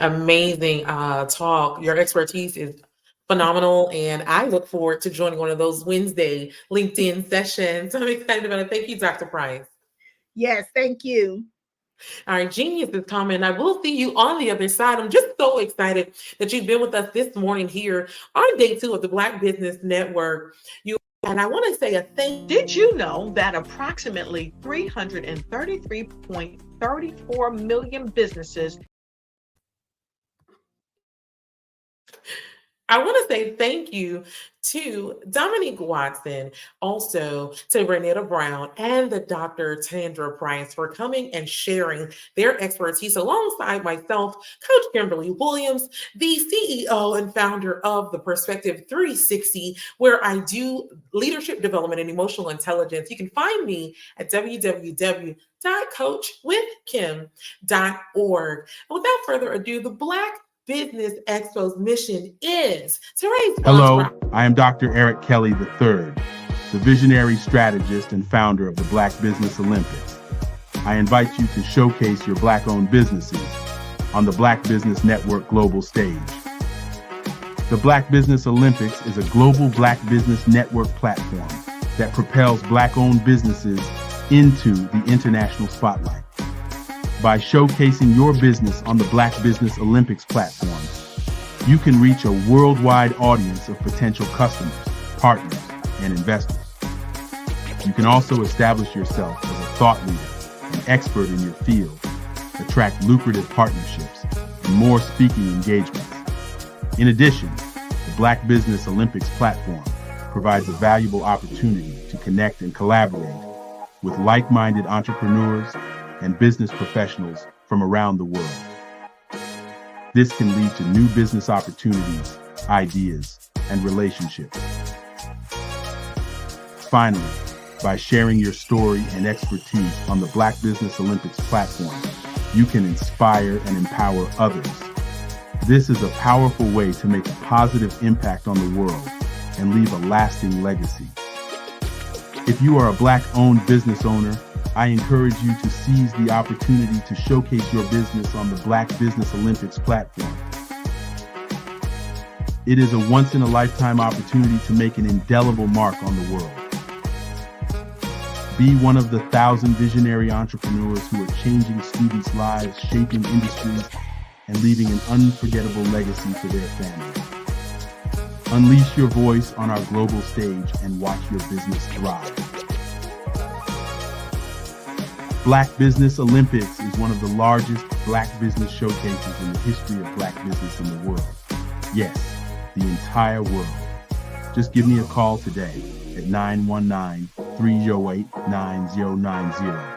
talk. Your expertise is phenomenal, and I look forward to joining one of those Wednesday LinkedIn sessions. I'm excited about it. Thank you, Dr. Price. Yes, thank you. All right, Genius is coming. I will see you on the other side. I'm just so excited that you've been with us this morning here on day 2 of the Black Business Network. And I want to say a thank you. Did you know that approximately 333.34 million businesses? I want to say thank you to Dominique Watson, also to Renetta Brown and the Dr. Tandra Price for coming and sharing their expertise alongside myself, Coach Kimberly Williams, the CEO and founder of the Perspective 360, where I do leadership development and emotional intelligence. You can find me at www.coachwithkim.org. And without further ado, the Black Business Expo's mission is to raise funds. Hello, I am Dr. Eric Kelly III, the visionary strategist and founder of the Black Business Olympics. I invite you to showcase your Black-owned businesses on the Black Business Network global stage. The Black Business Olympics is a global Black Business Network platform that propels Black-owned businesses into the international spotlight. By showcasing your business on the Black Business Olympics platform, you can reach a worldwide audience of potential customers, partners, and investors. You can also establish yourself as a thought leader, an expert in your field, attract lucrative partnerships, and more speaking engagements. In addition, the Black Business Olympics platform provides a valuable opportunity to connect and collaborate with like-minded entrepreneurs and business professionals from around the world. This can lead to new business opportunities, ideas, and relationships. Finally, by sharing your story and expertise on the Black Business Olympics platform, you can inspire and empower others. This is a powerful way to make a positive impact on the world and leave a lasting legacy. If you are a Black-owned business owner, I encourage you to seize the opportunity to showcase your business on the Black Business Olympics platform. It is a once-in-a-lifetime opportunity to make an indelible mark on the world. Be one of the 1,000 visionary entrepreneurs who are changing students' lives, shaping industries, and leaving an unforgettable legacy for their families. Unleash your voice on our global stage and watch your business thrive. Black Business Olympics is one of the largest Black business showcases in the history of Black business in the world. Yes, the entire world. Just give me a call today at 919-308-9090.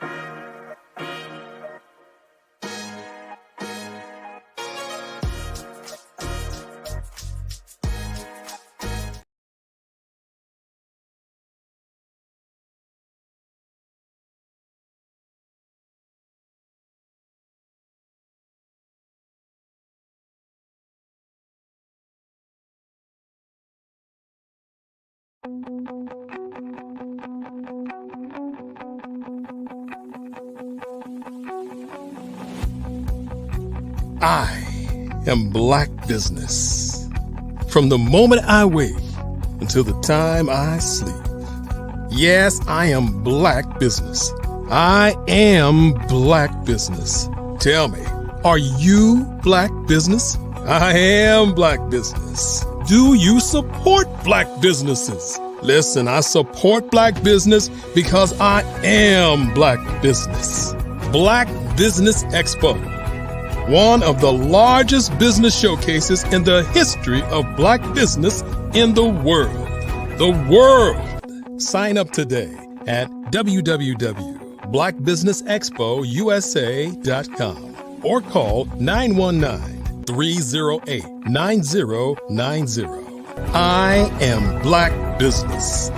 I am Black business. From the moment I wake until the time I sleep. Yes, I am Black business. I am Black business. Tell me, are you Black business? I am Black business. do you support black businesses? Listen, I support black business because I am black business. Black Business Expo, one of the largest business showcases in the history of black business in the world. The world! Sign up today at www.blackbusinessexpousa.com or call 919-308-9090. I am black business.